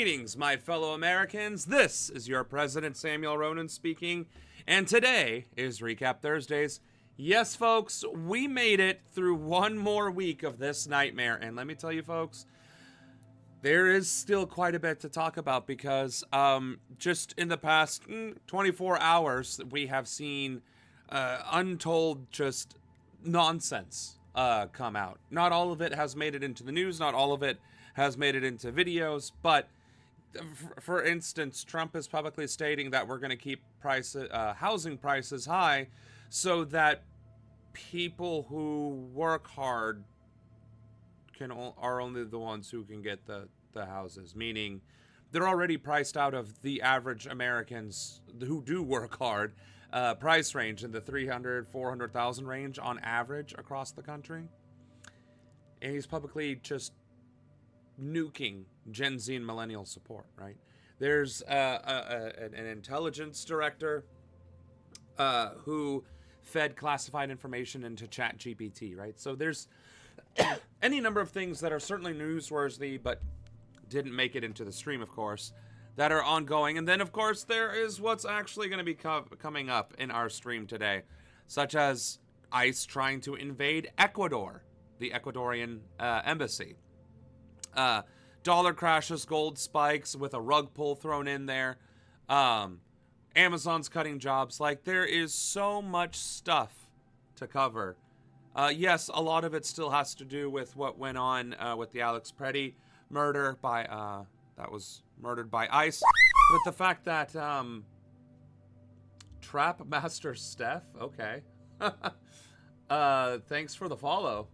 Greetings, my fellow Americans. This is your President Samuel Ronan speaking, and today is Recap Thursdays. Yes, folks, we made it through one more week of this nightmare, and let me tell you, folks, there is still quite a bit to talk about because just in the past 24 hours, we have seen untold just nonsense come out. Not all of it has made it into the news, not all of it has made it into videos, but for instance, Trump is publicly stating that we're going to keep housing prices high so that people who work hard are only the ones who can get the houses, meaning they're already priced out of the average Americans who do work hard price range in the 300,000-400,000 range on average across the country. And he's publicly just nuking Gen Z and millennial support, right? There's an intelligence director who fed classified information into ChatGPT, right? So there's any number of things that are certainly newsworthy, but didn't make it into the stream, of course, that are ongoing. And then, of course, there is what's actually going to be coming up in our stream today, such as ICE trying to invade Ecuador, the Ecuadorian embassy. Dollar crashes, gold spikes with a rug pull thrown in there. Amazon's cutting jobs. Like, there is so much stuff to cover. Yes, a lot of it still has to do with what went on with the Alex Preddy murder by that was murdered by ICE. But the fact that Trap Master Steph, okay. Thanks for the follow.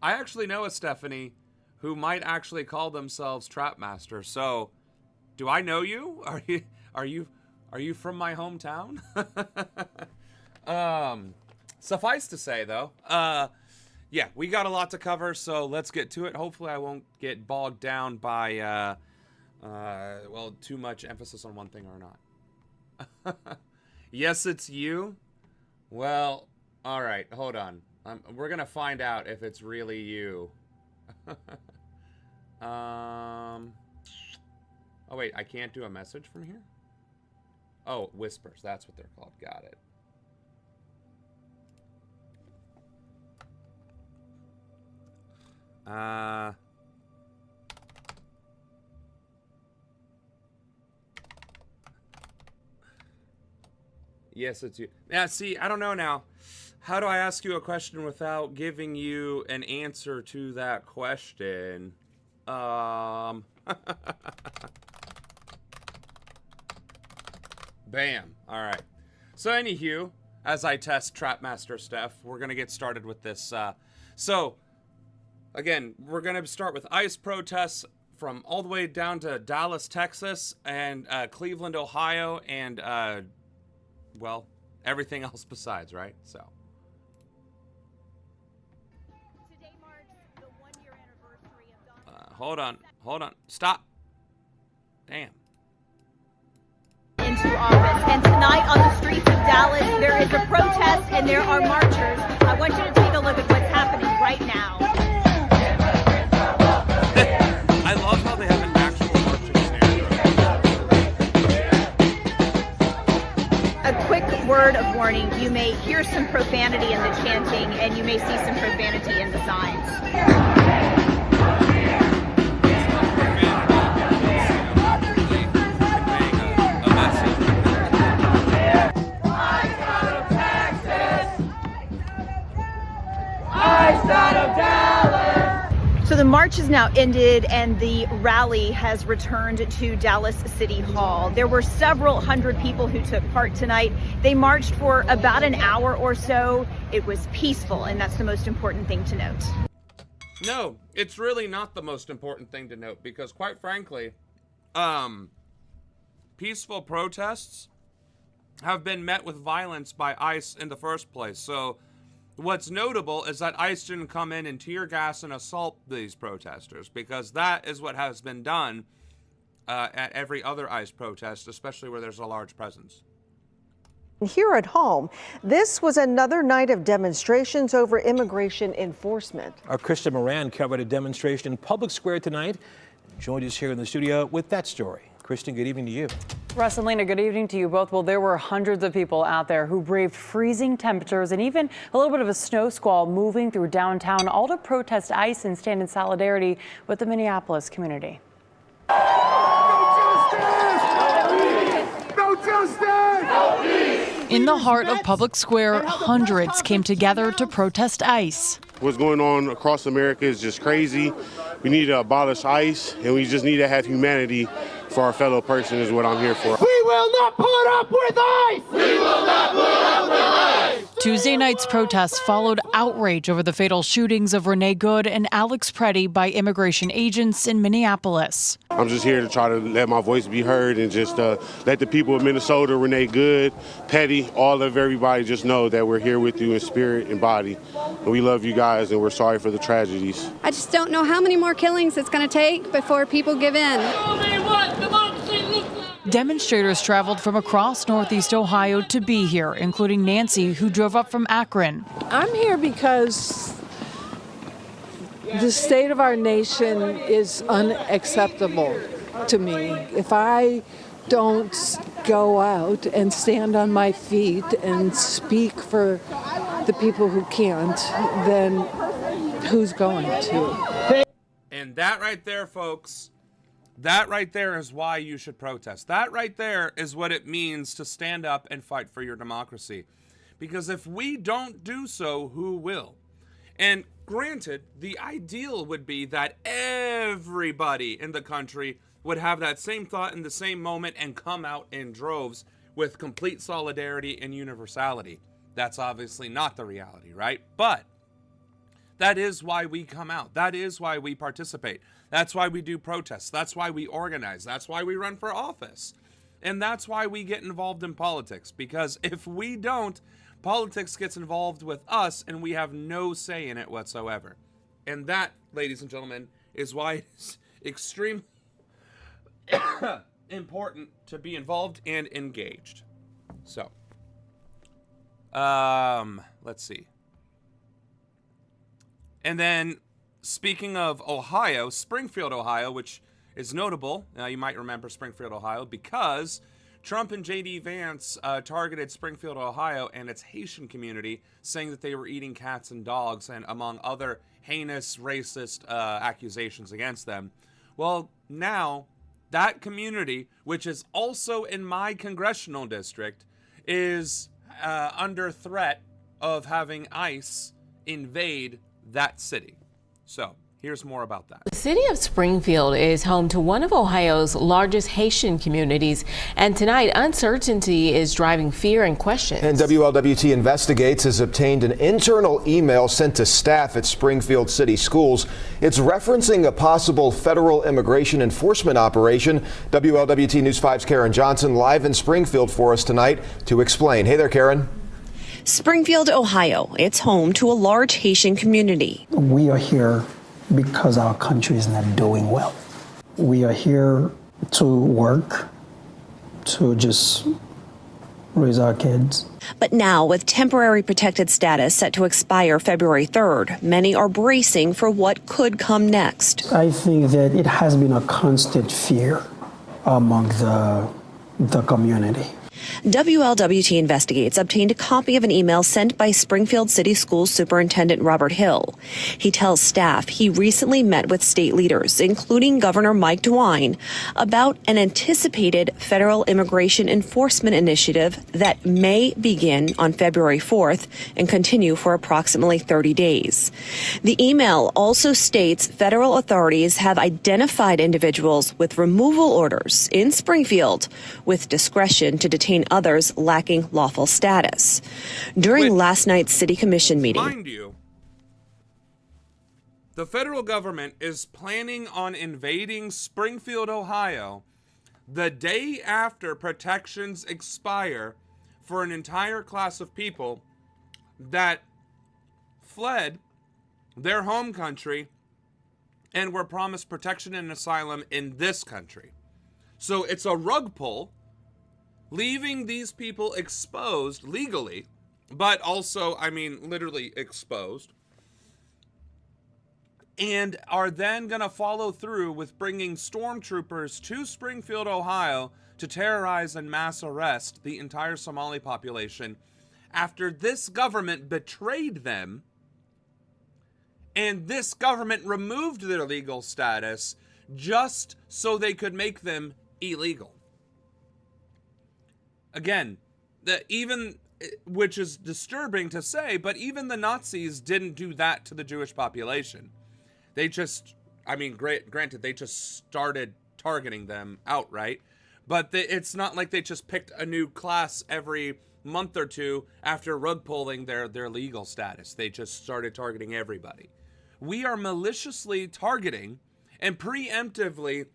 I actually know a Stephanie who might actually call themselves Trap Master. So, do I know you? Are you from my hometown? Suffice to say, though, yeah, we got a lot to cover, so let's get to it. Hopefully, I won't get bogged down by, well, too much emphasis on one thing or not. Yes, it's you. Well, all right, hold on. We're gonna find out if it's really you. Oh wait, I can't do a message from here? Oh, whispers, that's what they're called. Got it. Yes, it's you. Yeah, see, I don't know now. How do I ask you a question without giving you an answer to that question? Bam. All right. So, anywho, as I test Trapmaster Steph, we're going to get started with this. So, again, we're going to start with ICE protests from all the way down to Dallas, Texas, and Cleveland, Ohio, and, well, everything else besides, right? So. Hold on. Stop. Damn. Into office. And tonight on the streets of Dallas, there is a protest and there are marchers. I want you to take a look at what's happening right now. I love how they have an actual marching scenario. A quick word of warning. You may hear some profanity in the chanting and you may see some profanity in the signs. So the march has now ended and the rally has returned to Dallas City Hall. There were several hundred people who took part tonight. They marched for about an hour or so. It was peaceful, and that's the most important thing to note. No, it's really not the most important thing to note because, quite frankly, peaceful protests have been met with violence by ICE in the first place. So what's notable is that ICE didn't come in and tear gas and assault these protesters, because that is what has been done at every other ICE protest, especially where there's a large presence. Here at home, this was another night of demonstrations over immigration enforcement. Our Krista Moran covered a demonstration in Public Square tonight joined us here in the studio with that story. Kristen, good evening to you. Russ and Lena, good evening to you both. Well, there were hundreds of people out there who braved freezing temperatures and even a little bit of a snow squall moving through downtown, all to protest ICE and stand in solidarity with the Minneapolis community. No justice! No peace! In the heart of Public Square, hundreds came together to protest ICE. What's going on across America is just crazy. We need to abolish ICE, and we just need to have humanity for our fellow person is what I'm here for. We will not put up with ICE! We will not put up with ICE! Tuesday night's protests followed outrage over the fatal shootings of Renee Good and Alex Preddy by immigration agents in Minneapolis. I'm just here to try to let my voice be heard and just let the people of Minnesota, Renee Good, Petty, all of everybody just know that we're here with you in spirit and body. And we love you guys, and we're sorry for the tragedies. I just don't know how many more killings it's going to take before people give in. Demonstrators traveled from across Northeast Ohio to be here, including Nancy, who drove up from Akron. I'm here because the state of our nation is unacceptable to me. If I don't go out and stand on my feet and speak for the people who can't, then who's going to? And that right there, folks, that right there is why you should protest. That right there is what it means to stand up and fight for your democracy. Because if we don't do so, who will? And granted, the ideal would be that everybody in the country would have that same thought in the same moment and come out in droves with complete solidarity and universality. That's obviously not the reality, right? But that is why we come out. That is why we participate. That's why we do protests. That's why we organize. That's why we run for office. And that's why we get involved in politics. Because if we don't, politics gets involved with us and we have no say in it whatsoever. And that, ladies and gentlemen, is why it's extremely important to be involved and engaged. So, let's see. And then, speaking of Ohio, Springfield, Ohio, which is notable, you might remember Springfield, Ohio, because Trump and J.D. Vance targeted Springfield, Ohio, and its Haitian community, saying that they were eating cats and dogs, and among other heinous, racist accusations against them. Well, now, that community, which is also in my congressional district, is under threat of having ICE invade that city. So here's more about that. The city of Springfield is home to one of Ohio's largest Haitian communities, and tonight uncertainty is driving fear and questions. And WLWT Investigates has obtained an internal email sent to staff at Springfield City Schools. It's referencing a possible federal immigration enforcement operation. WLWT News 5's Karen Johnson live in Springfield for us tonight to explain. Hey there, Karen. Springfield, Ohio. It's home to a large Haitian community. We are here because our country is not doing well. We are here to work, to just raise our kids. But now, with temporary protected status set to expire February 3rd, many are bracing for what could come next. I think that it has been a constant fear among the community. WLWT Investigates obtained a copy of an email sent by Springfield City Schools Superintendent Robert Hill. He tells staff he recently met with state leaders, including Governor Mike DeWine, about an anticipated federal immigration enforcement initiative that may begin on February 4th and continue for approximately 30 days. The email also states federal authorities have identified individuals with removal orders in Springfield with discretion to detain others lacking lawful status. During last night's city commission meeting, mind you, the federal government is planning on invading Springfield, Ohio, the day after protections expire for an entire class of people that fled their home country and were promised protection and asylum in this country. So it's a rug pull, leaving these people exposed legally, but also, I mean, literally exposed. and are then going to follow through with bringing stormtroopers to Springfield, Ohio to terrorize and mass arrest the entire Somali population after this government betrayed them and this government removed their legal status just so they could make them illegal. Again, which is disturbing to say, but even the Nazis didn't do that to the Jewish population. They just, granted, they just started targeting them outright, but it's not like they just picked a new class every month or two after rug pulling their legal status. They just started targeting everybody. We are maliciously targeting and preemptively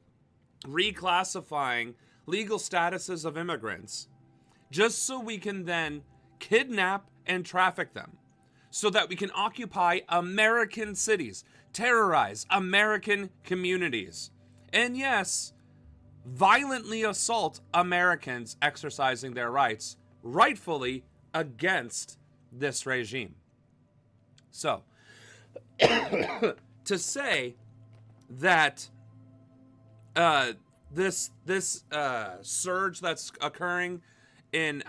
reclassifying legal statuses of immigrants just so we can then kidnap and traffic them, so that we can occupy American cities, terrorize American communities, and yes, violently assault Americans exercising their rights, rightfully against this regime. So, to say that this surge that's occurring in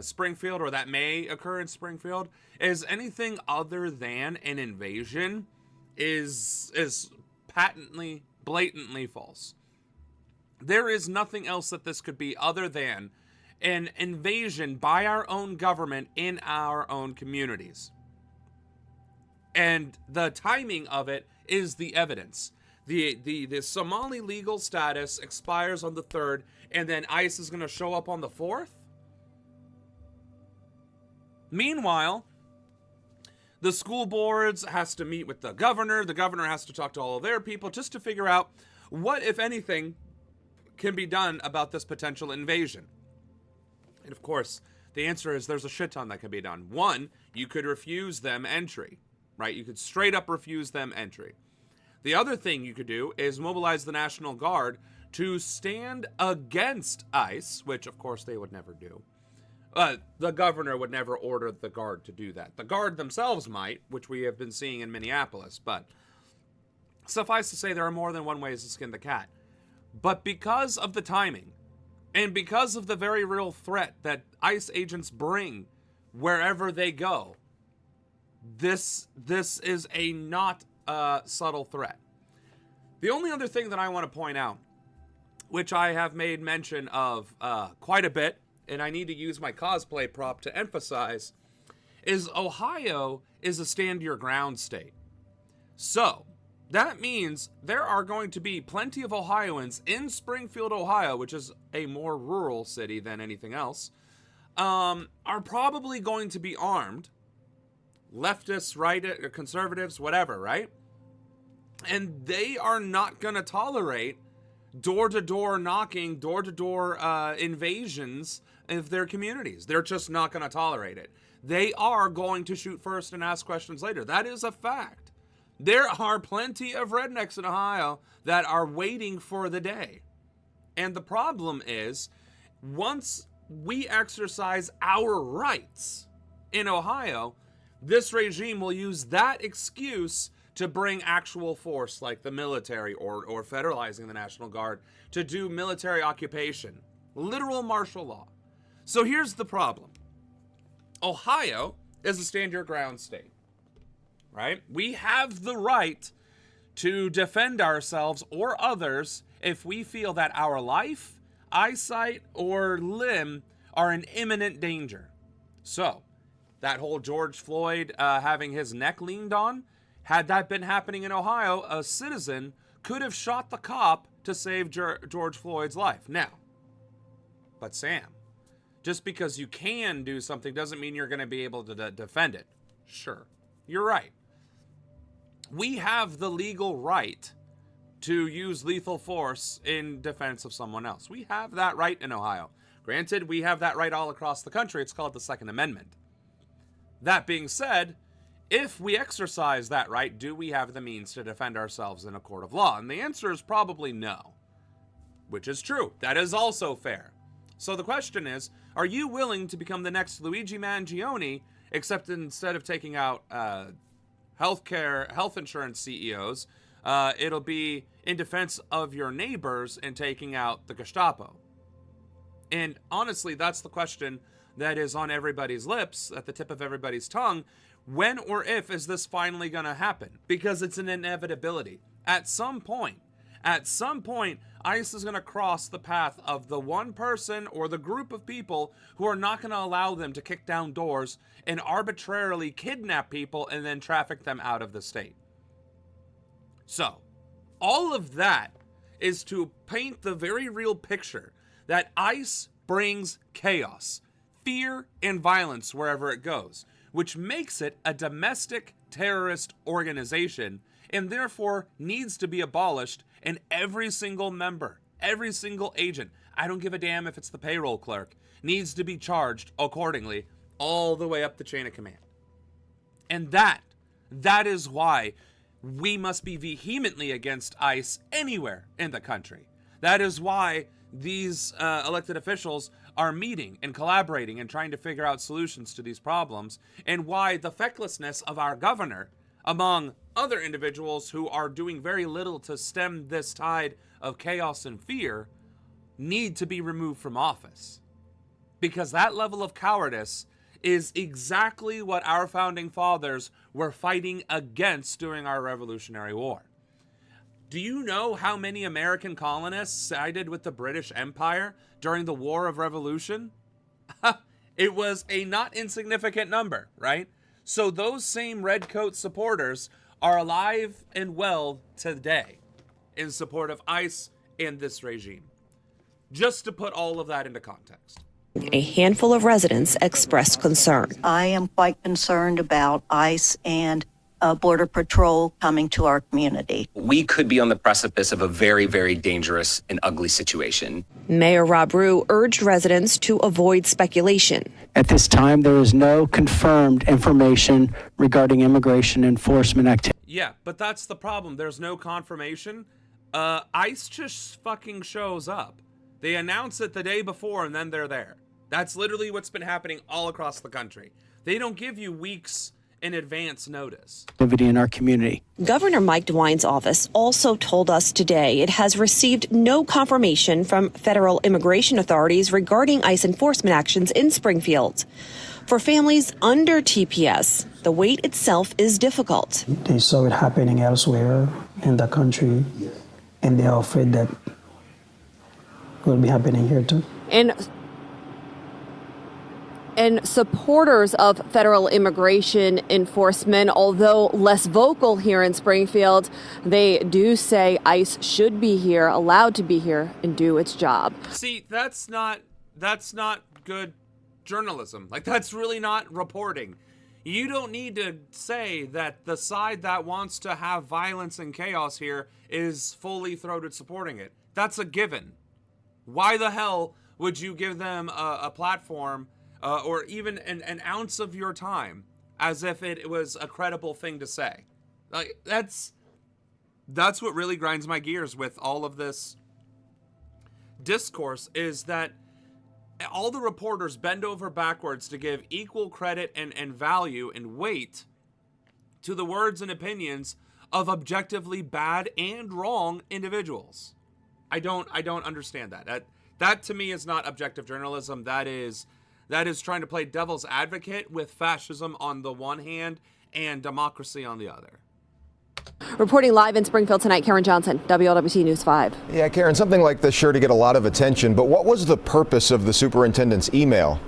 Springfield, or that may occur in Springfield, is anything other than an invasion is patently, blatantly false. There is nothing else that this could be other than an invasion by our own government in our own communities. And the timing of it is the evidence. The Somali legal status expires on the 3rd, and then ICE is going to show up on the 4th? Meanwhile, the school boards has to meet with the governor has to talk to all of their people just to figure out what, if anything, can be done about this potential invasion. And of course, the answer is there's a shit ton that can be done. One, you could refuse them entry, right? You could straight up refuse them entry. The other thing you could do is mobilize the National Guard to stand against ICE, which of course they would never do. The governor would never order the Guard to do that. The Guard themselves might, which we have been seeing in Minneapolis, but suffice to say there are more than one way to skin the cat. But because of the timing, and because of the very real threat that ICE agents bring wherever they go, this is a not subtle threat. The only other thing that I want to point out, which I have made mention of quite a bit, and I need to use my cosplay prop to emphasize, is Ohio is a stand-your-ground state. So, that means there are going to be plenty of Ohioans in Springfield, Ohio, which is a more rural city than anything else, are probably going to be armed. Leftists, right, conservatives, whatever, right? And they are not going to tolerate door-to-door knocking, door-to-door invasions of their communities. They're just not going to tolerate it. They are going to shoot first and ask questions later. That is a fact. There are plenty of rednecks in Ohio that are waiting for the day. And the problem is, once we exercise our rights in Ohio, this regime will use that excuse to bring actual force like the military or federalizing the National Guard to do military occupation, literal martial law. So here's the problem. Ohio is a stand-your-ground state, right? We have the right to defend ourselves or others if we feel that our life, eyesight, or limb are in imminent danger. So, that whole George Floyd having his neck leaned on, had that been happening in Ohio, a citizen could have shot the cop to save George Floyd's life. Now, but Sam, just because you can do something doesn't mean you're going to be able to defend it. Sure, you're right. We have the legal right to use lethal force in defense of someone else. We have that right in Ohio. Granted, we have that right all across the country. It's called the Second Amendment. That being said, if we exercise that right, do we have the means to defend ourselves in a court of law? And the answer is probably no, which is true. That is also fair. So the question is, are you willing to become the next Luigi Mangione, except instead of taking out health insurance CEOs. It'll be in defense of your neighbors and taking out the Gestapo. And honestly, that's the question that is on everybody's lips, at the tip of everybody's tongue. When or if is this finally going to happen? Because it's an inevitability. At some point, ICE is going to cross the path of the one person or the group of people who are not going to allow them to kick down doors and arbitrarily kidnap people and then traffic them out of the state. So, all of that is to paint the very real picture that ICE brings chaos, fear, and violence wherever it goes, which makes it a domestic terrorist organization and therefore needs to be abolished, and every single member, every single agent, I don't give a damn if it's the payroll clerk, needs to be charged accordingly all the way up the chain of command. And that is why we must be vehemently against ICE anywhere in the country. That is why these elected officials are meeting and collaborating and trying to figure out solutions to these problems, and why the fecklessness of our governor, among other individuals who are doing very little to stem this tide of chaos and fear, need to be removed from office. Because that level of cowardice is exactly what our founding fathers were fighting against during our Revolutionary War. Do you know how many American colonists sided with the British Empire during the War of Revolution? It was a not insignificant number, right? So those same redcoat supporters are alive and well today in support of ICE and this regime. Just to put all of that into context. A handful of residents expressed concern. I am quite concerned about ICE and Border Patrol coming to our community. We could be on the precipice of a very, very dangerous and ugly situation. Mayor Rob Rue urged residents to avoid speculation. At this time, there is no confirmed information regarding immigration enforcement activity. Yeah, but that's the problem. There's no confirmation. ICE just fucking shows up. They announce it the day before and then they're there. That's literally what's been happening all across the country. They don't give you weeks in advance notice. Activity in our community. Governor Mike DeWine's office also told us today it has received no confirmation from federal immigration authorities regarding ICE enforcement actions in Springfield. For families under TPS, the wait itself is difficult. They saw it happening elsewhere in the country, and they are afraid that it will be happening here too. And supporters of federal immigration enforcement, although less vocal here in Springfield, they do say ICE should be here, allowed to be here, and do its job. See, that's not good journalism. Like, that's really not reporting. You don't need to say that the side that wants to have violence and chaos here is fully throated supporting it. That's a given. Why the hell would you give them a platform or even an ounce of your time as if it was a credible thing to say? Like, that's what really grinds my gears with all of this discourse, is that all the reporters bend over backwards to give equal credit and value and weight to the words and opinions of objectively bad and wrong individuals. I don't understand that. That to me is not objective journalism. That is trying to play devil's advocate with fascism on the one hand and democracy on the other. Reporting live in Springfield tonight, Karen Johnson, WLWT News 5. Yeah, Karen, something like this sure to get a lot of attention, but what was the purpose of the superintendent's email?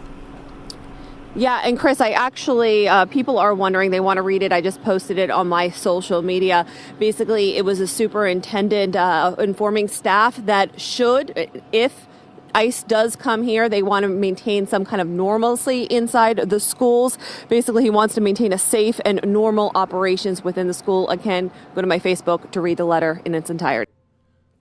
Yeah, and Chris, I actually, people are wondering, they want to read it. I just posted it on my social media. Basically, it was a superintendent informing staff that should, if ICE does come here, they want to maintain some kind of normalcy inside the schools. Basically, he wants to maintain a safe and normal operations within the school. Again, go to my Facebook to read the letter in its entirety.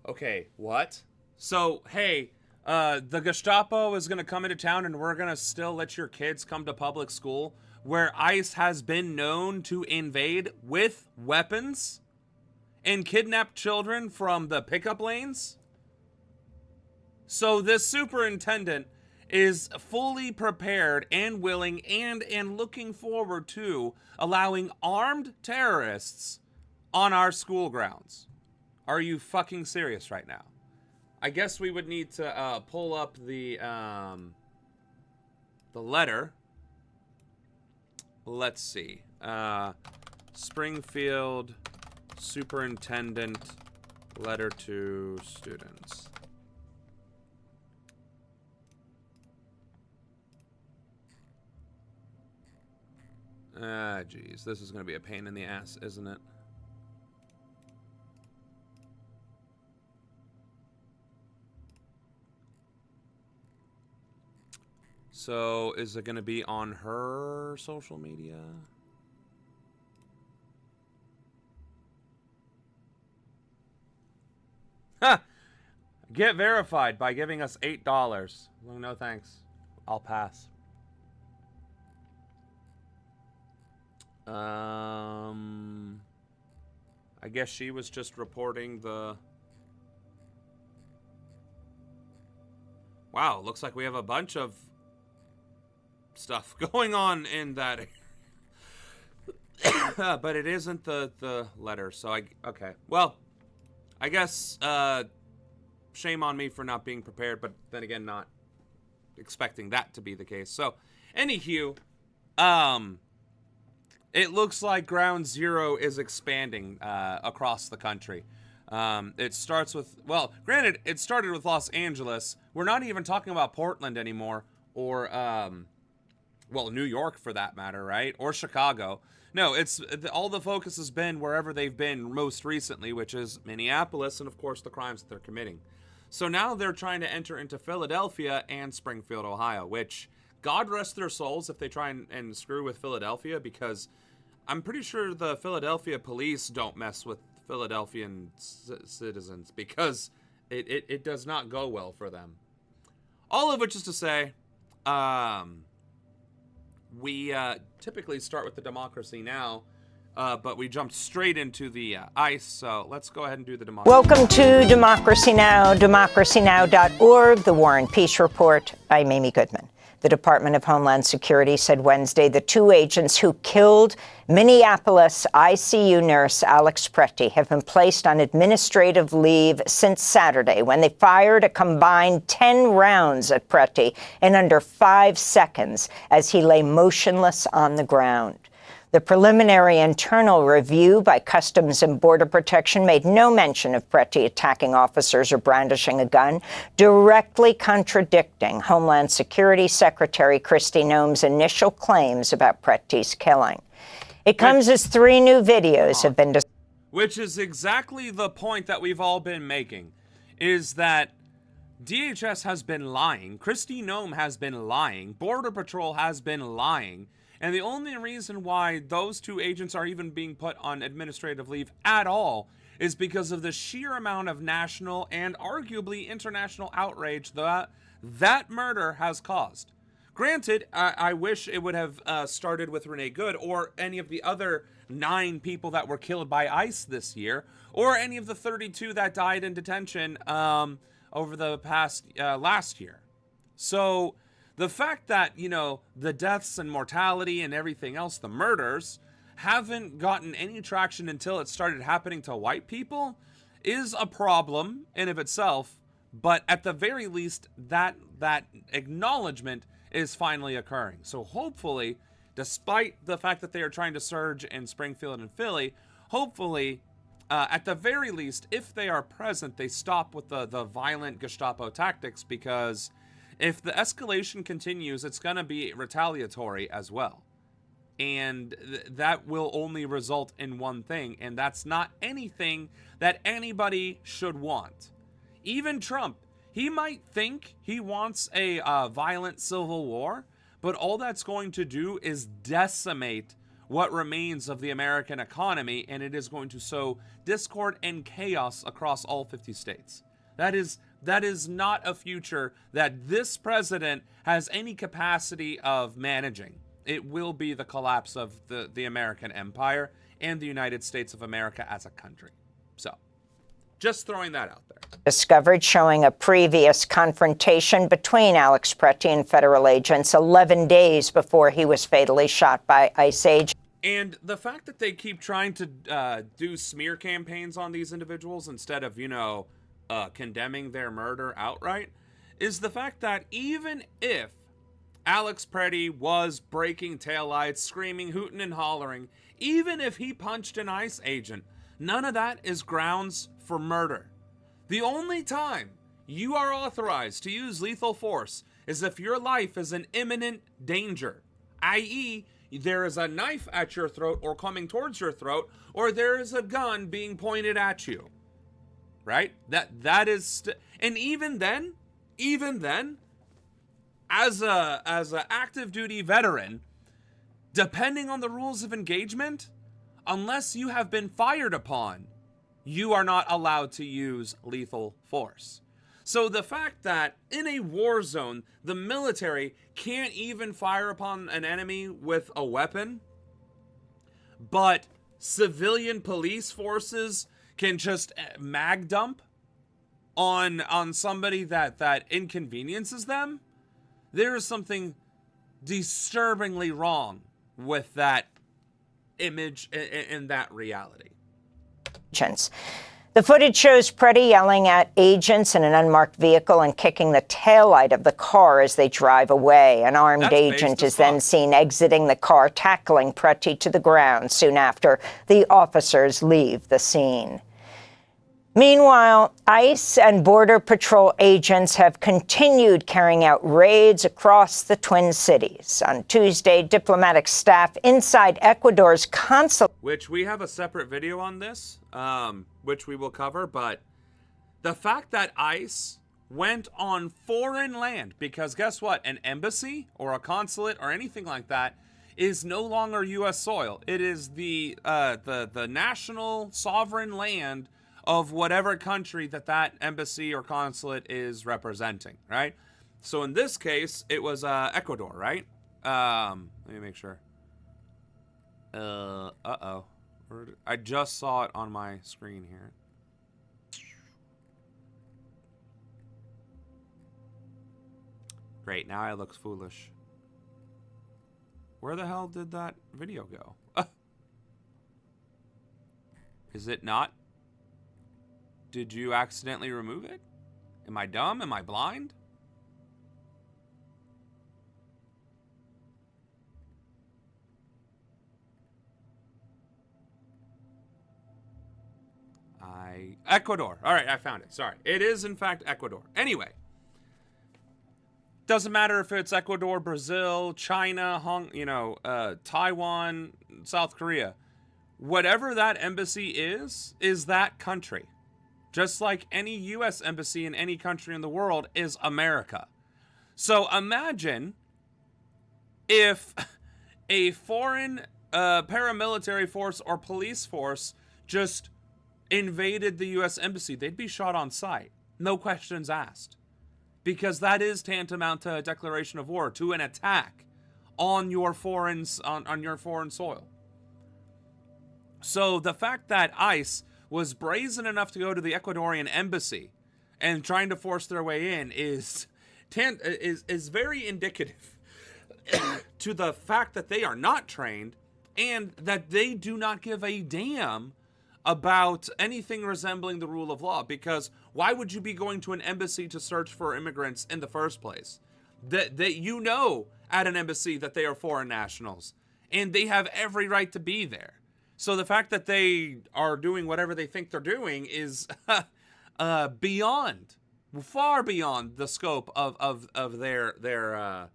Okay, what? So, hey, the Gestapo is going to come into town and we're going to still let your kids come to public school where ICE has been known to invade with weapons and kidnap children from the pickup lanes? So this superintendent is fully prepared and willing and looking forward to allowing armed terrorists on our school grounds. Are you fucking serious right now? I guess we would need to pull up the letter. Let's see. Springfield Superintendent letter to students. Geez, this is going to be a pain in the ass, isn't it? So, is it going to be on her social media? Ha! Get verified by giving us $8. Well, no thanks. I'll pass. I guess she was just reporting the... Wow, looks like we have a bunch of stuff going on in that. But it isn't the letter, so okay. Well, I guess shame on me for not being prepared, but then again, not expecting that to be the case. So, anywho, it looks like Ground Zero is expanding across the country. It starts with, well, granted, it started with Los Angeles. We're not even talking about Portland anymore, or, well, New York for that matter, right? Or Chicago. No, it's all the focus has been wherever they've been most recently, which is Minneapolis and, of course, the crimes that they're committing. So now they're trying to enter into Philadelphia and Springfield, Ohio, which, God rest their souls if they try and screw with Philadelphia, because I'm pretty sure the Philadelphia police don't mess with Philadelphian citizens, because it does not go well for them. All of which is to say, we typically start with the Democracy Now!, but we jumped straight into the ICE, so let's go ahead and do the Democracy. Welcome to Democracy Now!, democracynow.org, the War and Peace Report. I'm Amy Goodman. The Department of Homeland Security said Wednesday the two agents who killed Minneapolis ICU nurse Alex Pretty have been placed on administrative leave since Saturday, when they fired a combined 10 rounds at Pretty in under 5 seconds as he lay motionless on the ground. The preliminary internal review by Customs and Border Protection made no mention of Pretty attacking officers or brandishing a gun, directly contradicting Homeland Security Secretary Kristi Noem's initial claims about Pretty's killing. It comes as 3 new videos have been discussed. Which is exactly the point that we've all been making, is that DHS has been lying, Kristi Noem has been lying, Border Patrol has been lying, and the only reason why those 2 agents are even being put on administrative leave at all is because of the sheer amount of national and arguably international outrage that murder has caused. Granted, I wish it would have started with Renee Good or any of the other 9 people that were killed by ICE this year, or any of the 32 that died in detention over the past last year. So the fact that, you know, the deaths and mortality and everything else, the murders, haven't gotten any traction until it started happening to white people is a problem in of itself, but at the very least, that acknowledgement is finally occurring. So hopefully, despite the fact that they are trying to surge in Springfield and Philly, hopefully, at the very least, if they are present, they stop with the violent Gestapo tactics, because if the escalation continues, it's going to be retaliatory as well. And that will only result in one thing, and that's not anything that anybody should want. Even Trump, he might think he wants a violent civil war, but all that's going to do is decimate what remains of the American economy, and it is going to sow discord and chaos across all 50 states. That is not a future that this president has any capacity of managing. It will be the collapse of the American empire and the United States of America as a country. So, just throwing that out there. discovered showing a previous confrontation between Alex Pretty and federal agents 11 days before he was fatally shot by ICE agents. And the fact that they keep trying to do smear campaigns on these individuals instead of, condemning their murder outright is the fact that even if Alex Pretty was breaking taillights, screaming, hooting, and hollering, even if he punched an ICE agent, none of that is grounds for murder. The only time you are authorized to use lethal force is if your life is in imminent danger, i.e., there is a knife at your throat or coming towards your throat, or there is a gun being pointed at you. Right? That is, and even then, as a active duty veteran, depending on the rules of engagement, unless you have been fired upon, you are not allowed to use lethal force. So the fact that in a war zone, the military can't even fire upon an enemy with a weapon, but civilian police forces can just mag dump on somebody that inconveniences them, there is something disturbingly wrong with that image and that reality. The footage shows Pretty yelling at agents in an unmarked vehicle and kicking the taillight of the car as they drive away. An armed agent is then seen exiting the car, tackling Pretty to the ground soon after the officers leave the scene. Meanwhile, ICE and Border Patrol agents have continued carrying out raids across the Twin Cities. On Tuesday, diplomatic staff inside Ecuador's consulate, which we have a separate video on this, which we will cover, but the fact that ICE went on foreign land, because guess what? An embassy or a consulate or anything like that is no longer U.S. soil. It is the national sovereign land of whatever country that embassy or consulate is representing, right? So in this case, it was Ecuador, right? Let me make sure. Uh-oh. I just saw it on my screen here. Great, now I look foolish. Where the hell did that video go? Is it not? Did you accidentally remove it? Am I dumb? Am I blind? Ecuador. All right, I found it. Sorry. It is, in fact, Ecuador. Anyway. Doesn't matter if it's Ecuador, Brazil, China, Taiwan, South Korea. Whatever that embassy is that country. Just like any U.S. embassy in any country in the world is America. So imagine if a foreign paramilitary force or police force just invaded the U.S. embassy. They'd be shot on sight. No questions asked. Because that is tantamount to a declaration of war, to an attack on your foreign soil. So the fact that ICE was brazen enough to go to the Ecuadorian embassy and trying to force their way in is very indicative to the fact that they are not trained and that they do not give a damn about anything resembling the rule of law. Because why would you be going to an embassy to search for immigrants in the first place? That at an embassy that they are foreign nationals and they have every right to be there. So the fact that they are doing whatever they think they're doing is far beyond the scope of their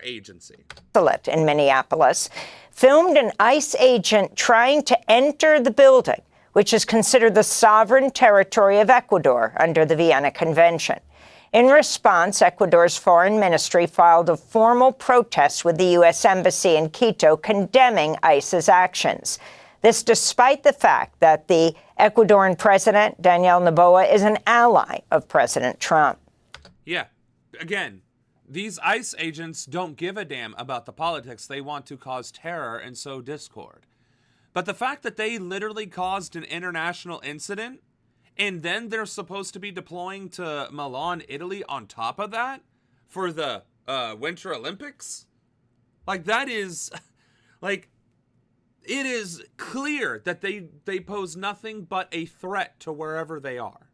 agency. In Minneapolis, filmed an ICE agent trying to enter the building, which is considered the sovereign territory of Ecuador under the Vienna Convention. In response, Ecuador's foreign ministry filed a formal protest with the U.S. Embassy in Quito condemning ICE's actions. This despite the fact that the Ecuadorian president, Daniel Noboa, is an ally of President Trump. Yeah, again, these ICE agents don't give a damn about the politics. They want to cause terror and sow discord. But the fact that they literally caused an international incident and then they're supposed to be deploying to Milan, Italy on top of that for the Winter Olympics? Like, that is, like, it is clear that they pose nothing but a threat to wherever they are.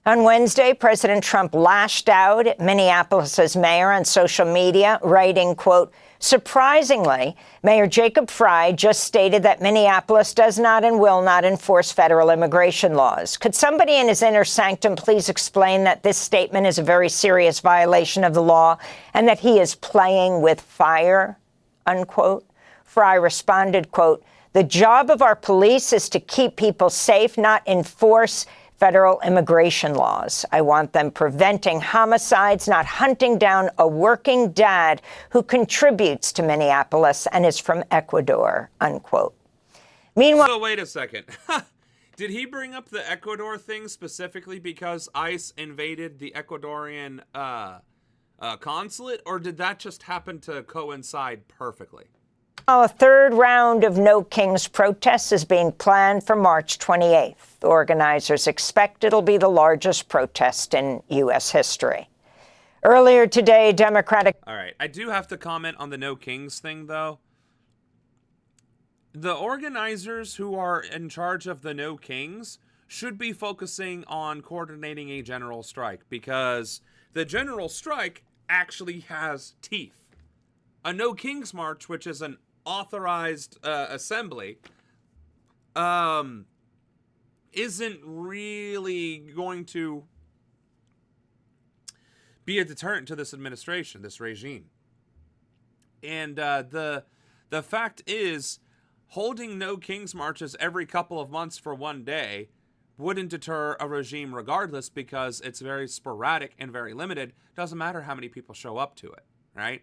On Wednesday, President Trump lashed out at Minneapolis's mayor on social media, writing, quote, "Surprisingly, Mayor Jacob Frey just stated that Minneapolis does not and will not enforce federal immigration laws. Could somebody in his inner sanctum please explain that this statement is a very serious violation of the law and that he is playing with fire?" Unquote. Frey responded, quote, "The job of our police is to keep people safe, not enforce federal immigration laws. I want them preventing homicides, not hunting down a working dad who contributes to Minneapolis and is from Ecuador," unquote. Meanwhile, so wait a second. Did he bring up the Ecuador thing specifically because ICE invaded the Ecuadorian consulate, or did that just happen to coincide perfectly? a third round of No Kings protests is being planned for March 28th. Organizers expect it'll be the largest protest in U.S. history. Earlier today, Democratic... All right, I do have to comment on the No Kings thing, though. The organizers who are in charge of the No Kings should be focusing on coordinating a general strike, because the general strike actually has teeth. A No Kings march, which is an authorized assembly, isn't really going to be a deterrent to this administration, this regime. And the fact is, holding No Kings marches every couple of months for one day wouldn't deter a regime regardless, because it's very sporadic and very limited. Doesn't matter how many people show up to it, right?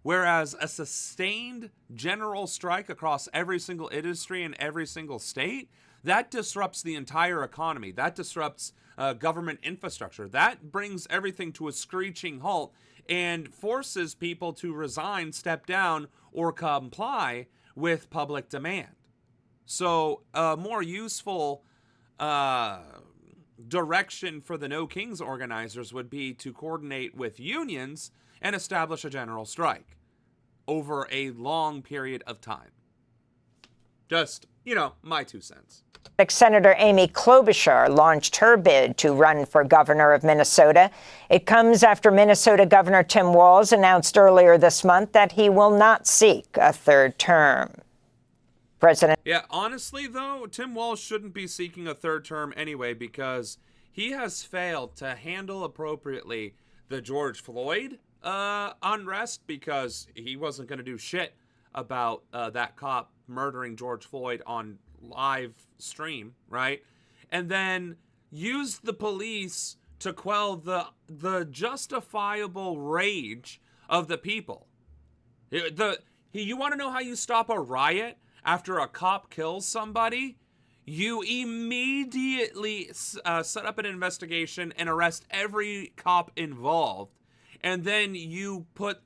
Whereas a sustained general strike across every single industry in every single state, that disrupts the entire economy. That disrupts government infrastructure. That brings everything to a screeching halt and forces people to resign, step down, or comply with public demand. So a more useful direction for the No Kings organizers would be to coordinate with unions and establish a general strike over a long period of time. Just, my 2 cents. Senator Amy Klobuchar launched her bid to run for governor of Minnesota. It comes after Minnesota Governor Tim Walz announced earlier this month that he will not seek a third term. Yeah, honestly, though, Tim Walz shouldn't be seeking a third term anyway, because he has failed to handle appropriately the George Floyd unrest, because he wasn't going to do shit about that cop murdering George Floyd on live stream, right? And then used the police to quell the justifiable rage of the people. You want to know how you stop a riot after a cop kills somebody? You immediately set up an investigation and arrest every cop involved. And then you put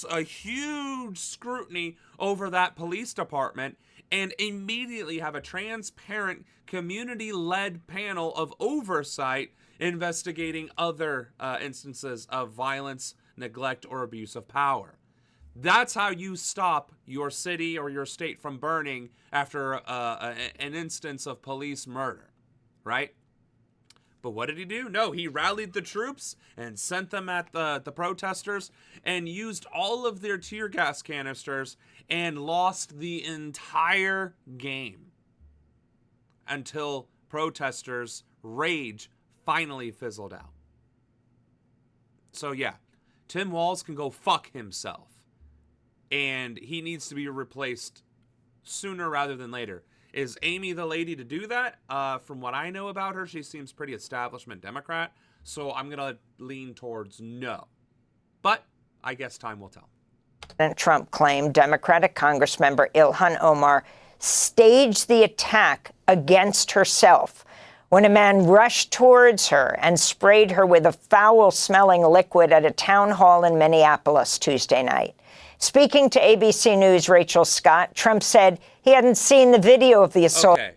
a huge scrutiny over that police department and immediately have a transparent, community-led panel of oversight investigating other instances of violence, neglect, or abuse of power. That's how you stop your city or your state from burning after an instance of police murder, right? But what did he do? No, he rallied the troops and sent them at the protesters and used all of their tear gas canisters and lost the entire game until protesters' rage finally fizzled out. So yeah, Tim Walz can go fuck himself. And he needs to be replaced sooner rather than later. Is Amy the lady to do that? From what I know about her, she seems pretty establishment Democrat. So I'm going to lean towards no. But I guess time will tell. President Trump claimed Democratic Congressmember Ilhan Omar staged the attack against herself when a man rushed towards her and sprayed her with a foul-smelling liquid at a town hall in Minneapolis Tuesday night. Speaking to ABC News' Rachel Scott, Trump said he hadn't seen the video of the assault. Okay.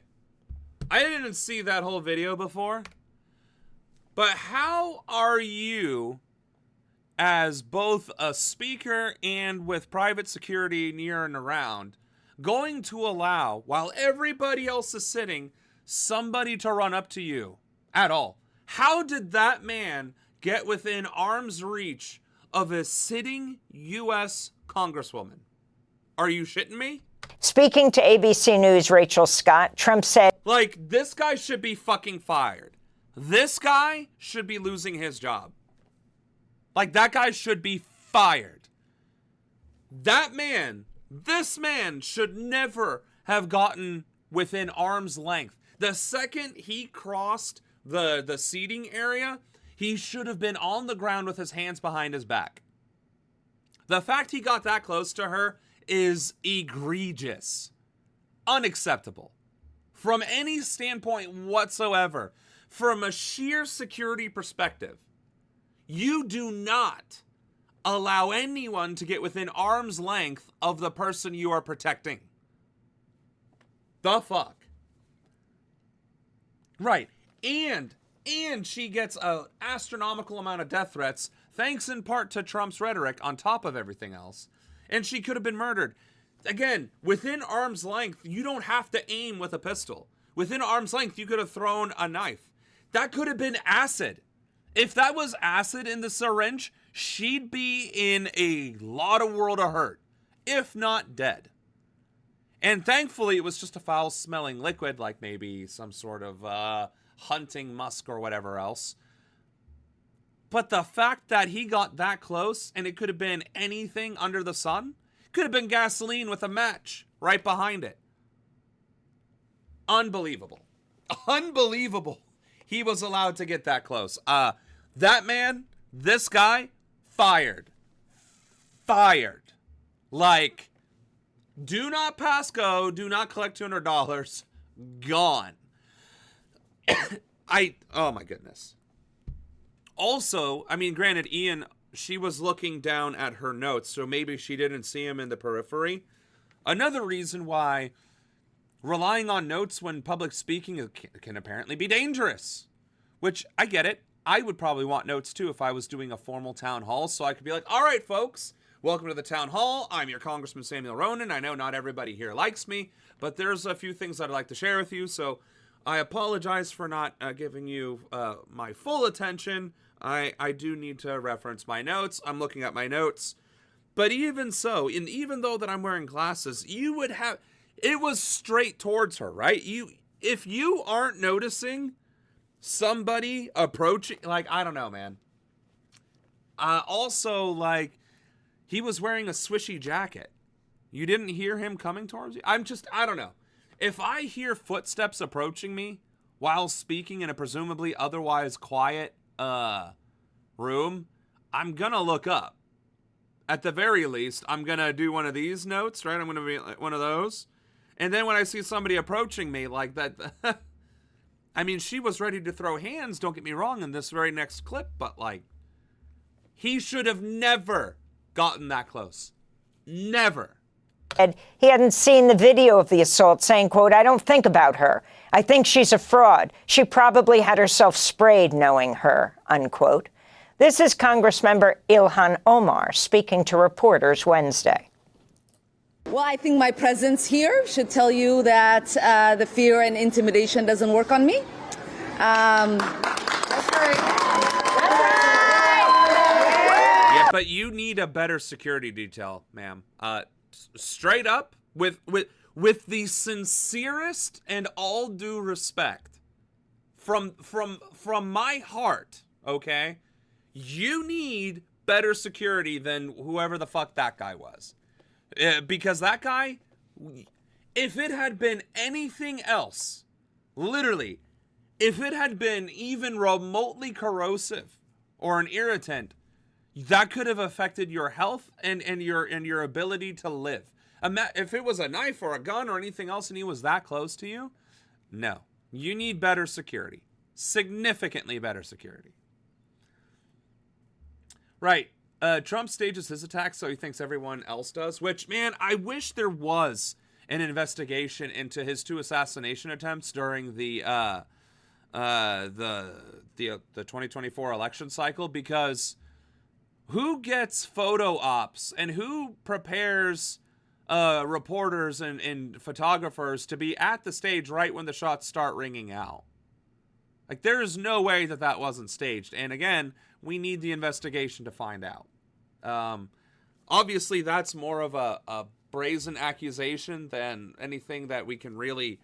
I didn't see that whole video before. But how are you, as both a speaker and with private security near and around, going to allow, while everybody else is sitting, somebody to run up to you at all? How did that man get within arm's reach of a sitting U.S. Congresswoman? Are you shitting me? Speaking to ABC News' Rachel Scott, Trump said, like, this guy should be fucking fired. This guy should be losing his job. Like, that guy should be fired. That man, this man should never have gotten within arm's length. The second he crossed the seating area, he should have been on the ground with his hands behind his back. The fact he got that close to her is egregious. Unacceptable. From any standpoint whatsoever. From a sheer security perspective, you do not allow anyone to get within arm's length of the person you are protecting. The fuck? Right. And she gets an astronomical amount of death threats, thanks in part to Trump's rhetoric on top of everything else. And she could have been murdered. Again, within arm's length, you don't have to aim with a pistol. Within arm's length, you could have thrown a knife. That could have been acid. If that was acid in the syringe, she'd be in a lot of world of hurt, if not dead. And thankfully, it was just a foul-smelling liquid, like maybe some sort of hunting musk or whatever else. But the fact that he got that close, and it could have been anything under the sun, could have been gasoline with a match right behind it. Unbelievable. Unbelievable. He was allowed to get that close. That man, this guy, fired. Fired. Like, do not pass go, do not collect $200. Gone. Oh my goodness. Also, I mean, granted, Ian, she was looking down at her notes, so maybe she didn't see him in the periphery. Another reason why relying on notes when public speaking can apparently be dangerous. Which, I get it. I would probably want notes too if I was doing a formal town hall, so I could be like, all right, folks, welcome to the town hall. I'm your Congressman Samuel Ronan. I know not everybody here likes me, but there's a few things I'd like to share with you, so I apologize for not giving you my full attention. I do need to reference my notes. I'm looking at my notes. But even so, and even though that I'm wearing glasses, you would have... It was straight towards her, right? If you aren't noticing somebody approaching, like, I don't know, man. Also, like, he was wearing a swishy jacket. You didn't hear him coming towards you? I don't know. If I hear footsteps approaching me while speaking in a presumably otherwise quiet room, I'm gonna look up. At the very least, I'm gonna do one of these notes, right? I'm gonna be like one of those. And then when I see somebody approaching me like that, I mean, she was ready to throw hands, don't get me wrong, in this very next clip, but like, he should have never gotten that close. Never. He hadn't seen the video of the assault, saying, quote, I don't think about her. I think she's a fraud. She probably had herself sprayed knowing her, unquote. This is Congressmember Ilhan Omar speaking to reporters Wednesday. Well, I think my presence here should tell you that the fear and intimidation doesn't work on me. That's right. Yeah, but you need a better security detail, ma'am. Straight up, with the sincerest and all due respect, from my heart, okay? You need better security than whoever the fuck that guy was. Because that guy, if it had been anything else, literally, if it had been even remotely corrosive or an irritant, that could have affected your health and your ability to live. If it was a knife or a gun or anything else and he was that close to you, no. You need better security. Significantly better security. Right. Trump stages his attack so he thinks everyone else does, which, man, I wish there was an investigation into his 2 assassination attempts during the 2024 election cycle, because who gets photo ops and who prepares reporters and photographers to be at the stage right when the shots start ringing out? Like, there's no way that that wasn't staged. And again, we need the investigation to find out. Obviously, that's more of a brazen accusation than anything that we can really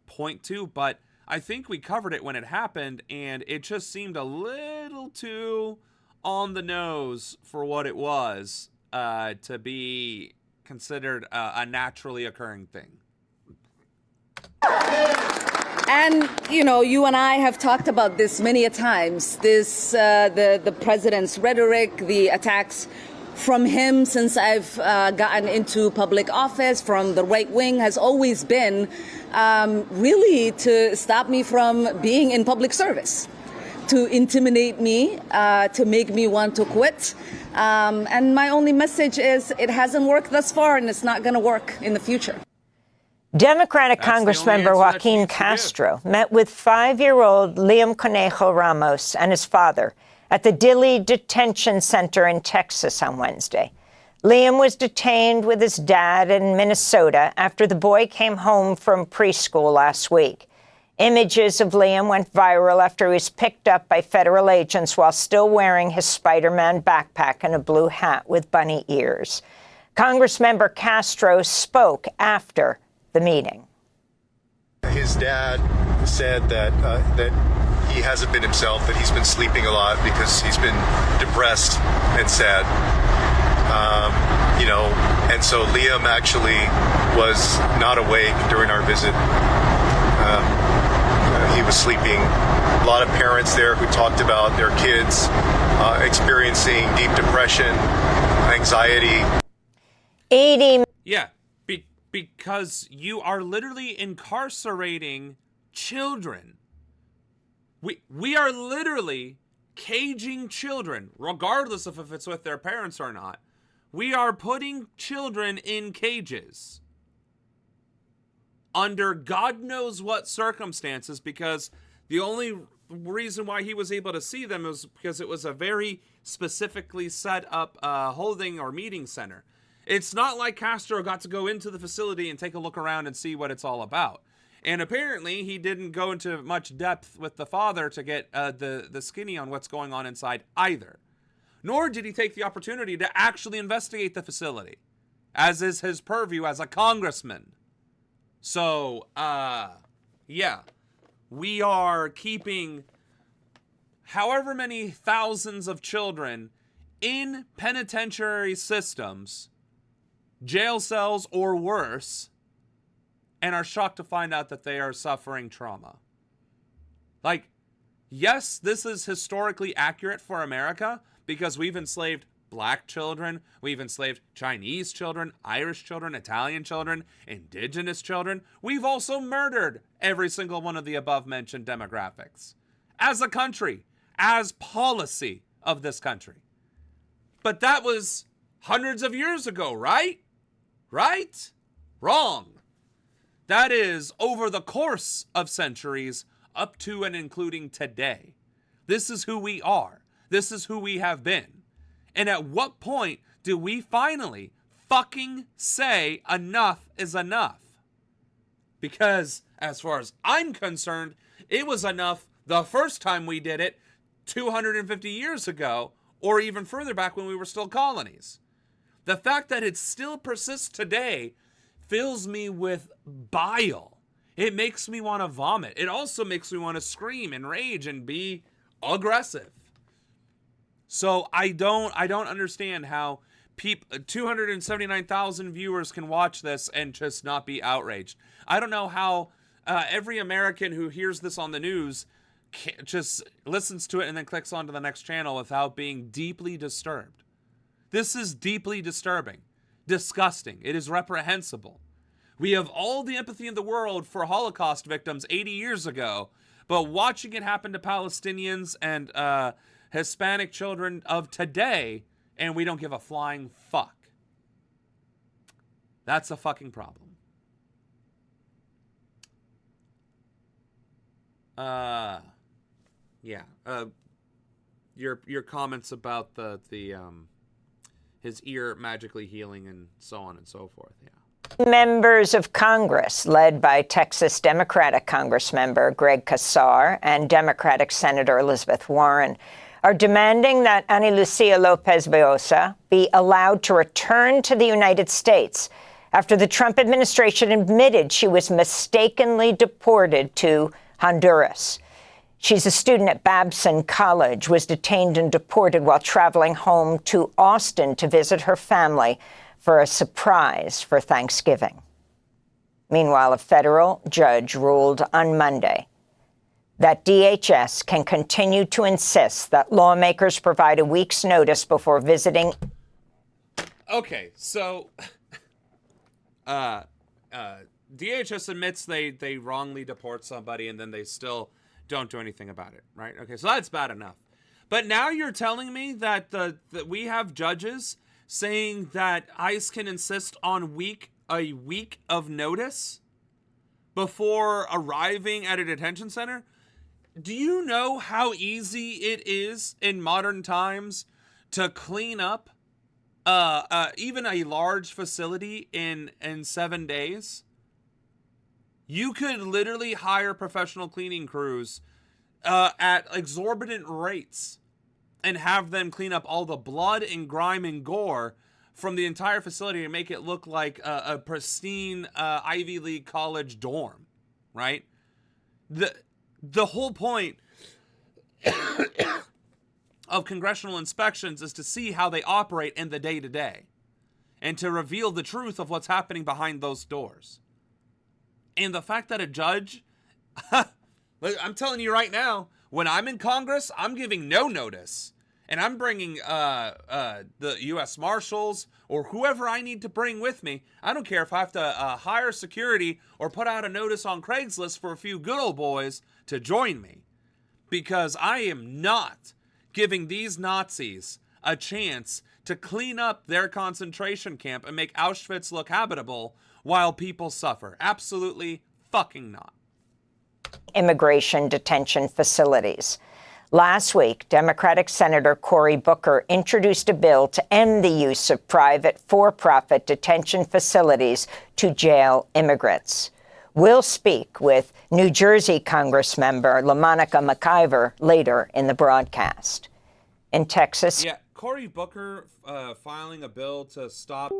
point to, but I think we covered it when it happened, and it just seemed a little too on the nose for what it was to be considered a naturally occurring thing. And, you know, you and I have talked about this many a times, this, the president's rhetoric, the attacks from him since I've gotten into public office, from the right wing, has always been really to stop me from being in public service, to intimidate me, to make me want to quit. And my only message is it hasn't worked thus far, and it's not going to work in the future. Democratic Congressmember Joaquin Castro met with 5-year-old Liam Conejo Ramos and his father at the Dilley Detention Center in Texas on Wednesday. Liam was detained with his dad in Minnesota after the boy came home from preschool last week. Images of Liam went viral after he was picked up by federal agents while still wearing his Spider-Man backpack and a blue hat with bunny ears. Congressmember Castro spoke after the meeting. His dad said that he hasn't been himself, that he's been sleeping a lot because he's been depressed and sad. And so Liam actually was not awake during our visit. He was sleeping. A lot of parents there who talked about their kids experiencing deep depression, anxiety. Yeah, because you are literally incarcerating children. We are literally caging children, regardless of if it's with their parents or not. We are putting children in cages under God knows what circumstances, because the only reason why he was able to see them was because it was a very specifically set up holding or meeting center. It's not like Castro got to go into the facility and take a look around and see what it's all about. And apparently he didn't go into much depth with the father to get the skinny on what's going on inside either. Nor did he take the opportunity to actually investigate the facility, as is his purview as a congressman. So, yeah, we are keeping however many thousands of children in penitentiary systems, jail cells or worse, and are shocked to find out that they are suffering trauma. Like, yes, this is historically accurate for America because we've enslaved Black children, we've enslaved Chinese children, Irish children, Italian children, indigenous children. We've also murdered every single one of the above-mentioned demographics. As a country, as policy of this country. But that was hundreds of years ago, right? Right? Wrong. That is over the course of centuries up to and including today. This is who we are. This is who we have been. And at what point do we finally fucking say enough is enough? Because as far as I'm concerned, it was enough the first time we did it 250 years ago, or even further back when we were still colonies. The fact that it still persists today fills me with bile. It makes me want to vomit. It also makes me want to scream and rage and be aggressive. So I don't understand how 279,000 viewers can watch this and just not be outraged. I don't know how every American who hears this on the news just listens to it and then clicks on to the next channel without being deeply disturbed. This is deeply disturbing, disgusting. It is reprehensible. We have all the empathy in the world for Holocaust victims 80 years ago, but watching it happen to Palestinians and Hispanic children of today, and we don't give a flying fuck. That's a fucking problem. Yeah. Your comments about the his ear magically healing and so on and so forth. Yeah. Members of Congress, led by Texas Democratic Congressmember Greg Casar and Democratic Senator Elizabeth Warren, are demanding that Ana Lucia Lopez Beosa be allowed to return to the United States after the Trump administration admitted she was mistakenly deported to Honduras. She's a student at Babson College, was detained and deported while traveling home to Austin to visit her family for a surprise for Thanksgiving. Meanwhile, a federal judge ruled on Monday that DHS can continue to insist that lawmakers provide a week's notice before visiting. Okay, so DHS admits they wrongly deport somebody and then they still don't do anything about it, right? Okay, so that's bad enough. But now you're telling me that that we have judges saying that ICE can insist on a week of notice before arriving at a detention center? Do you know how easy it is in modern times to clean up even a large facility in 7 days? You could literally hire professional cleaning crews at exorbitant rates and have them clean up all the blood and grime and gore from the entire facility and make it look like a pristine Ivy League college dorm, right? The whole point of congressional inspections is to see how they operate in the day-to-day and to reveal the truth of what's happening behind those doors. And the fact that a judge, I'm telling you right now, when I'm in Congress, I'm giving no notice. And I'm bringing the U.S. Marshals or whoever I need to bring with me. I don't care if I have to hire security or put out a notice on Craigslist for a few good old boys to join me. Because I am not giving these Nazis a chance to clean up their concentration camp and make Auschwitz look habitable while people suffer. Absolutely fucking not. Immigration detention facilities. Last week, Democratic Senator Cory Booker introduced a bill to end the use of private for-profit detention facilities to jail immigrants. We'll speak with New Jersey Congressmember LaMonica McIver later in the broadcast. In Texas... Yeah, Cory Booker filing a bill to stop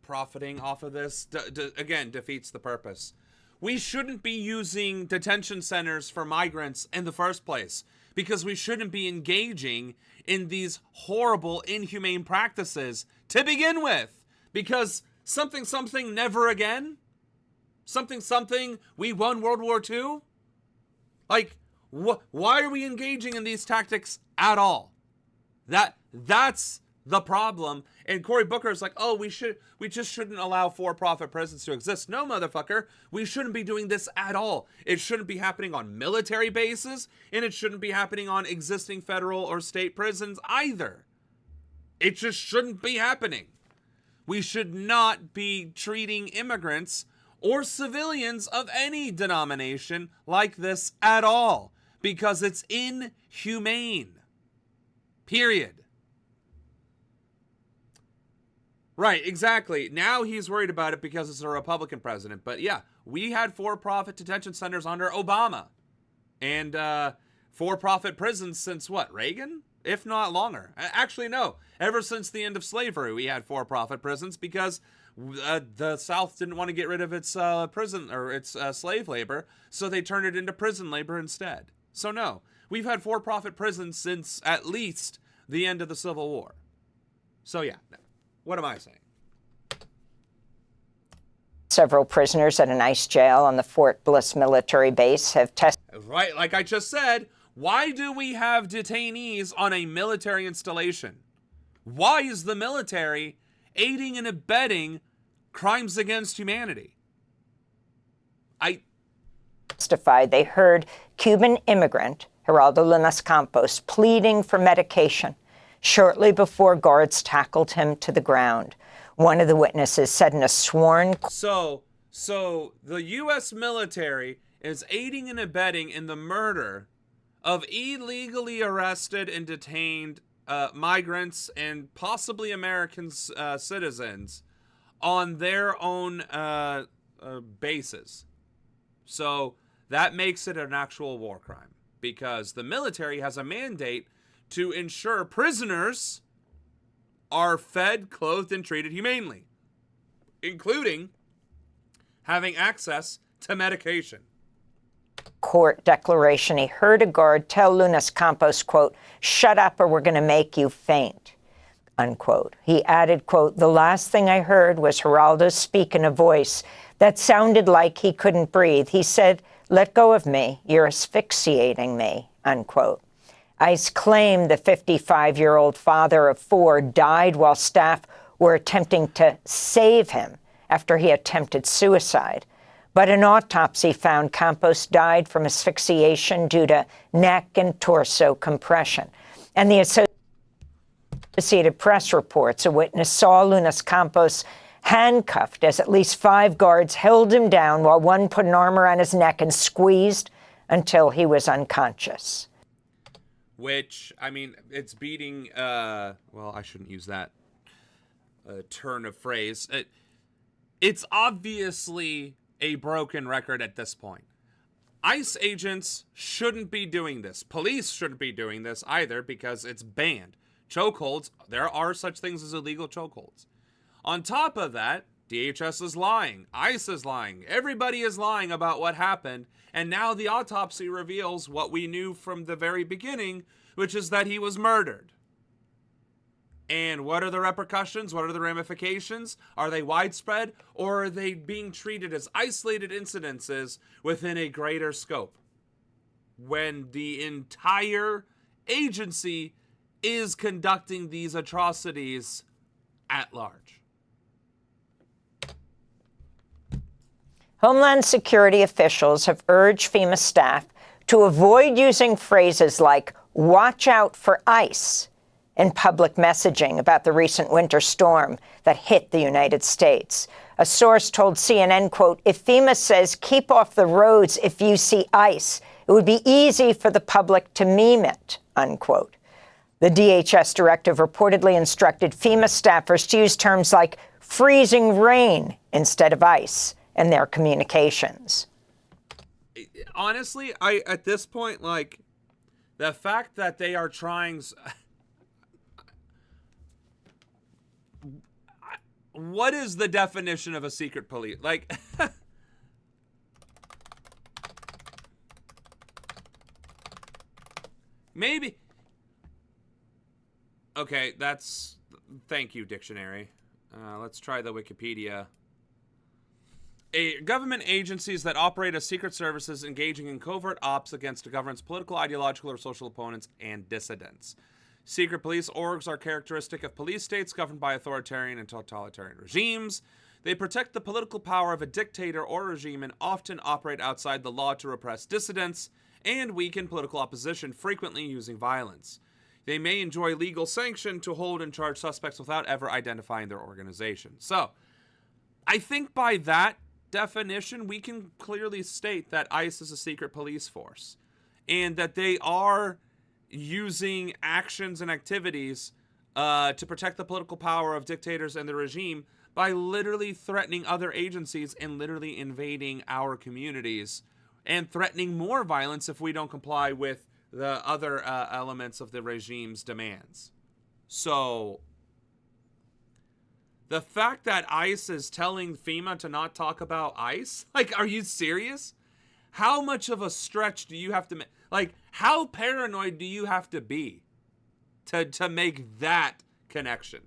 profiting off of this, again, defeats the purpose. We shouldn't be using detention centers for migrants in the first place, because we shouldn't be engaging in these horrible, inhumane practices to begin with. Because something, never again? Something, we won World War II? Like, why are we engaging in these tactics at all? That's the problem. And Cory Booker is like, oh, we just shouldn't allow for-profit prisons to exist. No, motherfucker, we shouldn't be doing this at all. It shouldn't be happening on military bases, and it shouldn't be happening on existing federal or state prisons either. It just shouldn't be happening. We should not be treating immigrants or civilians of any denomination like this at all, because it's inhumane. Period. Right, exactly. Now he's worried about it because it's a Republican president. But yeah, we had for-profit detention centers under Obama. And for-profit prisons since what, Reagan? If not longer. Actually, no. Ever since the end of slavery, we had for-profit prisons because the South didn't want to get rid of its prison or its slave labor, so they turned it into prison labor instead. So no, we've had for-profit prisons since at least the end of the Civil War. So yeah. What am I saying? Several prisoners at an ICE jail on the Fort Bliss military base have tested. Right, like I just said, why do we have detainees on a military installation? Why is the military aiding and abetting crimes against humanity? Testified they heard Cuban immigrant Geraldo Linas Campos pleading for medication shortly before guards tackled him to the ground. One of the witnesses said in a sworn... So the U.S. military is aiding and abetting in the murder of illegally arrested and detained migrants and possibly American citizens on their own bases. So that makes it an actual war crime, because the military has a mandate to ensure prisoners are fed, clothed, and treated humanely, including having access to medication. Court declaration, he heard a guard tell Lunas Campos, quote, "Shut up or we're going to make you faint," unquote. He added, quote, "The last thing I heard was Geraldo speak in a voice that sounded like he couldn't breathe. He said, 'Let go of me. You're asphyxiating me,' unquote." ICE claimed the 55-year-old father of 4 died while staff were attempting to save him after he attempted suicide. But an autopsy found Campos died from asphyxiation due to neck and torso compression. And the Associated Press reports a witness saw Lunas Campos handcuffed as at least 5 guards held him down while one put an arm around his neck and squeezed until he was unconscious. Which, I mean, it's beating, well, I shouldn't use that turn of phrase. It's obviously a broken record at this point. ICE agents shouldn't be doing this. Police shouldn't be doing this either, because it's banned. Chokeholds, there are such things as illegal chokeholds. On top of that, DHS is lying. ICE is lying. Everybody is lying about what happened. And now the autopsy reveals what we knew from the very beginning, which is that he was murdered. And what are the repercussions? What are the ramifications? Are they widespread, or are they being treated as isolated incidences within a greater scope, when the entire agency is conducting these atrocities at large? Homeland Security officials have urged FEMA staff to avoid using phrases like "watch out for ICE" in public messaging about the recent winter storm that hit the United States. A source told CNN, quote, "If FEMA says keep off the roads if you see ICE, it would be easy for the public to meme it," unquote. The DHS directive reportedly instructed FEMA staffers to use terms like freezing rain instead of ice in their communications. Honestly, at this point, like, the fact that they are trying... What is the definition of a secret police? Like, maybe. Okay, that's... Thank you, dictionary. Let's try the Wikipedia. Government agencies that operate as secret services engaging in covert ops against the government's political, ideological, or social opponents and dissidents. Secret police orgs are characteristic of police states governed by authoritarian and totalitarian regimes. They protect the political power of a dictator or regime and often operate outside the law to repress dissidents and weaken political opposition, frequently using violence. They may enjoy legal sanction to hold and charge suspects without ever identifying their organization. So, I think by that definition, we can clearly state that ICE is a secret police force, and that they are using actions and activities to protect the political power of dictators and the regime by literally threatening other agencies and literally invading our communities and threatening more violence if we don't comply with the other elements of the regime's demands. So the fact that ICE is telling FEMA to not talk about ICE? Like, are you serious? How much of a stretch do you have to make? Like, how paranoid do you have to be to make that connection?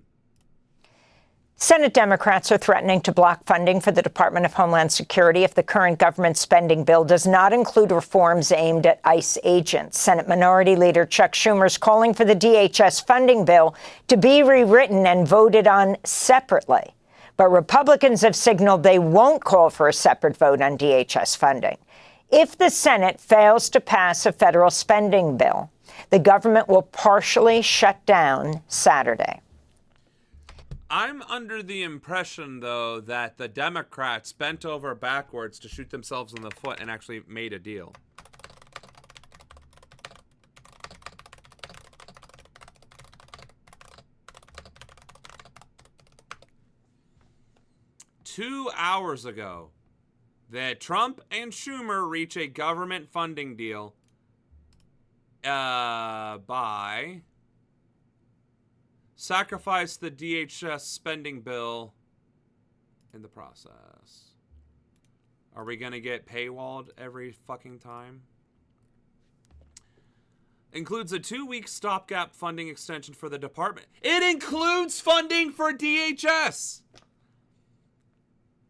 Senate Democrats are threatening to block funding for the Department of Homeland Security if the current government spending bill does not include reforms aimed at ICE agents. Senate Minority Leader Chuck Schumer is calling for the DHS funding bill to be rewritten and voted on separately. But Republicans have signaled they won't call for a separate vote on DHS funding. If the Senate fails to pass a federal spending bill, the government will partially shut down Saturday. I'm under the impression, though, that the Democrats bent over backwards to shoot themselves in the foot and actually made a deal. Two hours ago, that Trump and Schumer reach a government funding deal by sacrifice the DHS spending bill in the process. Are we going to get paywalled every fucking time? Includes a 2-week stopgap funding extension for the department. It includes funding for DHS!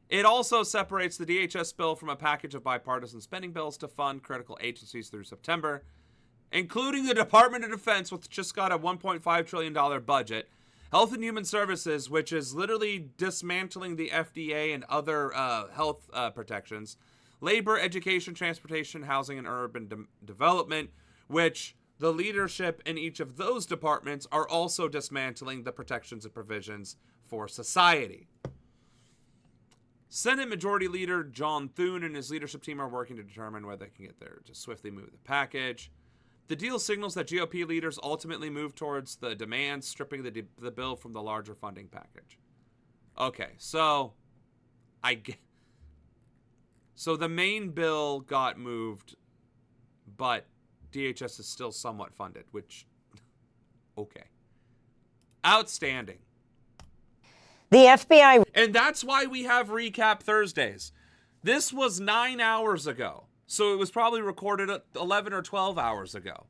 It also separates the DHS bill from a package of bipartisan spending bills to fund critical agencies through September, including the Department of Defense, which just got a $1.5 trillion budget, Health and Human Services, which is literally dismantling the FDA and other health protections, Labor, Education, Transportation, Housing, and Urban Development, which the leadership in each of those departments are also dismantling the protections and provisions for society. Senate Majority Leader John Thune and his leadership team are working to determine whether they can get there to swiftly move the package. The deal signals that GOP leaders ultimately move towards the demands, stripping the bill from the larger funding package. Okay, so so the main bill got moved, but DHS is still somewhat funded, which, okay. Outstanding. The FBI... And that's why we have Recap Thursdays. This was 9 hours ago, so it was probably recorded 11 or 12 hours ago.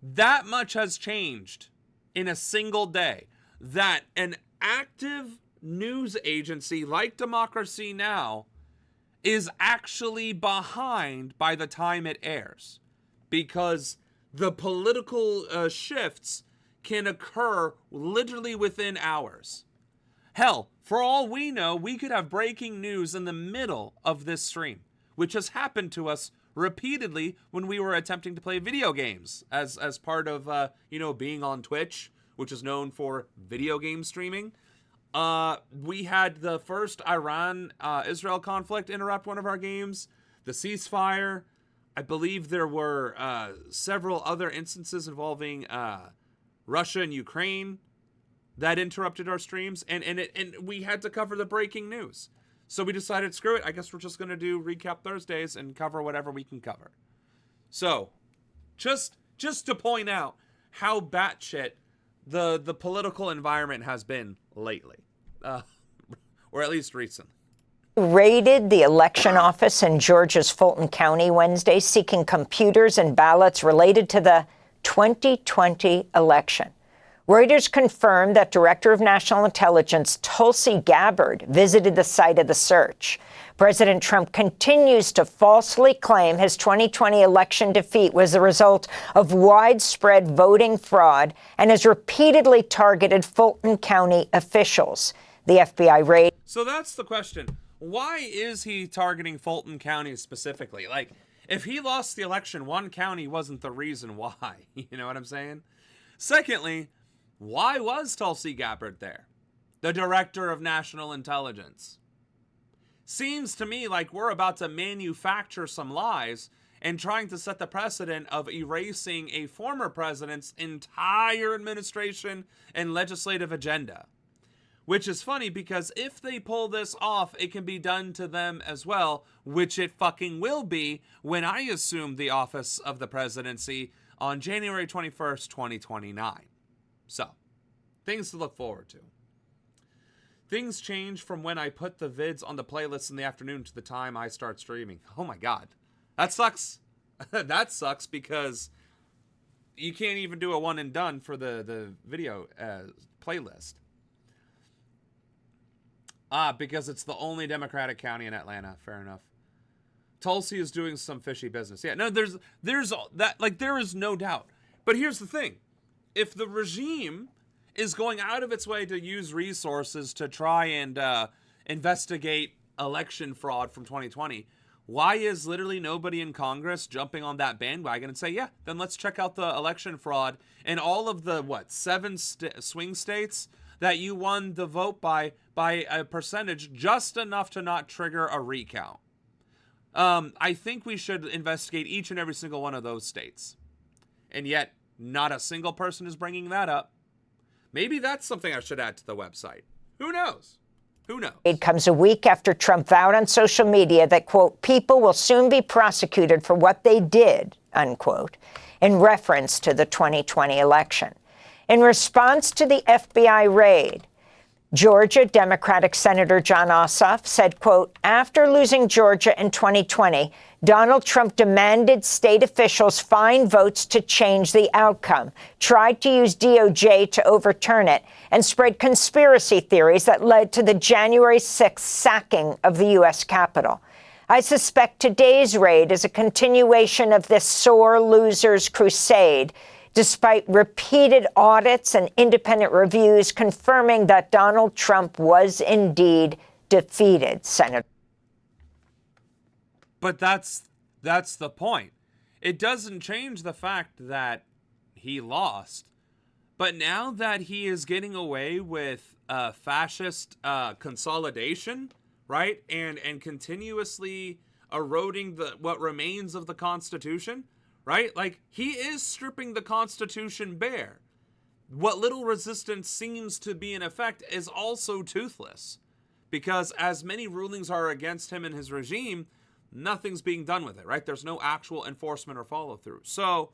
That much has changed in a single day. That an active news agency like Democracy Now! Is actually behind by the time it airs. Because the political shifts can occur literally within hours. Hell, for all we know, we could have breaking news in the middle of this stream, which has happened to us repeatedly when we were attempting to play video games as part of, being on Twitch, which is known for video game streaming. We had the first Iran-Israel conflict interrupt one of our games, the ceasefire. I believe there were several other instances involving Russia and Ukraine that interrupted our streams, and we had to cover the breaking news. So we decided, screw it, I guess we're just going to do Recap Thursdays and cover whatever we can cover. So, just to point out how batshit the political environment has been lately, or at least recently. Raided the election office in Georgia's Fulton County Wednesday, seeking computers and ballots related to the 2020 election. Reuters confirmed that Director of National Intelligence Tulsi Gabbard visited the site of the search. President Trump continues to falsely claim his 2020 election defeat was the result of widespread voting fraud and has repeatedly targeted Fulton County officials. The FBI raid. So that's the question. Why is he targeting Fulton County specifically? Like, if he lost the election, one county wasn't the reason why. You know what I'm saying? Secondly, why was Tulsi Gabbard there? The Director of National Intelligence. Seems to me like we're about to manufacture some lies and trying to set the precedent of erasing a former president's entire administration and legislative agenda. Which is funny because if they pull this off, it can be done to them as well, which it fucking will be when I assume the office of the presidency on January 21st, 2029. So, things to look forward to. Things change from when I put the vids on the playlist in the afternoon to the time I start streaming. Oh my god. That sucks. That sucks because you can't even do a one and done for the video playlist. Because it's the only Democratic county in Atlanta. Fair enough. Tulsi is doing some fishy business. Yeah, no, there's that, like, there is no doubt. But here's the thing. If the regime is going out of its way to use resources to try and investigate election fraud from 2020, why is literally nobody in Congress jumping on that bandwagon and say, yeah, then let's check out the election fraud in all of the, 7 swing states that you won the vote by a percentage just enough to not trigger a recount. I think we should investigate each and every single one of those states. And yet, not a single person is bringing that up. Maybe that's something I should add to the website. Who knows? Who knows? It comes a week after Trump vowed on social media that, quote, people will soon be prosecuted for what they did, unquote, in reference to the 2020 election. In response to the FBI raid, Georgia Democratic Senator Jon Ossoff said, quote, after losing Georgia in 2020, Donald Trump demanded state officials find votes to change the outcome, tried to use DOJ to overturn it, and spread conspiracy theories that led to the January 6th sacking of the U.S. Capitol. I suspect today's raid is a continuation of this sore losers crusade, despite repeated audits and independent reviews confirming that Donald Trump was indeed defeated, Senator. But that's the point. It doesn't change the fact that he lost. But now that he is getting away with fascist consolidation, right, and continuously eroding what remains of the Constitution, right? Like, he is stripping the Constitution bare. What little resistance seems to be in effect is also toothless, because as many rulings are against him and his regime, nothing's being done with it, right? There's no actual enforcement or follow through. So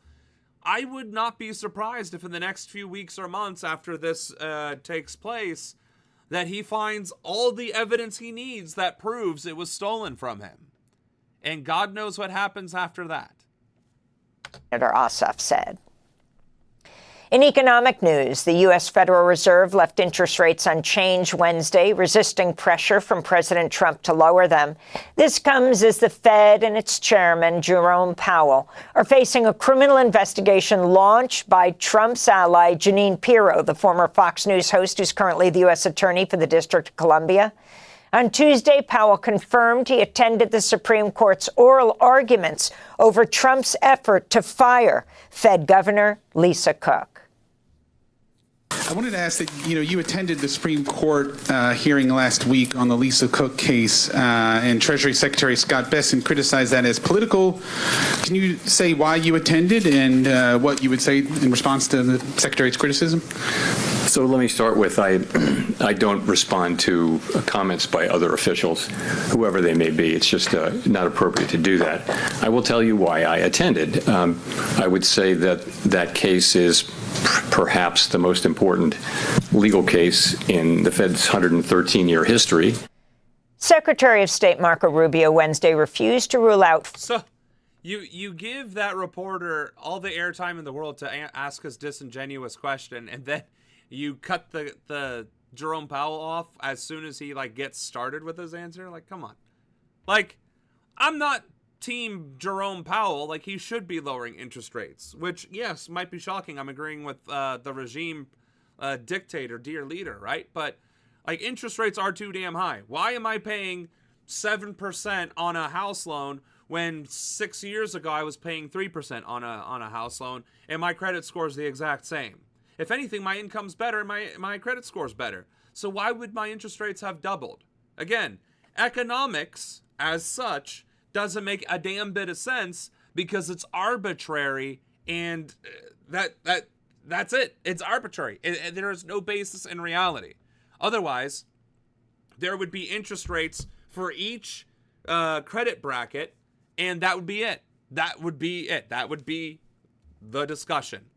I would not be surprised if in the next few weeks or months after this takes place, that he finds all the evidence he needs that proves it was stolen from him. And God knows what happens after that. Senator Ossoff said. In economic news, the U.S. Federal Reserve left interest rates unchanged Wednesday, resisting pressure from President Trump to lower them. This comes as the Fed and its chairman, Jerome Powell, are facing a criminal investigation launched by Trump's ally, Jeanine Pirro, the former Fox News host who's currently the U.S. Attorney for the District of Columbia. On Tuesday, Powell confirmed he attended the Supreme Court's oral arguments over Trump's effort to fire Fed Governor Lisa Cook. I wanted to ask that, you attended the Supreme Court hearing last week on the Lisa Cook case, and Treasury Secretary Scott Bessent criticized that as political. Can you say why you attended and what you would say in response to the Secretary's criticism? So let me start with, I don't respond to comments by other officials, whoever they may be. It's just not appropriate to do that. I will tell you why I attended. I would say that case is perhaps the most important legal case in the Fed's 113-year history. Secretary of State Marco Rubio Wednesday refused to rule out. So you give that reporter all the airtime in the world to ask his disingenuous question, and then you cut the Jerome Powell off as soon as he gets started with his answer. Come on. I'm not team Jerome Powell. He should be lowering interest rates, which, yes, might be shocking. I'm agreeing with the regime dictator, dear leader, right? But interest rates are too damn high. Why am I paying 7% on a house loan when 6 years ago I was paying 3% on a house loan, and my credit score is the exact same? If anything, my income's better, my credit score's better. So why would my interest rates have doubled? Again, economics as such doesn't make a damn bit of sense because it's arbitrary, and that's it. It's arbitrary. There is no basis in reality. Otherwise, there would be interest rates for each credit bracket, and that would be it. That would be it. That would be the discussion.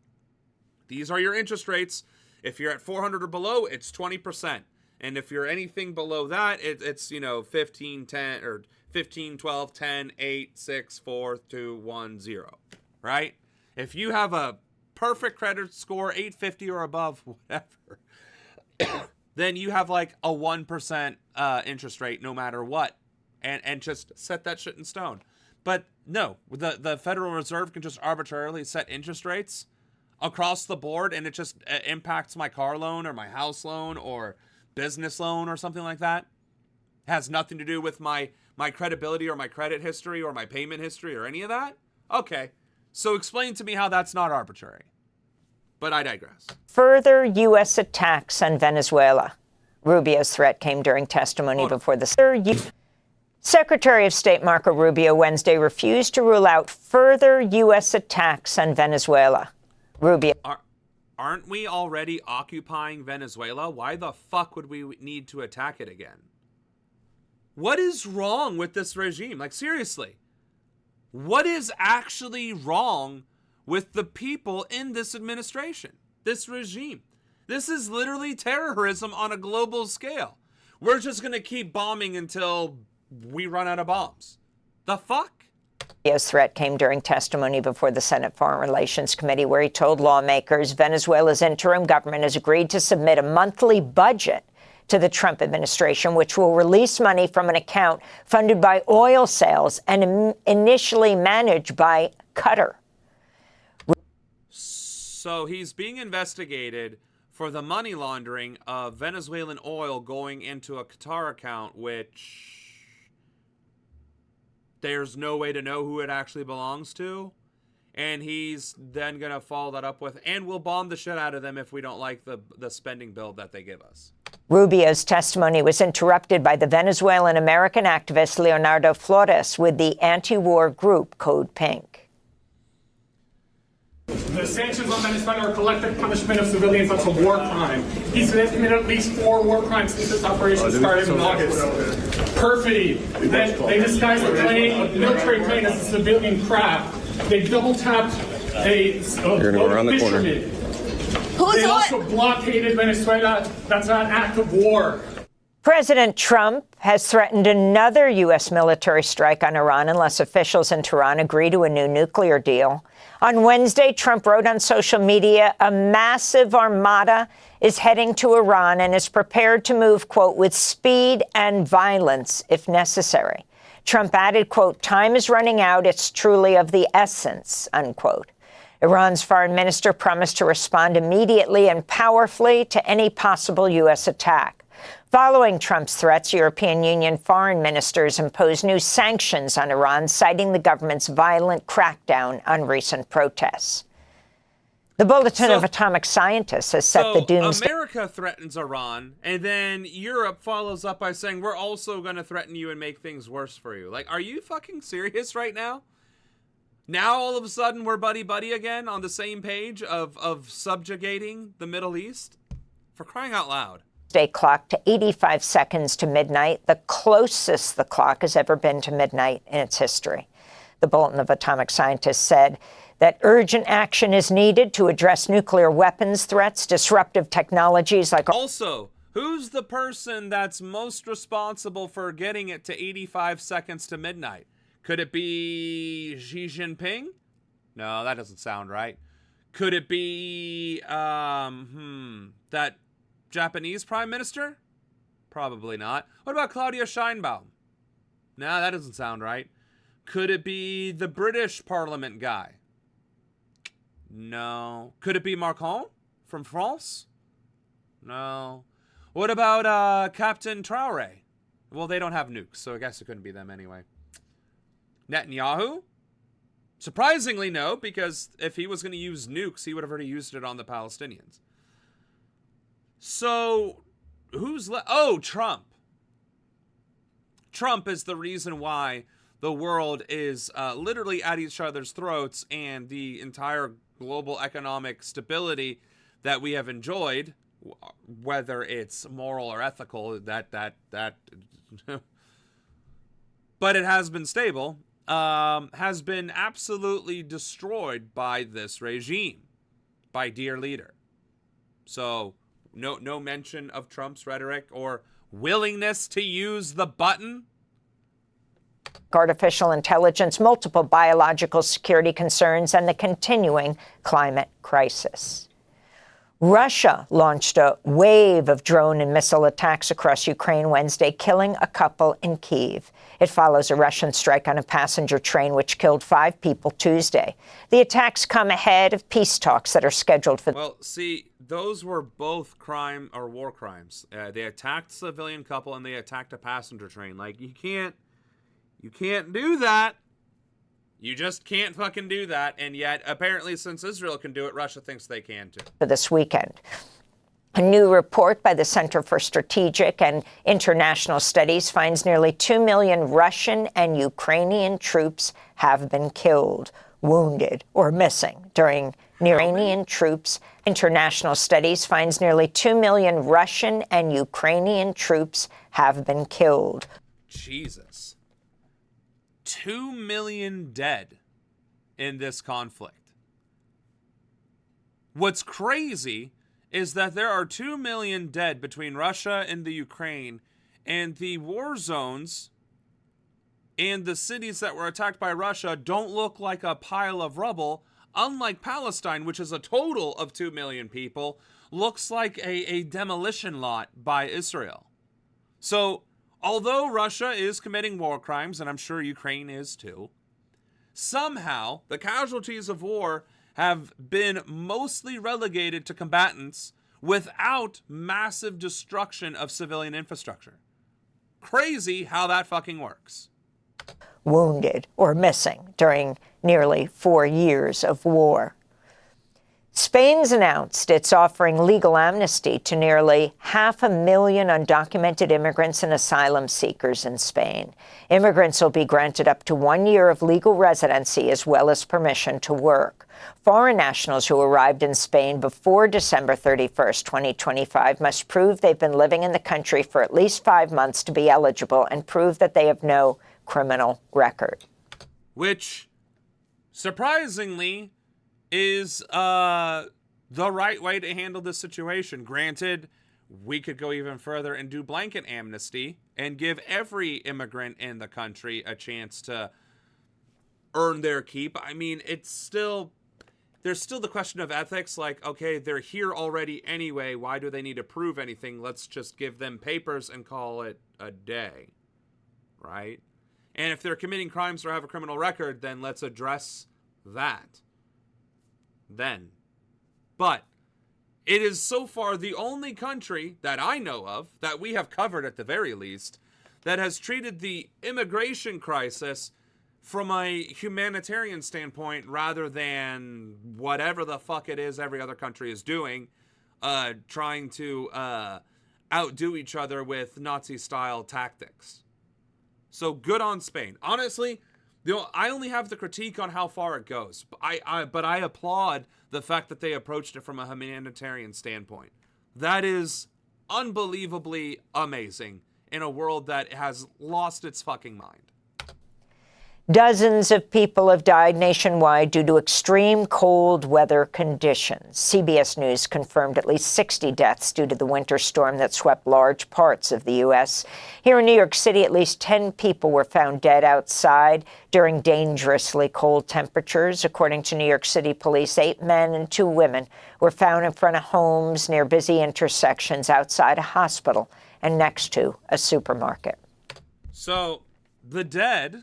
These are your interest rates. If you're at 400 or below, it's 20%. And if you're anything below that, it's 15, 10, or 15, 12, 10, 8, 6, 4, 2, 1, 0, right? If you have a perfect credit score, 850 or above, whatever, then you have a 1% interest rate no matter what. And just set that shit in stone. But no, the Federal Reserve can just arbitrarily set interest rates across the board, and it just impacts my car loan or my house loan or business loan or something like that. It has nothing to do with my credibility or my credit history or my payment history or any of that. Okay, so explain to me how that's not arbitrary. But I digress. Further U.S. attacks on Venezuela. Rubio's threat came during testimony before the Secretary of State Marco Rubio Wednesday refused to rule out further U.S. attacks on Venezuela. Rubio. Aren't we already occupying Venezuela? Why the fuck would we need to attack it again? What is wrong with this regime? Like, seriously. What is actually wrong with the people in this administration, this regime? This is literally terrorism on a global scale. We're just going to keep bombing until we run out of bombs. The fuck? Rubio's threat came during testimony before the Senate Foreign Relations Committee, where he told lawmakers Venezuela's interim government has agreed to submit a monthly budget to the Trump administration, which will release money from an account funded by oil sales and initially managed by Qatar. So he's being investigated for the money laundering of Venezuelan oil going into a Qatar account, which there's no way to know who it actually belongs to. And he's then going to follow that up with, and we'll bomb the shit out of them if we don't like the spending bill that they give us. Rubio's testimony was interrupted by the Venezuelan American activist Leonardo Flores with the anti-war group Code Pink. The sanctions on Venezuela are collective punishment of civilians. That's a war crime. He's committed at least 4 war crimes since this operation started in August. Perfidy. They disguised the plane, a military plane, as a civilian craft. They double tapped a fisherman. They also blockaded Venezuela. That's an act of war. President Trump has threatened another U.S. military strike on Iran unless officials in Tehran agree to a new nuclear deal. On Wednesday, Trump wrote on social media, a massive armada is heading to Iran and is prepared to move, quote, with speed and violence if necessary. Trump added, quote, time is running out. It's truly of the essence, unquote. Iran's foreign minister promised to respond immediately and powerfully to any possible U.S. attack. Following Trump's threats, European Union foreign ministers imposed new sanctions on Iran, citing the government's violent crackdown on recent protests. The Bulletin of Atomic Scientists has set the doomsday. America threatens Iran, and then Europe follows up by saying, we're also going to threaten you and make things worse for you. Like, are you fucking serious right now? Now, all of a sudden, we're buddy-buddy again on the same page of subjugating the Middle East? For crying out loud. Clock to 85 seconds to midnight, the closest the clock has ever been to midnight in its history. The Bulletin of Atomic Scientists said that urgent action is needed to address nuclear weapons threats, disruptive technologies like... Also, who's the person that's most responsible for getting it to 85 seconds to midnight? Could it be Xi Jinping? No, that doesn't sound right. Could it be, that Japanese prime minister? Probably not. What about Claudia Sheinbaum? No, that doesn't sound right. Could it be the British parliament guy? No. Could it be Macron from France? No. What about Captain Traoré? Well, they don't have nukes, so I guess it couldn't be them anyway. Netanyahu? Surprisingly, no, because if he was going to use nukes, he would have already used it on the Palestinians. So, who's left? Oh, Trump. Trump is the reason why the world is literally at each other's throats, and the entire global economic stability that we have enjoyed, whether it's moral or ethical, but it has been stable, has been absolutely destroyed by this regime, by dear leader. So no mention of Trump's rhetoric or willingness to use the button. Artificial intelligence, multiple biological security concerns, and the continuing climate crisis. Russia launched a wave of drone and missile attacks across Ukraine Wednesday, killing a couple in Kyiv. It follows a Russian strike on a passenger train which killed 5 people Tuesday. The attacks come ahead of peace talks that are scheduled for... Well, see, those were both crime or war crimes. They attacked a civilian couple and they attacked a passenger train. Like, you can't do that. You just can't fucking do that. And yet, apparently, since Israel can do it, Russia thinks they can too. For this weekend. A new report by the Center for Strategic and International Studies finds nearly 2 million Russian and Ukrainian troops have been killed, wounded, or missing during Iranian troops. International Studies finds nearly 2 million Russian and Ukrainian troops have been killed. Jesus. 2 million dead in this conflict. What's crazy is that there are 2 million dead between Russia and the Ukraine, and the war zones and the cities that were attacked by Russia don't look like a pile of rubble, unlike Palestine, which is a total of 2 million people, looks like a demolition lot by Israel. So, although Russia is committing war crimes, and I'm sure Ukraine is too, somehow the casualties of war have been mostly relegated to combatants without massive destruction of civilian infrastructure. Crazy how that fucking works. Wounded or missing during nearly 4 years of war. Spain's announced it's offering legal amnesty to nearly 500,000 undocumented immigrants and asylum seekers in Spain. Immigrants will be granted up to 1 year of legal residency as well as permission to work. Foreign nationals who arrived in Spain before December 31st, 2025 must prove they've been living in the country for at least 5 months to be eligible and prove that they have no criminal record. Which, surprisingly, is the right way to handle this situation. Granted, we could go even further and do blanket amnesty and give every immigrant in the country a chance to earn their keep. I mean, there's still the question of ethics, like, okay, they're here already anyway, why do they need to prove anything? Let's just give them papers and call it a day, right? And if they're committing crimes or have a criminal record, then let's address that then. But it is so far the only country that I know of, that we have covered at the very least, that has treated the immigration crisis from a humanitarian standpoint rather than whatever the fuck it is every other country is doing, trying to outdo each other with Nazi-style tactics. So good on Spain. Honestly, I only have the critique on how far it goes. But I applaud the fact that they approached it from a humanitarian standpoint. That is unbelievably amazing in a world that has lost its fucking mind. Dozens of people have died nationwide due to extreme cold weather conditions. CBS News confirmed at least 60 deaths due to the winter storm that swept large parts of the U.S. Here in New York City, at least 10 people were found dead outside during dangerously cold temperatures. According to New York City police, 8 men and 2 women were found in front of homes near busy intersections outside a hospital and next to a supermarket. So the dead,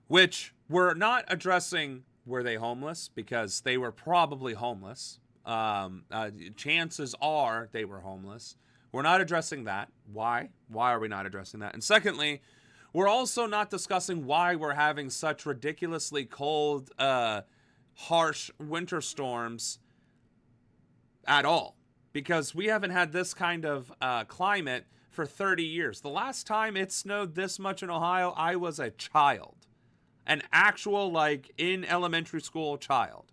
which we're not addressing, were they homeless? Because they were probably homeless. Chances are they were homeless. We're not addressing that. Why? Why are we not addressing that? And secondly, we're also not discussing why we're having such ridiculously cold, harsh winter storms at all. Because we haven't had this kind of climate for 30 years. The last time it snowed this much in Ohio, I was a child. An actual, like, in elementary school child.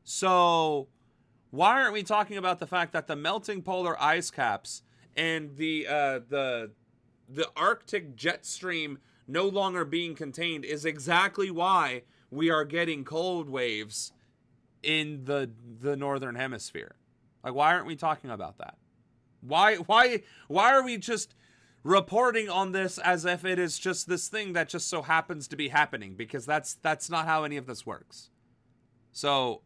So, why aren't we talking about the fact that the melting polar ice caps and the Arctic jet stream no longer being contained is exactly why we are getting cold waves in the northern hemisphere? Like, why aren't we talking about that? Why are we just reporting on this as if it is just this thing that just so happens to be happening? Because that's not how any of this works. So,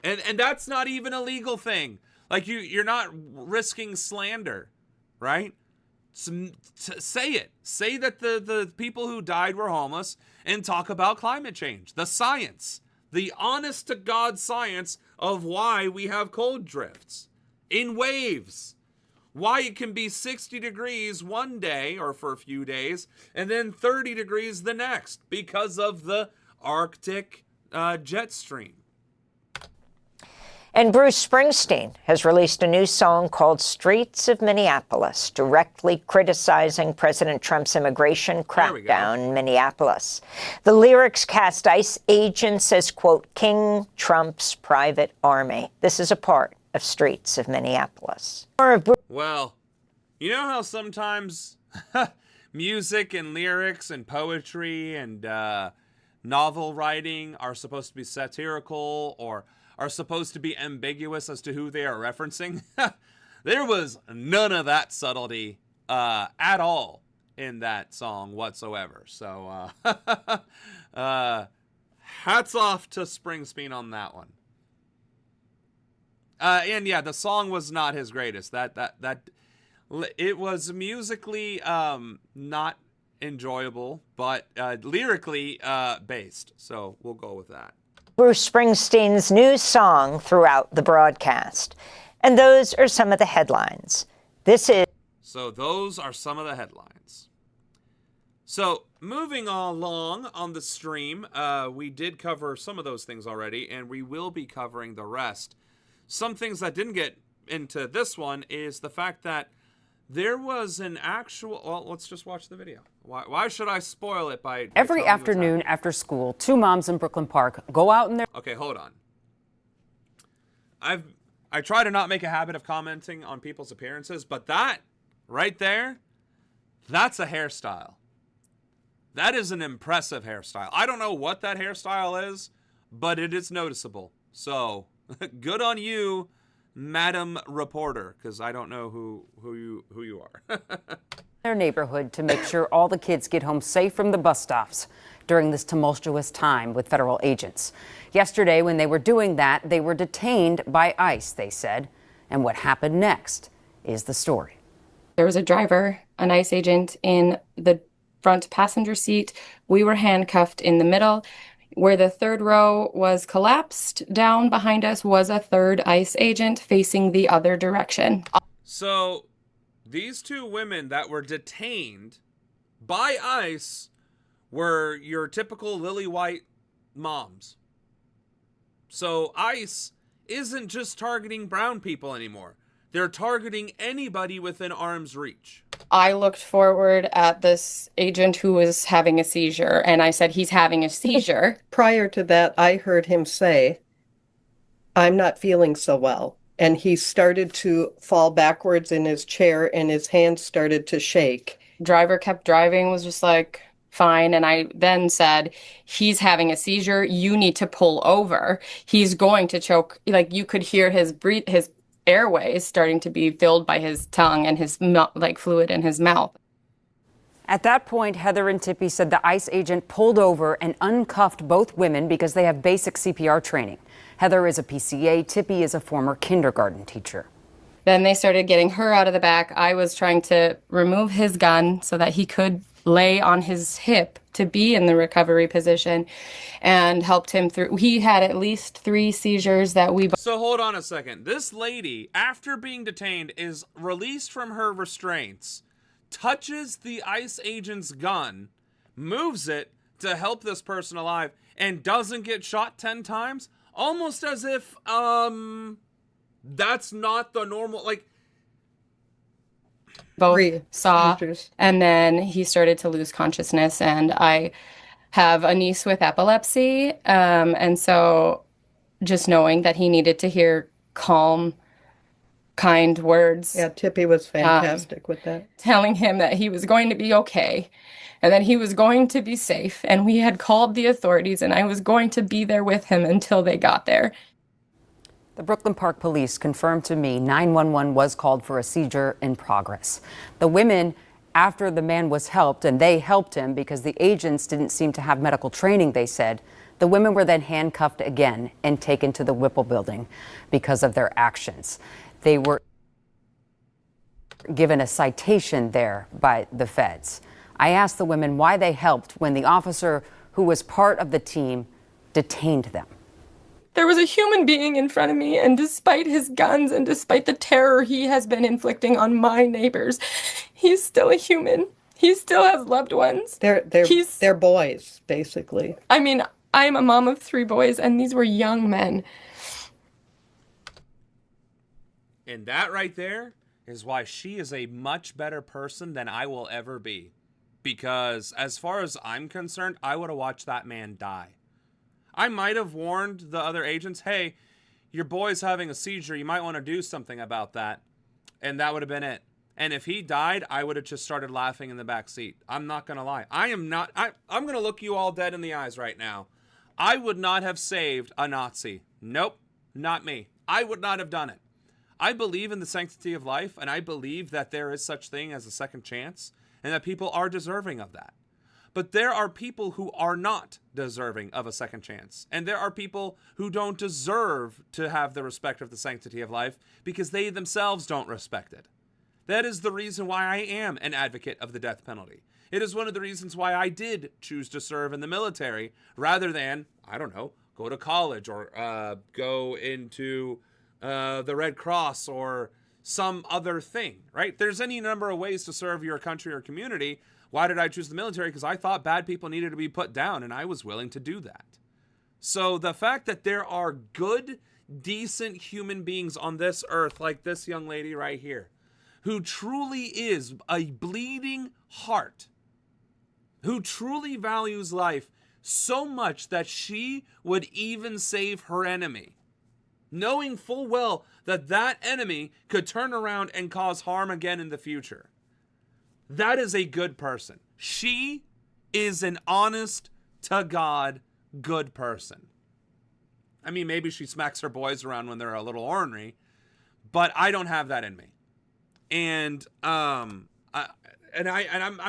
and that's not even a legal thing. Like, you're not risking slander, right? Say it. Say that the people who died were homeless and talk about climate change. The science. The honest to God science of why we have cold drifts in waves. why it can be 60 degrees one day or for a few days and then 30 degrees the next because of the Arctic jet stream. And Bruce Springsteen has released a new song called Streets of Minneapolis, directly criticizing President Trump's immigration crackdown in Minneapolis. The lyrics cast ICE agents as, quote, King Trump's private army. This is a part of Streets of Minneapolis. Well, you know how sometimes music and lyrics and poetry and novel writing are supposed to be satirical or are supposed to be ambiguous as to who they are referencing? There was none of that subtlety at all in that song whatsoever. So hats off to Springsteen on that one. And yeah, the song was not his greatest. It was musically not enjoyable, but lyrically based. So we'll go with that. Bruce Springsteen's new song throughout the broadcast. And those are some of the headlines. So those are some of the headlines. So moving along on the stream, we did cover some of those things already, and we will be covering the rest. Some things that didn't get into this one is the fact that there was an actual... Well, let's just watch the video. Why should I spoil it by Every afternoon after school, two moms in Brooklyn Park go out in their... Okay, hold on. I try to not make a habit of commenting on people's appearances, but that right there, that's a hairstyle. That is an impressive hairstyle. I don't know what that hairstyle is, but it is noticeable. So, good on you, Madam Reporter, because I don't know who you are. their neighborhood to make sure all the kids get home safe from the bus stops during this tumultuous time with federal agents. Yesterday, when they were doing that, they were detained by ICE, they said. And what happened next is the story. There was a driver, an ICE agent, in the front passenger seat. We were handcuffed in the middle. Where the third row was collapsed, down behind us was a third ICE agent facing the other direction. So these two women that were detained by ICE were your typical lily white moms. So ICE isn't just targeting brown people anymore. They're targeting anybody within arm's reach. I looked forward at this agent who was having a seizure, and I said, he's having a seizure. Prior to that, I heard him say, I'm not feeling so well. And he started to fall backwards in his chair, and his hands started to shake. Driver kept driving, was just like, fine. And I then said, he's having a seizure. You need to pull over. He's going to choke. Like, you could hear his airways starting to be filled by his tongue and his fluid in his mouth. At that point, Heather and Tippy said the ICE agent pulled over and uncuffed both women because they have basic CPR training. Heather is a PCA, Tippy is a former kindergarten teacher. Then they started getting her out of the back. I was trying to remove his gun so that he could lay on his hip to be in the recovery position, and helped him through. He had at least 3 seizures that we... So hold on a second. This lady, after being detained, is released from her restraints, touches the ICE agent's gun, moves it to help this person alive, and doesn't get shot 10 times? Almost as if, that's not the normal, like... Both saw, and then he started to lose consciousness, and I have a niece with epilepsy, and so just knowing that he needed to hear calm, kind words. Yeah, Tippy was fantastic with that. Telling him that he was going to be okay, and that he was going to be safe, and we had called the authorities, and I was going to be there with him until they got there. The Brooklyn Park Police confirmed to me 911 was called for a seizure in progress. The women, after the man was helped, and they helped him because the agents didn't seem to have medical training, they said, the women were then handcuffed again and taken to the Whipple building because of their actions. They were given a citation there by the feds. I asked the women why they helped when the officer who was part of the team detained them. There was a human being in front of me, and despite his guns and despite the terror he has been inflicting on my neighbors, he's still a human. He still has loved ones. They're boys, basically. I mean, I'm a mom of 3 boys, and these were young men. And that right there is why she is a much better person than I will ever be. Because as far as I'm concerned, I would have watched that man die. I might have warned the other agents, hey, your boy's having a seizure. You might want to do something about that. And that would have been it. And if he died, I would have just started laughing in the back seat. I'm not going to lie. I'm going to look you all dead in the eyes right now. I would not have saved a Nazi. Nope, not me. I would not have done it. I believe in the sanctity of life, and I believe that there is such thing as a second chance, and that people are deserving of that. But there are people who are not deserving of a second chance. And there are people who don't deserve to have the respect of the sanctity of life because they themselves don't respect it. That is the reason why I am an advocate of the death penalty. It is one of the reasons why I did choose to serve in the military rather than, I don't know, go to college or go into the Red Cross or some other thing, right? There's any number of ways to serve your country or community. Why did I choose the military? Because I thought bad people needed to be put down, and I was willing to do that. So the fact that there are good, decent human beings on this earth, like this young lady right here, who truly is a bleeding heart, who truly values life so much that she would even save her enemy, knowing full well that that enemy could turn around and cause harm again in the future. That is a good person. She is an honest to God good person. I mean, maybe she smacks her boys around when they're a little ornery, but I don't have that in me. And I'm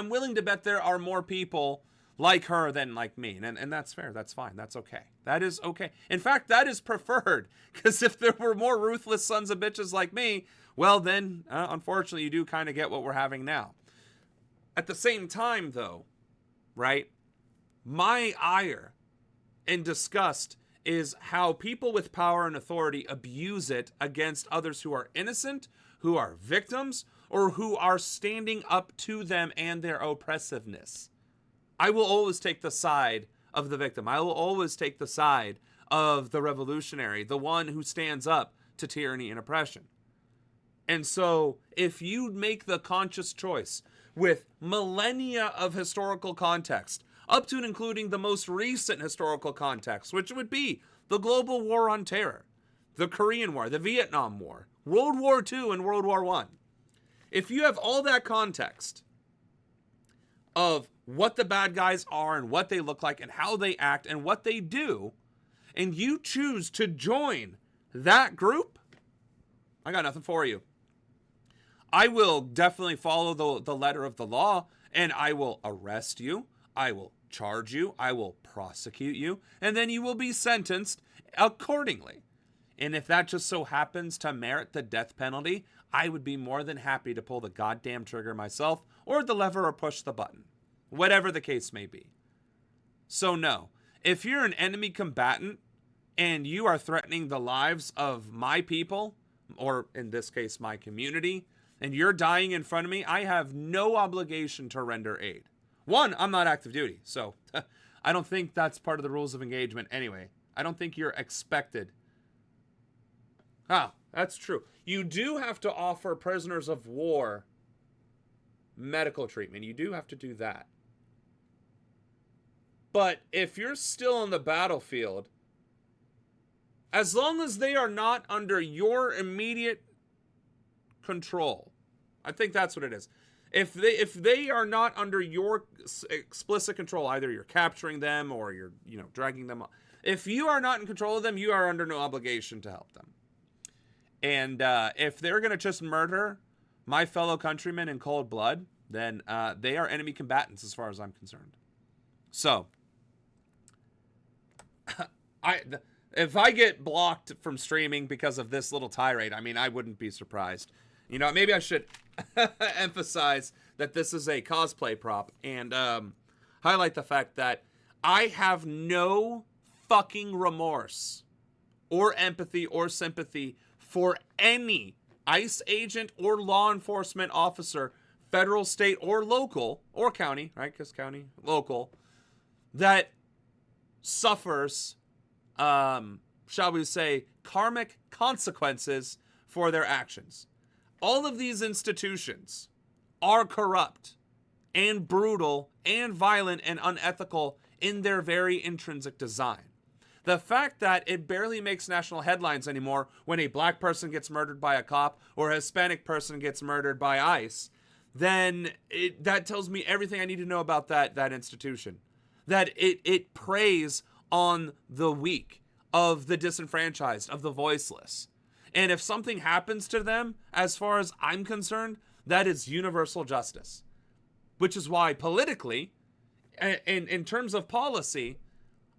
willing to bet there are more people like her than like me. And that's fair. That's fine. That's okay. That is okay. In fact, that is preferred, because if there were more ruthless sons of bitches like me, well, then, unfortunately, you do kind of get what we're having now. At the same time, though, right, my ire and disgust is how people with power and authority abuse it against others who are innocent, who are victims, or who are standing up to them and their oppressiveness. I will always take the side of the victim. I will always take the side of the revolutionary, the one who stands up to tyranny and oppression. And so if you make the conscious choice with millennia of historical context, up to and including the most recent historical context, which would be the global war on terror, the Korean War, the Vietnam War, World War II, and World War I. If you have all that context of what the bad guys are and what they look like and how they act and what they do, and you choose to join that group, I got nothing for you. I will definitely follow the letter of the law, and I will arrest you, I will charge you, I will prosecute you, and then you will be sentenced accordingly. And if that just so happens to merit the death penalty, I would be more than happy to pull the goddamn trigger myself, or the lever, or push the button, whatever the case may be. So no, if you're an enemy combatant and you are threatening the lives of my people, or in this case my community, and you're dying in front of me, I have no obligation to render aid. One, I'm not active duty, so I don't think that's part of the rules of engagement anyway. I don't think you're expected. That's true. You do have to offer prisoners of war medical treatment. You do have to do that. But if you're still on the battlefield, as long as they are not under your immediate control, I think that's what it is. If they are not under your explicit control, either you're capturing them or you're dragging them up. If you are not in control of them, you are under no obligation to help them. And if they're going to just murder my fellow countrymen in cold blood, then they are enemy combatants as far as I'm concerned. So, if I get blocked from streaming because of this little tirade, I mean, I wouldn't be surprised. Maybe I should emphasize that this is a cosplay prop and highlight the fact that I have no fucking remorse or empathy or sympathy for any ICE agent or law enforcement officer, federal, state, or local, or county, right? Because county, local, that suffers, shall we say, karmic consequences for their actions. All of these institutions are corrupt and brutal and violent and unethical in their very intrinsic design. The fact that it barely makes national headlines anymore when a black person gets murdered by a cop or a Hispanic person gets murdered by ICE, then that tells me everything I need to know about that institution. That it preys on the weak, of the disenfranchised, of the voiceless. And if something happens to them, as far as I'm concerned, that is universal justice. Which is why politically, in terms of policy,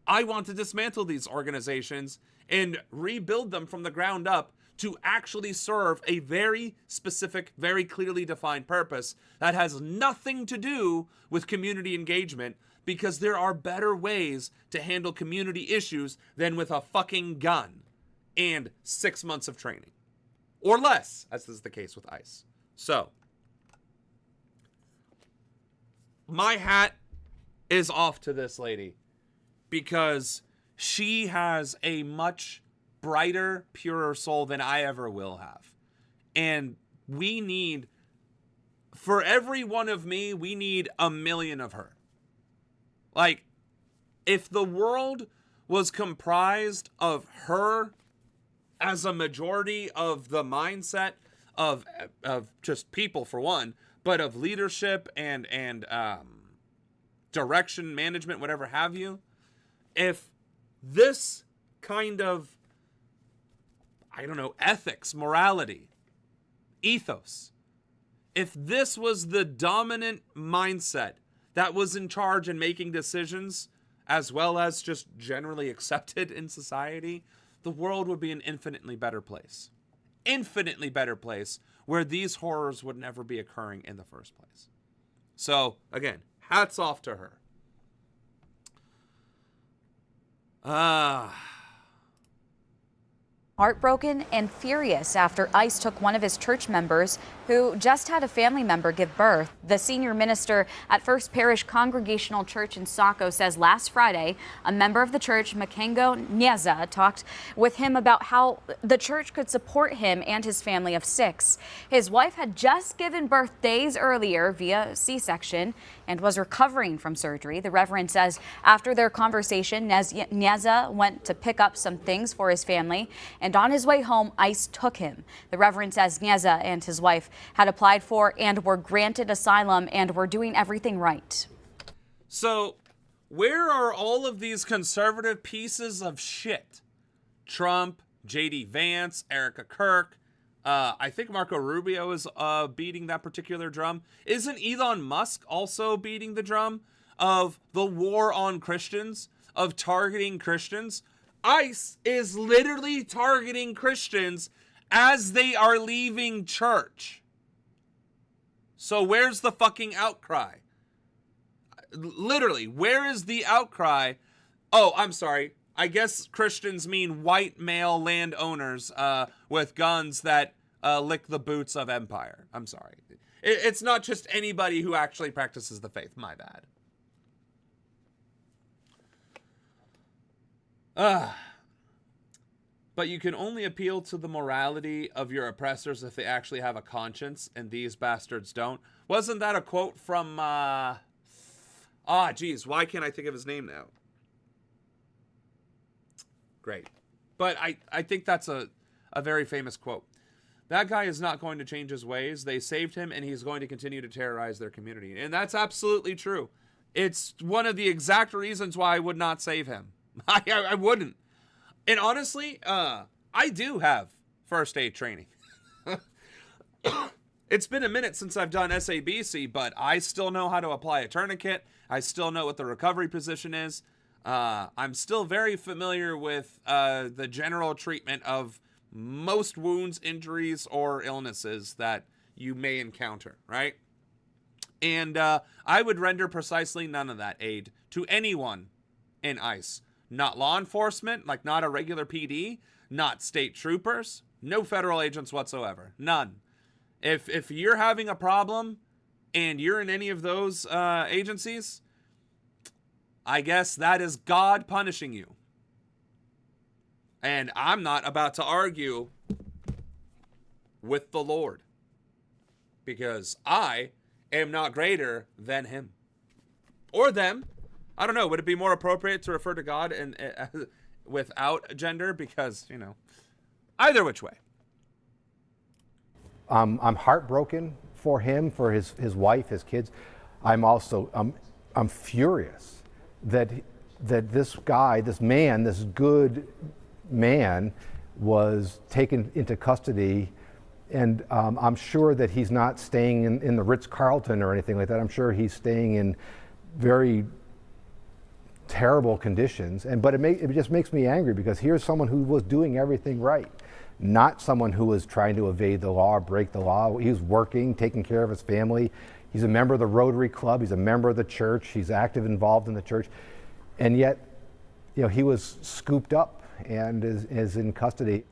I want to dismantle these organizations and rebuild them from the ground up to actually serve a very specific, very clearly defined purpose that has nothing to do with community engagement, because there are better ways to handle community issues than with a fucking gun and 6 months of training. Or less, as is the case with ICE. So, my hat is off to this lady, because she has a much brighter, purer soul than I ever will have. And we need, for every one of me, we need 1 million of her. Like, if the world was comprised of her as a majority of the mindset of just people, for one, but of leadership and direction, management, whatever have you, if this kind of, I don't know, ethics, morality, ethos, if this was the dominant mindset that was in charge and making decisions, as well as just generally accepted in society, the world would be an infinitely better place. Infinitely better place, where these horrors would never be occurring in the first place. So, again, hats off to her. Heartbroken and furious after ICE took one of his church members who just had a family member give birth. The senior minister at First Parish Congregational Church in Saco says last Friday, a member of the church, Makengo Nyeza, talked with him about how the church could support him and his family of 6. His wife had just given birth days earlier via C-section and was recovering from surgery. The Reverend says after their conversation, Nyeza went to pick up some things for his family, and on his way home, ICE took him. The Reverend says Nyeza and his wife had applied for and were granted asylum and were doing everything right. So, where are all of these conservative pieces of shit? Trump, J.D. Vance, Erica Kirk, I think Marco Rubio is beating that particular drum. Isn't Elon Musk also beating the drum of the war on Christians, of targeting Christians? ICE is literally targeting Christians as they are leaving church. So where's the fucking outcry? Literally, where is the outcry? Oh, I'm sorry. I guess Christians mean white male landowners with guns that lick the boots of empire. I'm sorry. It's not just anybody who actually practices the faith. My bad. But you can only appeal to the morality of your oppressors if they actually have a conscience, and these bastards don't. Wasn't that a quote from, geez, why can't I think of his name now? Great. But I think that's a very famous quote. That guy is not going to change his ways. They saved him, and he's going to continue to terrorize their community. And that's absolutely true. It's one of the exact reasons why I would not save him. I wouldn't. And honestly, I do have first aid training. It's been a minute since I've done SABC, but I still know how to apply a tourniquet. I still know what the recovery position is. I'm still very familiar with the general treatment of most wounds, injuries, or illnesses that you may encounter, right? And I would render precisely none of that aid to anyone in ICE. Not law enforcement, like not a regular PD, not state troopers, no federal agents whatsoever, none. If you're having a problem and you're in any of those agencies, I guess that is God punishing you. And I'm not about to argue with the Lord, because I am not greater than him or them. I don't know. Would it be more appropriate to refer to God and without gender? Because, you know, either which way. I'm heartbroken for him, for his wife, his kids. I'm furious that this guy, this man, this good man, was taken into custody. And I'm sure that he's not staying in the Ritz-Carlton or anything like that. I'm sure he's staying in very terrible conditions. But it just makes me angry, because here's someone who was doing everything right, not someone who was trying to evade the law or break the law. He was working, taking care of his family. He's a member of the Rotary Club. He's a member of the church. He's active, involved in the church. And yet, you know, he was scooped up and is in custody.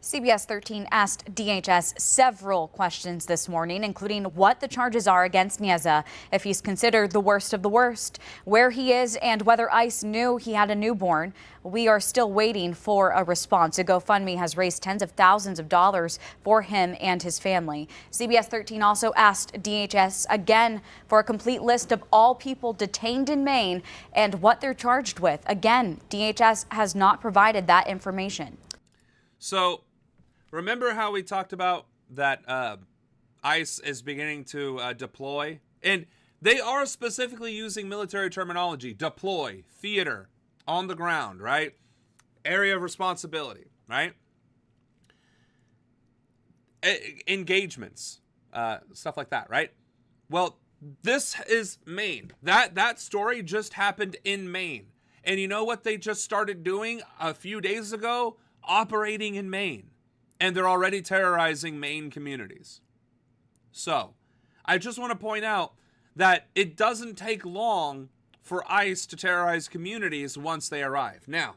CBS 13 asked DHS several questions this morning, including what the charges are against Nieza, if he's considered the worst of the worst, where he is, and whether ICE knew he had a newborn. We are still waiting for a response. A GoFundMe has raised tens of thousands of dollars for him and his family. CBS 13 also asked DHS again for a complete list of all people detained in Maine and what they're charged with. Again, DHS has not provided that information. So, remember how we talked about that ICE is beginning to deploy? And they are specifically using military terminology: deploy, theater, on the ground, right? Area of responsibility, right? Engagements, stuff like that, right? Well, this is Maine. That story just happened in Maine. And you know what they just started doing a few days ago? Operating in Maine. And they're already terrorizing Maine communities. So, I just want to point out that it doesn't take long for ICE to terrorize communities once they arrive. Now,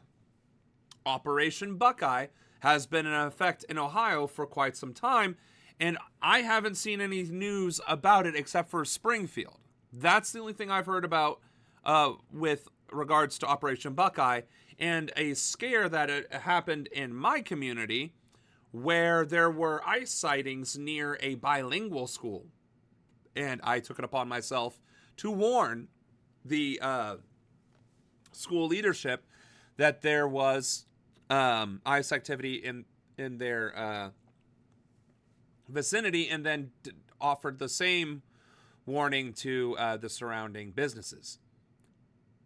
Operation Buckeye has been in effect in Ohio for quite some time, and I haven't seen any news about it except for Springfield. That's the only thing I've heard about with regards to Operation Buckeye, and a scare that happened in my community where there were ICE sightings near a bilingual school. And I took it upon myself to warn the school leadership that there was ICE activity in their vicinity, and then offered the same warning to the surrounding businesses.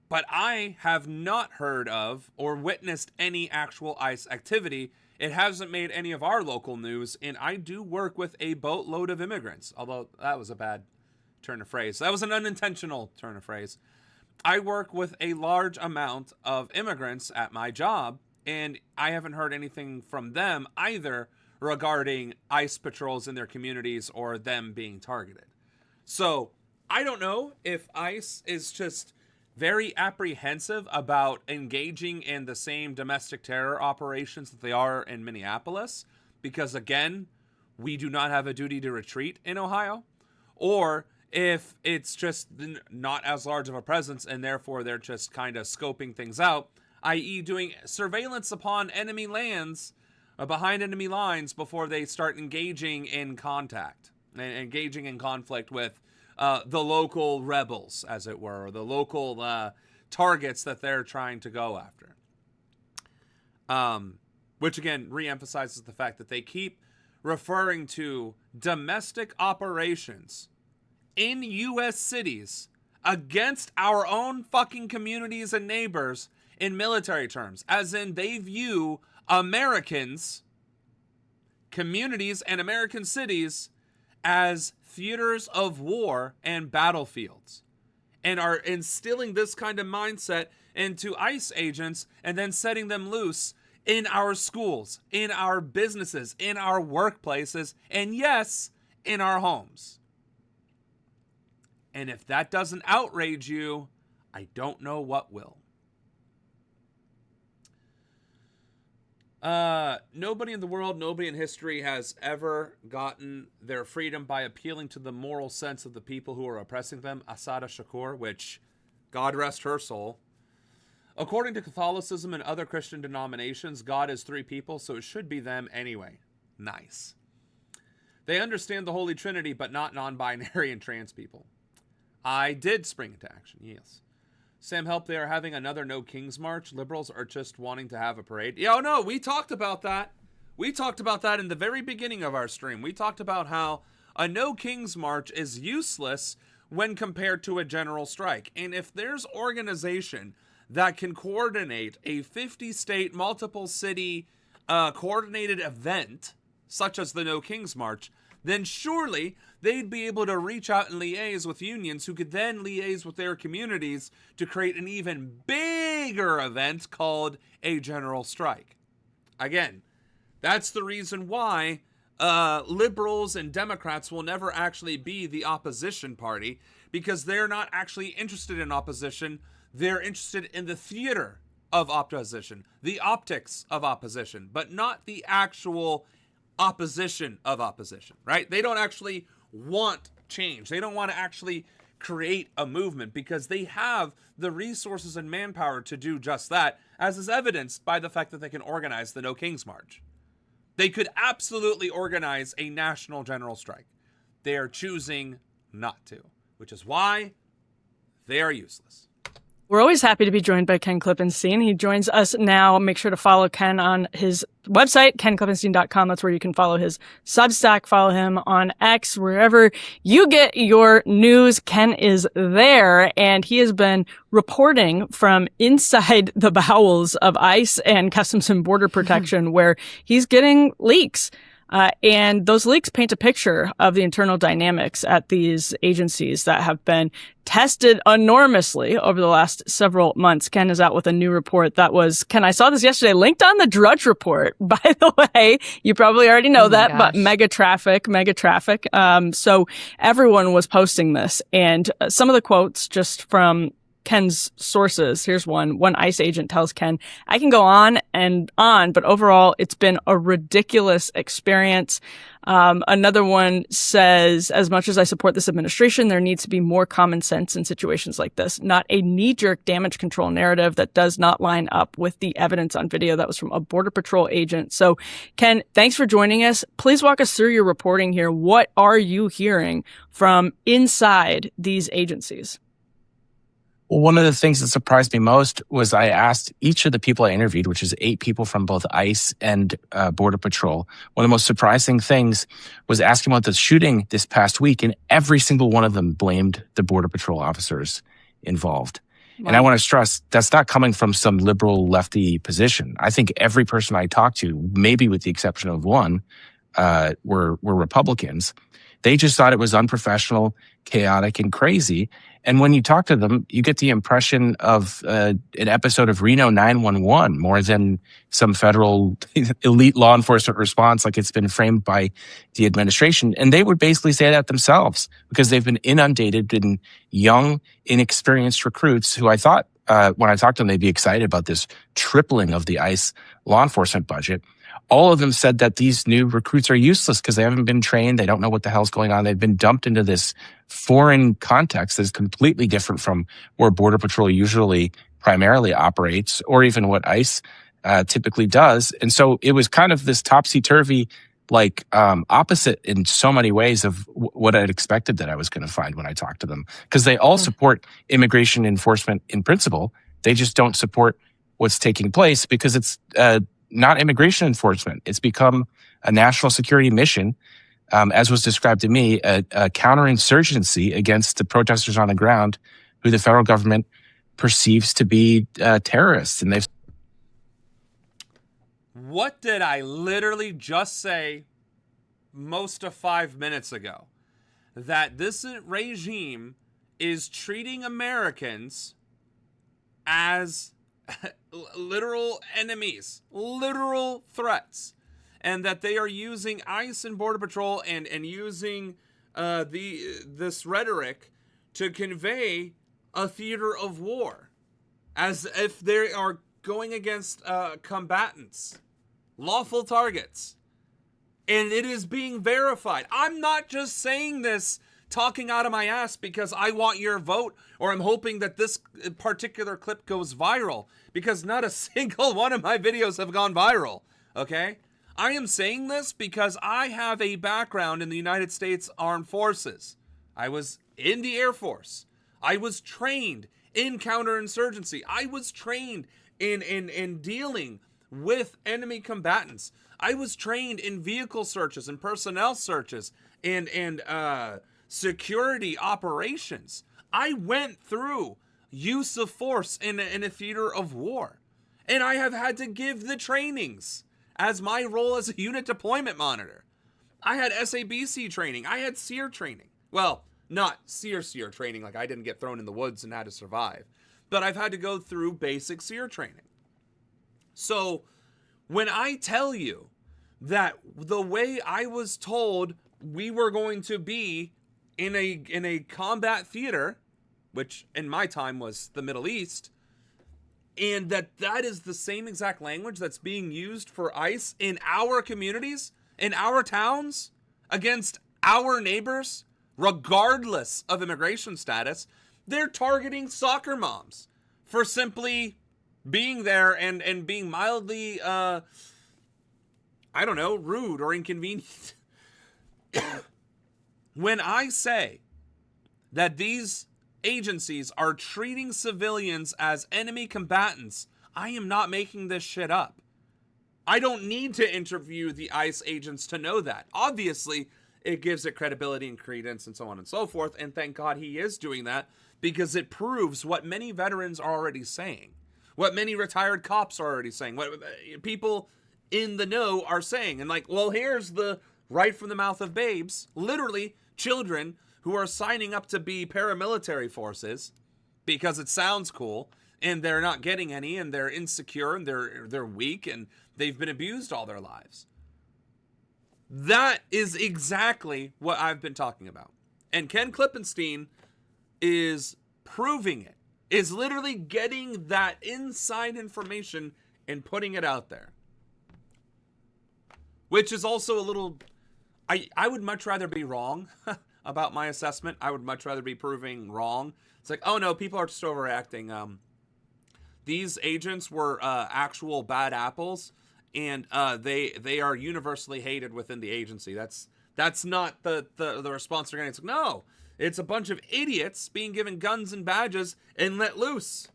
But I have not heard of or witnessed any actual ICE activity. It hasn't made any of our local news, and I do work with a boatload of immigrants, although that was a bad turn of phrase. That was an unintentional turn of phrase. I work with a large amount of immigrants at my job, and I haven't heard anything from them either regarding ICE patrols in their communities or them being targeted. So I don't know if ICE is just very apprehensive about engaging in the same domestic terror operations that they are in Minneapolis, because again, we do not have a duty to retreat in Ohio, or if it's just not as large of a presence and therefore they're just kind of scoping things out, i.e. doing surveillance upon enemy lands, behind enemy lines, before they start engaging in contact and engaging in conflict with the local rebels, as it were, or the local targets that they're trying to go after. Which again reemphasizes the fact that they keep referring to domestic operations in U.S. cities against our own fucking communities and neighbors in military terms, as in they view Americans, communities, and American cities as theaters of war and battlefields, and are instilling this kind of mindset into ICE agents and then setting them loose in our schools, in our businesses, in our workplaces, and yes, in our homes. And if that doesn't outrage you, I don't know what will. Nobody in the world, nobody in history has ever gotten their freedom by appealing to the moral sense of the people who are oppressing them. Asada Shakur, which, God rest her soul. According to Catholicism and other Christian denominations, God is three people, so it should be them anyway. Nice. They understand the Holy Trinity, but not non-binary and trans people. I did spring into action, yes. Sam Help, they are having another No Kings March. Liberals are just wanting to have a parade. Yo, no, we talked about that. We talked about that in the very beginning of our stream. We talked about how a No Kings March is useless when compared to a general strike. And if there's organization that can coordinate a 50-state, multiple-city coordinated event, such as the No Kings March, then surely they'd be able to reach out and liaise with unions who could then liaise with their communities to create an even bigger event called a general strike. Again, that's the reason why liberals and Democrats will never actually be the opposition party, because they're not actually interested in opposition. They're interested in the theater of opposition, the optics of opposition, but not the actual opposition of opposition, right? They don't actually want change. They don't want to actually create a movement because they have the resources and manpower to do just that, as is evidenced by the fact that they can organize the No Kings March. They could absolutely organize a national general strike. They are choosing not to, which is why they are useless. We're always happy to be joined by Ken Klippenstein. He joins us now. Make sure to follow Ken on his website, kenklippenstein.com. That's where you can follow his Substack, follow him on X, wherever you get your news. Ken is there, and he has been reporting from inside the bowels of ICE and Customs and Border Protection, where he's getting leaks. And those leaks paint a picture of the internal dynamics at these agencies that have been tested enormously over the last several months. Ken is out with a new report that was, Ken, I saw this yesterday, linked on the Drudge Report. By the way, you probably already know that, but mega traffic. So everyone was posting this. And some of the quotes just from Ken's sources. Here's one. One ICE agent tells Ken, I can go on and on, but overall, it's been a ridiculous experience. Another one says, as much as I support this administration, there needs to be more common sense in situations like this, not a knee-jerk damage control narrative that does not line up with the evidence on video that was from a Border Patrol agent. So, Ken, thanks for joining us. Please walk us through your reporting here. What are you hearing from inside these agencies? Well, one of the things that surprised me most was I asked each of the people I interviewed, which is 8 people from both ICE and Border Patrol. One of the most surprising things was asking about the shooting this past week, and every single one of them blamed the Border Patrol officers involved. Wow. And I want to stress, that's not coming from some liberal lefty position. I think every person I talked to, maybe with the exception of one, were Republicans. They just thought it was unprofessional, chaotic, and crazy. And when you talk to them, you get the impression of an episode of Reno 911 more than some federal elite law enforcement response like it's been framed by the administration. And they would basically say that themselves because they've been inundated in young, inexperienced recruits who I thought, when I talked to them, they'd be excited about this tripling of the ICE law enforcement budget. All of them said that these new recruits are useless because they haven't been trained. They don't know what the hell's going on. They've been dumped into this foreign context that's completely different from where Border Patrol usually primarily operates, or even what ICE typically does. And so it was kind of this topsy-turvy, opposite in so many ways of what I'd expected that I was going to find when I talked to them. Because they all support immigration enforcement in principle. They just don't support what's taking place because it's not immigration enforcement. It's become a national security mission, as was described to me, a counterinsurgency against the protesters on the ground who the federal government perceives to be terrorists. And they've. What did I literally just say most of 5 minutes ago? That this regime is treating Americans as literal enemies, literal threats, and that they are using ICE and Border Patrol and using this rhetoric to convey a theater of war, as if they are going against combatants. lawful targets. And it is being verified. I'm not just saying this talking out of my ass because I want your vote or I'm hoping that this particular clip goes viral, because not a single one of my videos have gone viral, okay? I am saying this because I have a background in the United States Armed Forces. I was in the Air Force. I was trained in counterinsurgency. I was trained in dealing with enemy combatants. I was trained in vehicle searches and personnel searches and security operations. I went through use of force in a theater of war. And I have had to give the trainings as my role as a unit deployment monitor. I had SABC training. I had SEER training. Well, not SEER training, like I didn't get thrown in the woods and had to survive. But I've had to go through basic SEER training. So when I tell you that the way I was told we were going to be in a combat theater, which in my time was the Middle East, and that is the same exact language that's being used for ICE in our communities, in our towns, against our neighbors, regardless of immigration status, they're targeting soccer moms for simply being there and being mildly, rude or inconvenient. When I say that these agencies are treating civilians as enemy combatants, I am not making this shit up. I don't need to interview the ICE agents to know that. Obviously, it gives it credibility and credence and so on and so forth, and thank God he is doing that, because it proves what many veterans are already saying, what many retired cops are already saying, what people in the know are saying. And well, here's the right from the mouth of babes, literally children who are signing up to be paramilitary forces because it sounds cool, and they're not getting any, and they're insecure, and they're weak, and they've been abused all their lives. That is exactly what I've been talking about. And Ken Klippenstein is proving it, is literally getting that inside information and putting it out there. Which is also a little... I would much rather be wrong about my assessment. I would much rather be proving wrong. It's like, oh no, people are just overreacting. These agents were actual bad apples, and they are universally hated within the agency. That's not the response they're getting. It's like, no, it's a bunch of idiots being given guns and badges and let loose,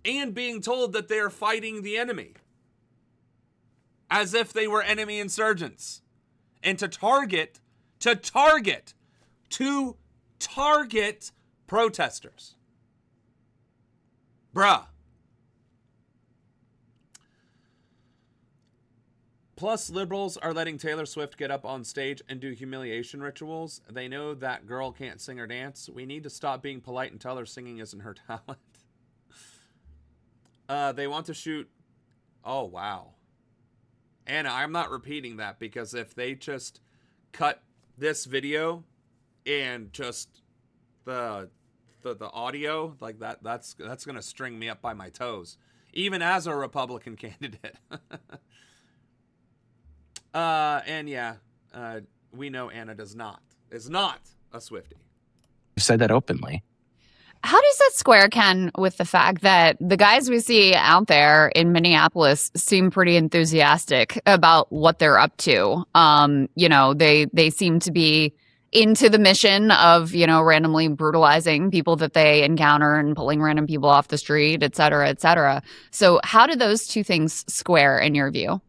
and being told that they are fighting the enemy, as if they were enemy insurgents. And to target protesters. Bruh. Plus, liberals are letting Taylor Swift get up on stage and do humiliation rituals. They know that girl can't sing or dance. We need to stop being polite and tell her singing isn't her talent. They want to shoot... Oh, wow. Anna, I'm not repeating that, because if they just cut this video and just the audio like that's going to string me up by my toes, even as a Republican candidate. We know Anna is not a Swiftie. You said that openly. How does that square, Ken, with the fact that the guys we see out there in Minneapolis seem pretty enthusiastic about what they're up to? They seem to be into the mission of, randomly brutalizing people that they encounter and pulling random people off the street, et cetera, et cetera. So how do those two things square in your view?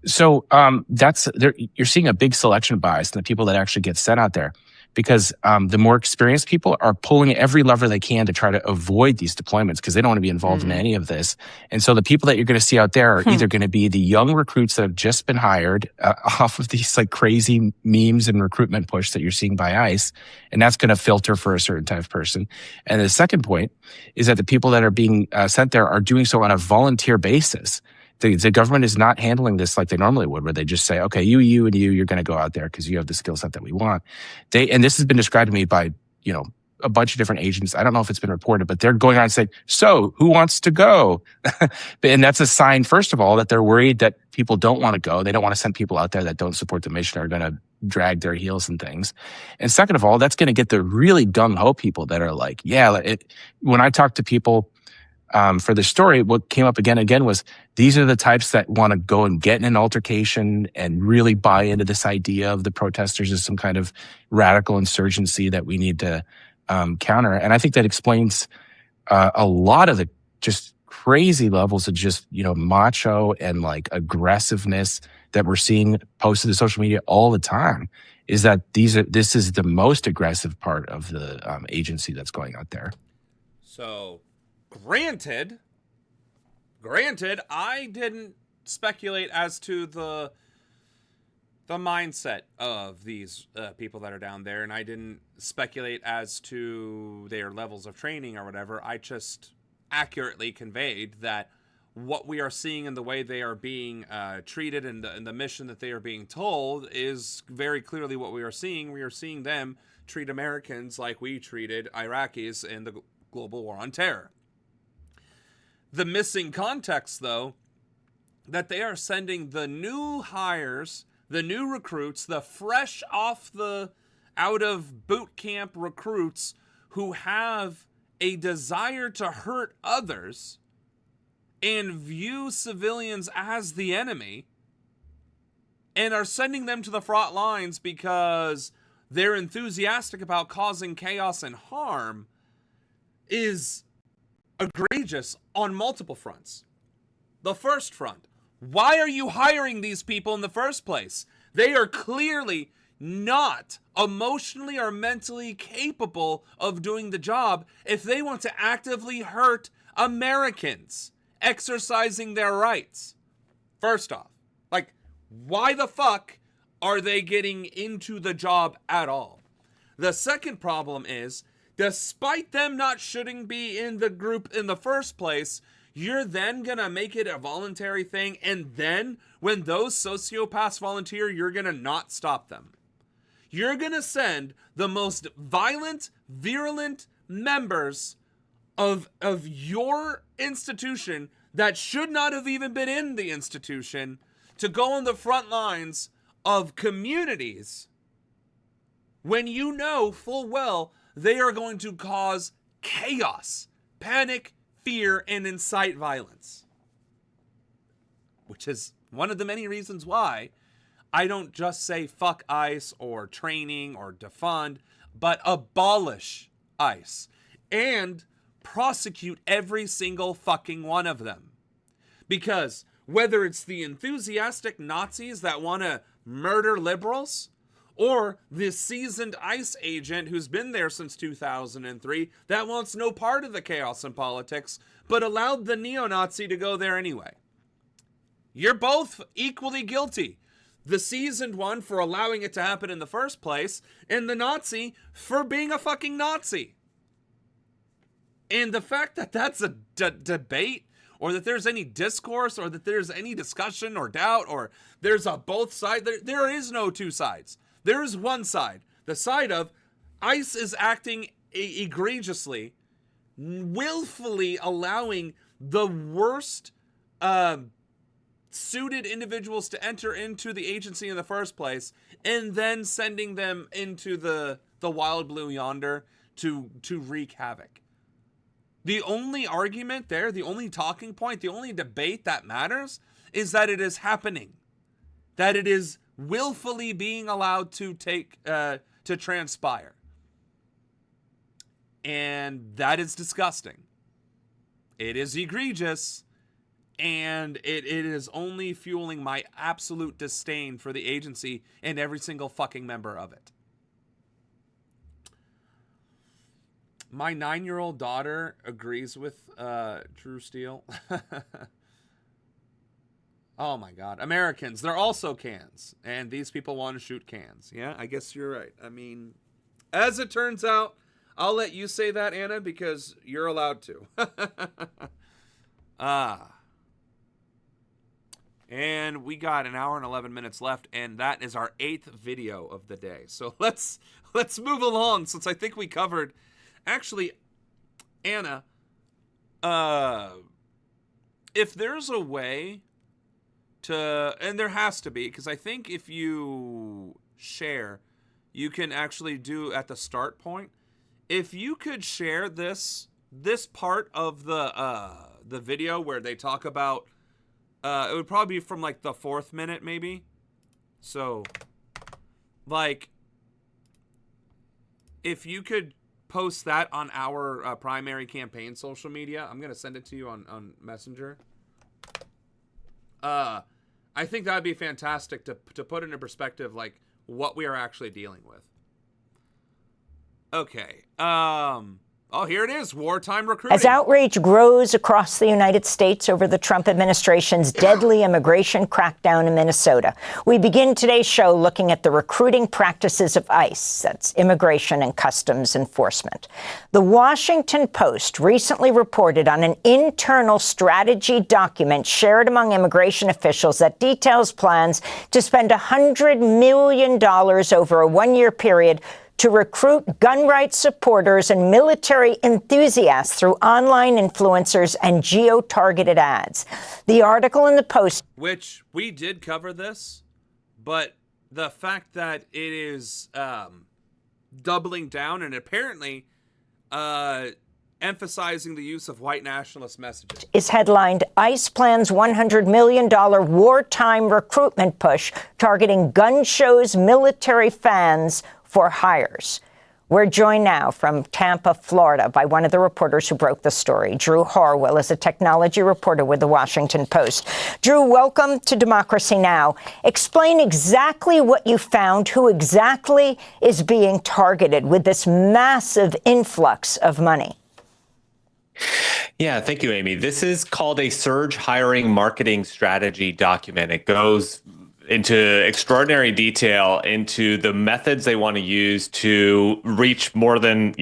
So you're seeing a big selection bias in the people that actually get sent out there, because the more experienced people are pulling every lever they can to try to avoid these deployments because they don't want to be involved in any of this. And so the people that you're going to see out there are either going to be the young recruits that have just been hired off of these crazy memes and recruitment push that you're seeing by ICE, and that's going to filter for a certain type of person. And the second point is that the people that are being sent there are doing so on a volunteer basis. The government is not handling this like they normally would, where they just say, okay, you're going to go out there because you have the skill set that we want. And this has been described to me by, a bunch of different agents. I don't know if it's been reported, but they're going on and saying, so who wants to go? And that's a sign, first of all, that they're worried that people don't want to go. They don't want to send people out there that don't support the mission, are going to drag their heels and things. And second of all, that's going to get the really gung-ho people that are like, when I talk to people for the story, what came up again and again was these are the types that want to go and get in an altercation and really buy into this idea of the protesters as some kind of radical insurgency that we need to counter. And I think that explains a lot of the just crazy levels of just, macho and like aggressiveness that we're seeing posted to social media all the time, is that this is the most aggressive part of the agency that's going out there. So Granted, I didn't speculate as to the mindset of these people that are down there, and I didn't speculate as to their levels of training or whatever. I just accurately conveyed that what we are seeing and the way they are being treated and the mission that they are being told is very clearly what we are seeing. We are seeing them treat Americans like we treated Iraqis in the global war on terror. The missing context, though, that they are sending the new hires, the new recruits, the fresh out of boot camp recruits who have a desire to hurt others and view civilians as the enemy, and are sending them to the front lines because they're enthusiastic about causing chaos and harm, is egregious on multiple fronts. The first front, why are you hiring these people in the first place? They are clearly not emotionally or mentally capable of doing the job if they want to actively hurt Americans exercising their rights. First off, like, why the fuck are they getting into the job at all? The second problem is, despite them not shouldn't be in the group in the first place, you're then gonna make it a voluntary thing, and then when those sociopaths volunteer, you're gonna not stop them. You're gonna send the most violent, virulent members of your institution that should not have even been in the institution to go on the front lines of communities when you know full well they are going to cause chaos, panic, fear, and incite violence. Which is one of the many reasons why I don't just say fuck ICE or training or defund, but abolish ICE and prosecute every single fucking one of them. Because whether it's the enthusiastic Nazis that want to murder liberals, or the seasoned ICE agent who's been there since 2003 that wants no part of the chaos in politics, but allowed the neo-Nazi to go there anyway. You're both equally guilty. The seasoned one for allowing it to happen in the first place, and the Nazi for being a fucking Nazi. And the fact that that's a debate, or that there's any discourse, or that there's any discussion or doubt, or there's a both sides, there is no two sides. There is one side. The side of ICE is acting egregiously, willfully allowing the worst suited individuals to enter into the agency in the first place, and then sending them into the wild blue yonder to wreak havoc. The only argument there, the only talking point, the only debate that matters is that it is happening. That it is willfully being allowed to to transpire. And that is disgusting. It is egregious. And it is only fueling my absolute disdain for the agency and every single fucking member of it. My 9-year-old daughter agrees with Drew Steele. Oh my God. Americans, they're also cans. And these people want to shoot cans. Yeah, I guess you're right. I mean, as it turns out, I'll let you say that, Anna, because you're allowed to. And we got an hour and 11 minutes left, and that is our 8th video of the day. So let's move along, since I think we covered actually, Anna, if there's a way to, and there has to be, because I think if you share, you can actually do at the start point. If you could share this part of the video where they talk about, it would probably be from like the 4th minute maybe. So, like, if you could post that on our primary campaign social media, I'm gonna send it to you on Messenger. I think that'd be fantastic to put into perspective, like, what we are actually dealing with. Okay. Oh, here it is. Wartime recruiting. As outrage grows across the United States over the Trump administration's deadly immigration crackdown in Minnesota, we begin today's show looking at the recruiting practices of ICE, that's Immigration and Customs Enforcement. The Washington Post recently reported on an internal strategy document shared among immigration officials that details plans to spend $100 million over a one-year period to recruit gun rights supporters and military enthusiasts through online influencers and geo-targeted ads. The article in the Post, which we did cover this, but the fact that it is doubling down and apparently emphasizing the use of white nationalist messages, is headlined, ICE plans $100 million wartime recruitment push targeting gun shows military fans for hires. We're joined now from Tampa, Florida, by one of the reporters who broke the story. Drew Harwell is a technology reporter with the Washington Post. Drew, welcome to Democracy Now! Explain exactly what you found, who exactly is being targeted with this massive influx of money. Yeah, thank you, Amy. This is called a surge hiring marketing strategy document. It goes into extraordinary detail into the methods they want to use to reach more than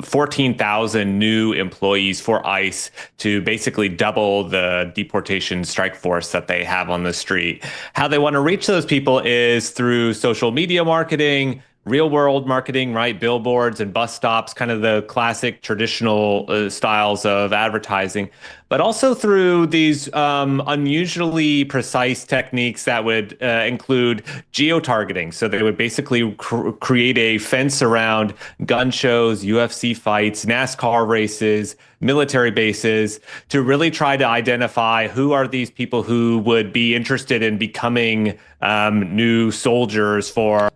14,000 new employees for ICE to basically double the deportation strike force that they have on the street. How they want to reach those people is through social media marketing, real world marketing, right? Billboards and bus stops, kind of the classic traditional styles of advertising, but also through these unusually precise techniques that would include geo-targeting. So they would basically create a fence around gun shows, UFC fights, NASCAR races, military bases to really try to identify who are these people who would be interested in becoming new soldiers for.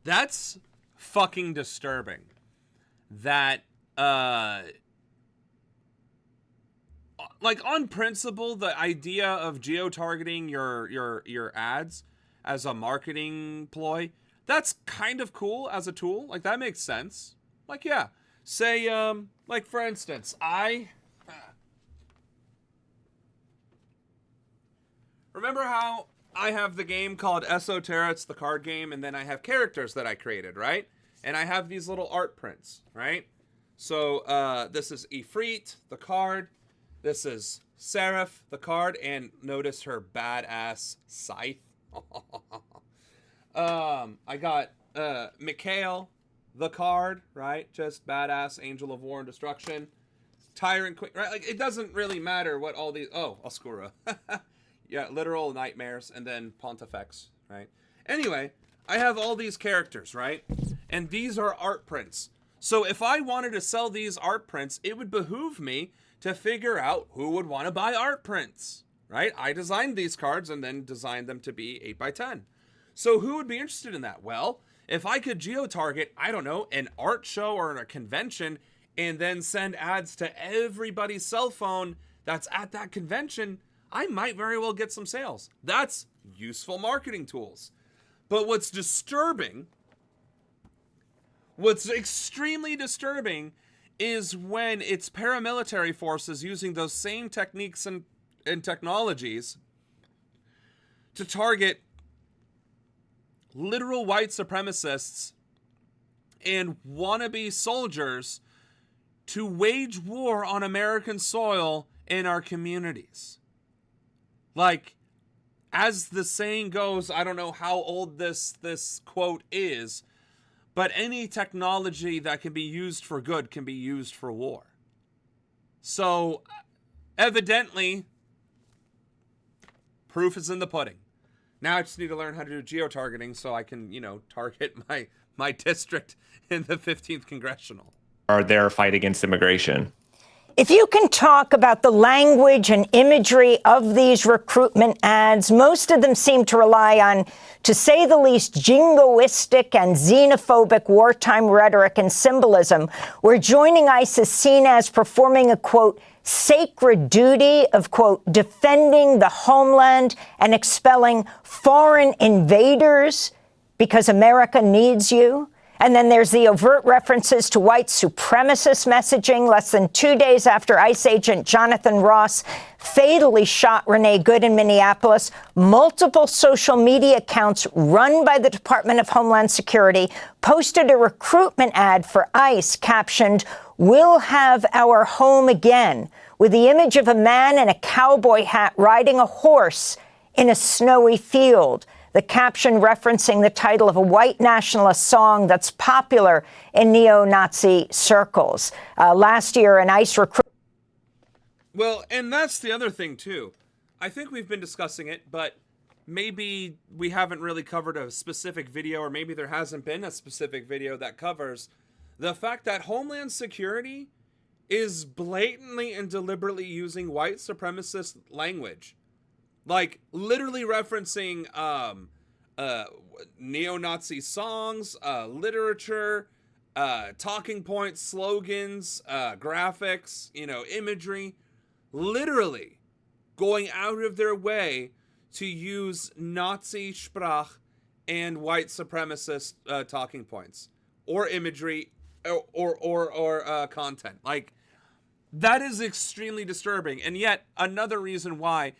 That's fucking disturbing. That, like, on principle, the idea of geo-targeting your ads as a marketing ploy, that's kind of cool as a tool. Like, that makes sense. Like, yeah. Say, like, for instance, remember how I have the game called Esoterra, it's the card game, and then I have characters that I created, right? And I have these little art prints, right? So this is Ifrit, the card. This is Seraph, the card, and notice her badass scythe. I got Mikhail, the card, right? Just badass angel of war and destruction. Tyrant Queen, right? Like, it doesn't really matter what all these... Oh, Oscura. Yeah, literal nightmares, and then Pontifex, right? Anyway, I have all these characters, right? And these are art prints. So if I wanted to sell these art prints, it would behoove me to figure out who would want to buy art prints, right? I designed these cards and then designed them to be 8x10. So who would be interested in that? Well, if I could geo-target, I don't know, an art show or a convention and then send ads to everybody's cell phone that's at that convention, I might very well get some sales. That's useful marketing tools. But what's disturbing, what's extremely disturbing, is when it's paramilitary forces using those same techniques and technologies to target literal white supremacists and wannabe soldiers to wage war on American soil in our communities. Like, as the saying goes, I don't know how old this quote is, But any technology that can be used for good can be used for war. So, evidently, proof is in the pudding. Now I just need to learn how to do geotargeting so I can, target my district in the 15th Congressional. Are their fight against immigration. If you can talk about the language and imagery of these recruitment ads, most of them seem to rely on, to say the least, jingoistic and xenophobic wartime rhetoric and symbolism, where joining ICE is seen as performing a, quote, sacred duty of, quote, defending the homeland and expelling foreign invaders because America needs you. And then there's the overt references to white supremacist messaging less than 2 days after ICE agent Jonathan Ross fatally shot Renee Good in Minneapolis. Multiple social media accounts run by the Department of Homeland Security posted a recruitment ad for ICE captioned, "We'll have our home again," with the image of a man in a cowboy hat riding a horse in a snowy field. The caption referencing the title of a white nationalist song that's popular in neo-Nazi circles. Last year, an ICE recruit. Well, and that's the other thing, too. I think we've been discussing it, but maybe we haven't really covered a specific video, or maybe there hasn't been a specific video that covers the fact that Homeland Security is blatantly and deliberately using white supremacist language. Like, literally referencing neo-Nazi songs, literature, talking points, slogans, graphics, imagery. Literally going out of their way to use Nazi sprach and white supremacist talking points or imagery or content. Like, that is extremely disturbing. And yet, another reason why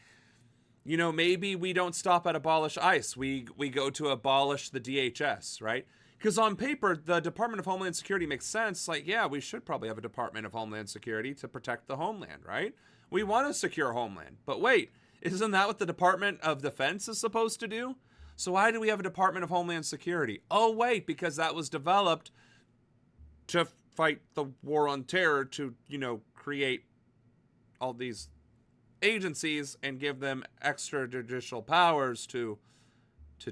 maybe we don't stop at abolish ICE. We go to abolish the DHS, right? Because on paper, the Department of Homeland Security makes sense. Like, yeah, we should probably have a Department of Homeland Security to protect the homeland, right? We want a secure homeland. But wait, isn't that what the Department of Defense is supposed to do? So why do we have a Department of Homeland Security? Oh, wait, because that was developed to fight the war on terror, to, create all these agencies and give them extrajudicial powers to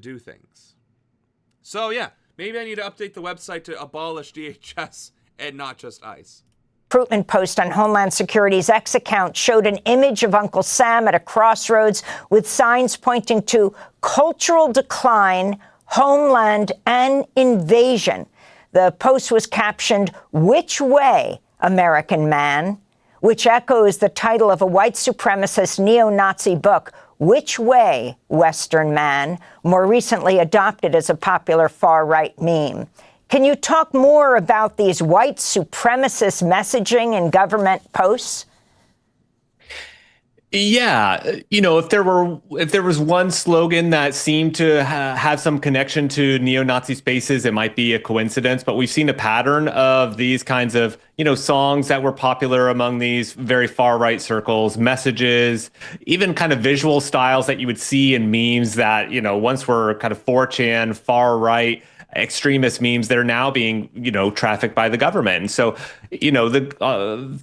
do things. So yeah, maybe I need to update the website to abolish DHS and not just ICE. Recruitment post on Homeland Security's X account showed an image of Uncle Sam at a crossroads with signs pointing to cultural decline, homeland, and invasion. The post was captioned, "Which way, American man?" which echoes the title of a white supremacist neo-Nazi book, Which Way, Western Man, more recently adopted as a popular far-right meme. Can you talk more about these white supremacist messaging in government posts? Yeah, if there was one slogan that seemed to have some connection to neo-Nazi spaces, it might be a coincidence. But we've seen a pattern of these kinds of songs that were popular among these very far right circles, messages, even kind of visual styles that you would see in memes that once were kind of 4chan, far right extremist memes that are now being, trafficked by the government. And so, the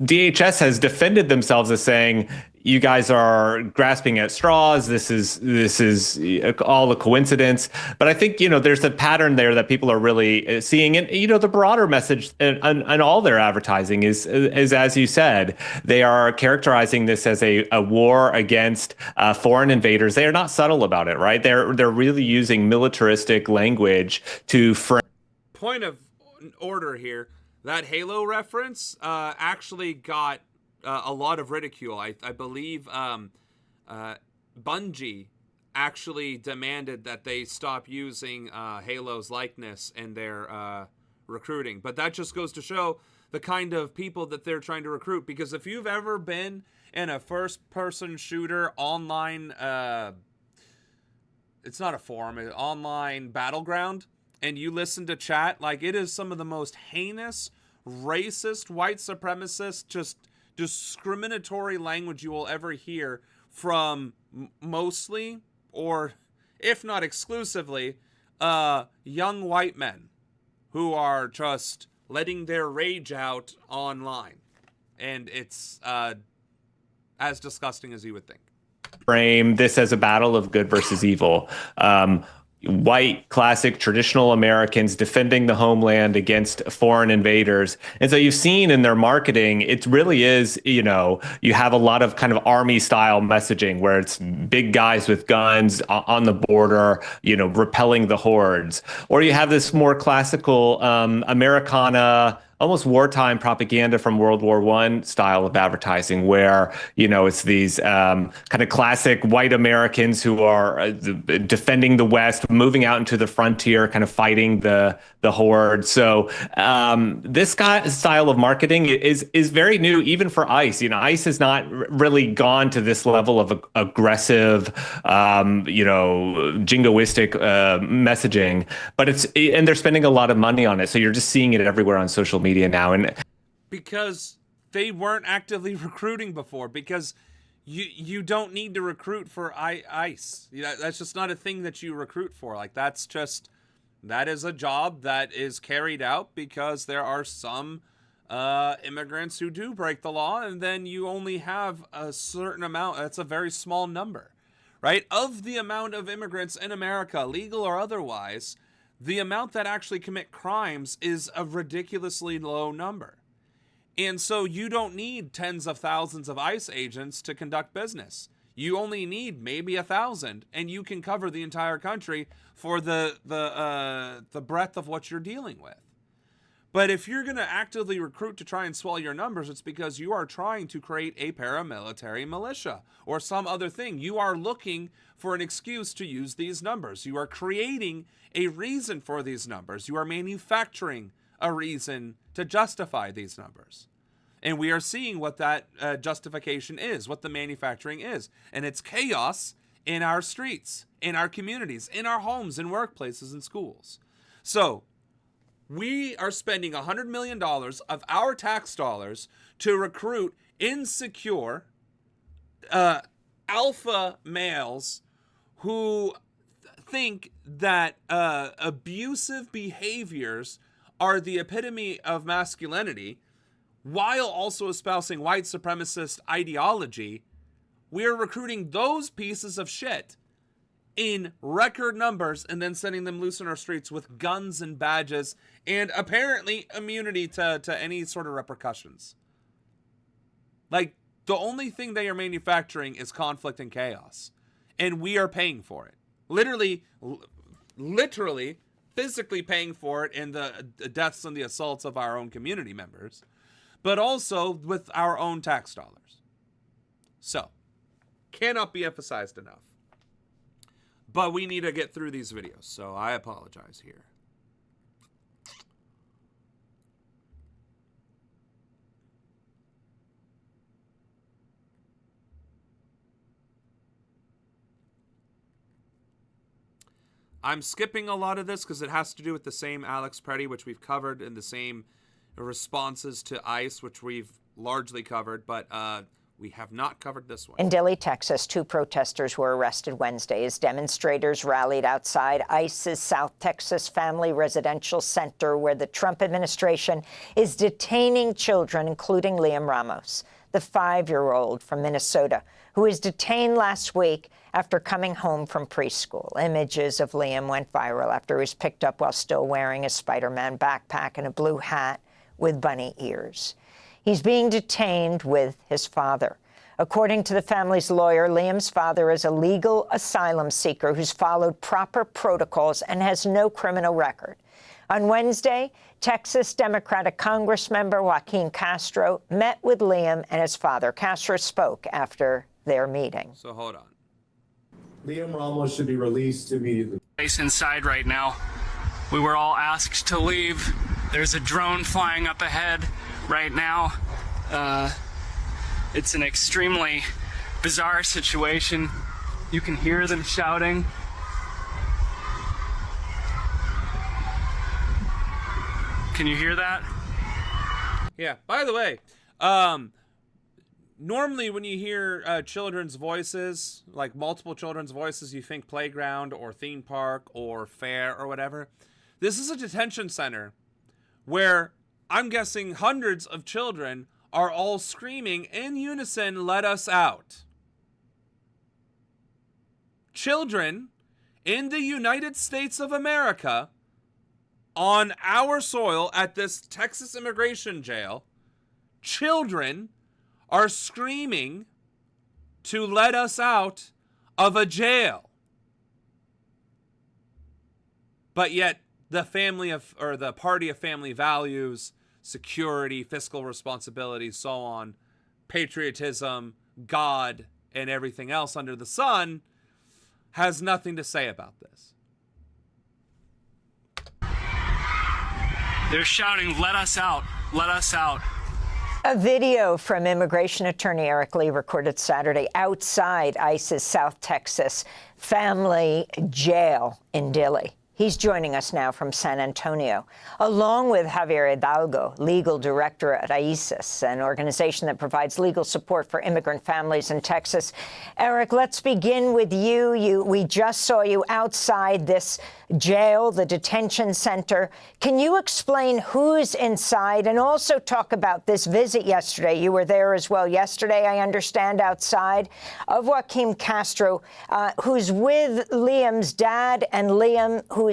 DHS has defended themselves as saying, you guys are grasping at straws. This is all a coincidence. But I think, there's a pattern there that people are really seeing. And, the broader message and all their advertising is, as you said, they are characterizing this as a war against foreign invaders. They are not subtle about it, right? They're really using militaristic language to frame. Point of order here. That Halo reference actually got a lot of ridicule. I believe Bungie actually demanded that they stop using Halo's likeness in their recruiting. But that just goes to show the kind of people that they're trying to recruit. Because if you've ever been in a first-person shooter online, it's not a forum, an online battleground, and you listen to chat, like, it is some of the most heinous, racist, white supremacist, just discriminatory language you will ever hear from mostly, or if not exclusively, young white men who are just letting their rage out online. And it's as disgusting as you would think. Frame this as a battle of good versus evil. White, classic, traditional Americans defending the homeland against foreign invaders. And so you've seen in their marketing, it really is, you have a lot of kind of army style messaging where it's big guys with guns on the border, repelling the hordes. Or you have this more classical Americana, almost wartime propaganda from World War I style of advertising, where it's these kind of classic white Americans who are defending the West, moving out into the frontier, kind of fighting the horde. So this style of marketing is very new, even for ICE. ICE has not really gone to this level of aggressive, jingoistic messaging, but and they're spending a lot of money on it. So you're just seeing it everywhere on social media now. And because they weren't actively recruiting before, because you don't need to recruit for ICE. That's just not a thing that you recruit for. Like, that is a job that is carried out because there are some immigrants who do break the law, and then you only have a certain amount. That's a very small number, right? Of the amount of immigrants in America, legal or otherwise, the amount that actually commit crimes is a ridiculously low number. And so you don't need tens of thousands of ICE agents to conduct business. You only need maybe 1,000, and you can cover the entire country for the breadth of what you're dealing with. But if you're going to actively recruit to try and swell your numbers, it's because you are trying to create a paramilitary militia or some other thing. You are looking for an excuse to use these numbers. You are creating a reason for these numbers. You are manufacturing a reason to justify these numbers. And we are seeing what that justification is, what the manufacturing is. And it's chaos in our streets, in our communities, in our homes, in workplaces, and schools. So we are spending $100 million of our tax dollars to recruit insecure alpha males who think that abusive behaviors are the epitome of masculinity, while also espousing white supremacist ideology. We are recruiting those pieces of shit in record numbers and then sending them loose in our streets with guns and badges and apparently immunity to any sort of repercussions. Like, the only thing they are manufacturing is conflict and chaos, and we are paying for it. Literally, physically paying for it in the deaths and the assaults of our own community members, but also with our own tax dollars. So, cannot be emphasized enough. But we need to get through these videos, so I apologize here. I'm skipping a lot of this because it has to do with the same Alex Preddy, which we've covered, and the same responses to ICE, which we've largely covered, but we have not covered this one. In Dilley, Texas, 2 protesters were arrested Wednesday as demonstrators rallied outside ICE's South Texas Family Residential Center, where the Trump administration is detaining children, including Liam Ramos, the 5-year-old from Minnesota, who was detained last week after coming home from preschool. Images of Liam went viral after he was picked up while still wearing a Spider-Man backpack and a blue hat with bunny ears. He's being detained with his father. According to the family's lawyer, Liam's father is a legal asylum seeker who's followed proper protocols and has no criminal record. On Wednesday, Texas Democratic Congressmember Joaquin Castro met with Liam and his father. Castro spoke after their meeting. So hold on. Liam Ramos should be released immediately. Inside right now. We were all asked to leave. There's a drone flying up ahead right now. It's an extremely bizarre situation. You can hear them shouting. Can you hear that? Yeah, by the way, normally when you hear children's voices, like multiple children's voices, you think playground or theme park or fair or whatever. This is a detention center where I'm guessing hundreds of children are all screaming in unison, "Let us out." Children in the United States of America, on our soil at this Texas immigration jail, children are screaming to let us out of a jail. But yet the party of family values, security, fiscal responsibility, so on, patriotism, God, and everything else under the sun has nothing to say about this. They're shouting, "Let us out, let us out." A video from immigration attorney Eric Lee recorded Saturday outside ICE's South Texas family jail in Dilley. He's joining us now from San Antonio, along with Javier Hidalgo, legal director at ICES, an organization that provides legal support for immigrant families in Texas. Eric, let's begin with you. We just saw you outside this jail, the detention center. Can you explain who's inside and also talk about this visit yesterday? You were there as well yesterday, I understand, outside of Joaquin Castro, who's with Liam's dad, and Liam, who's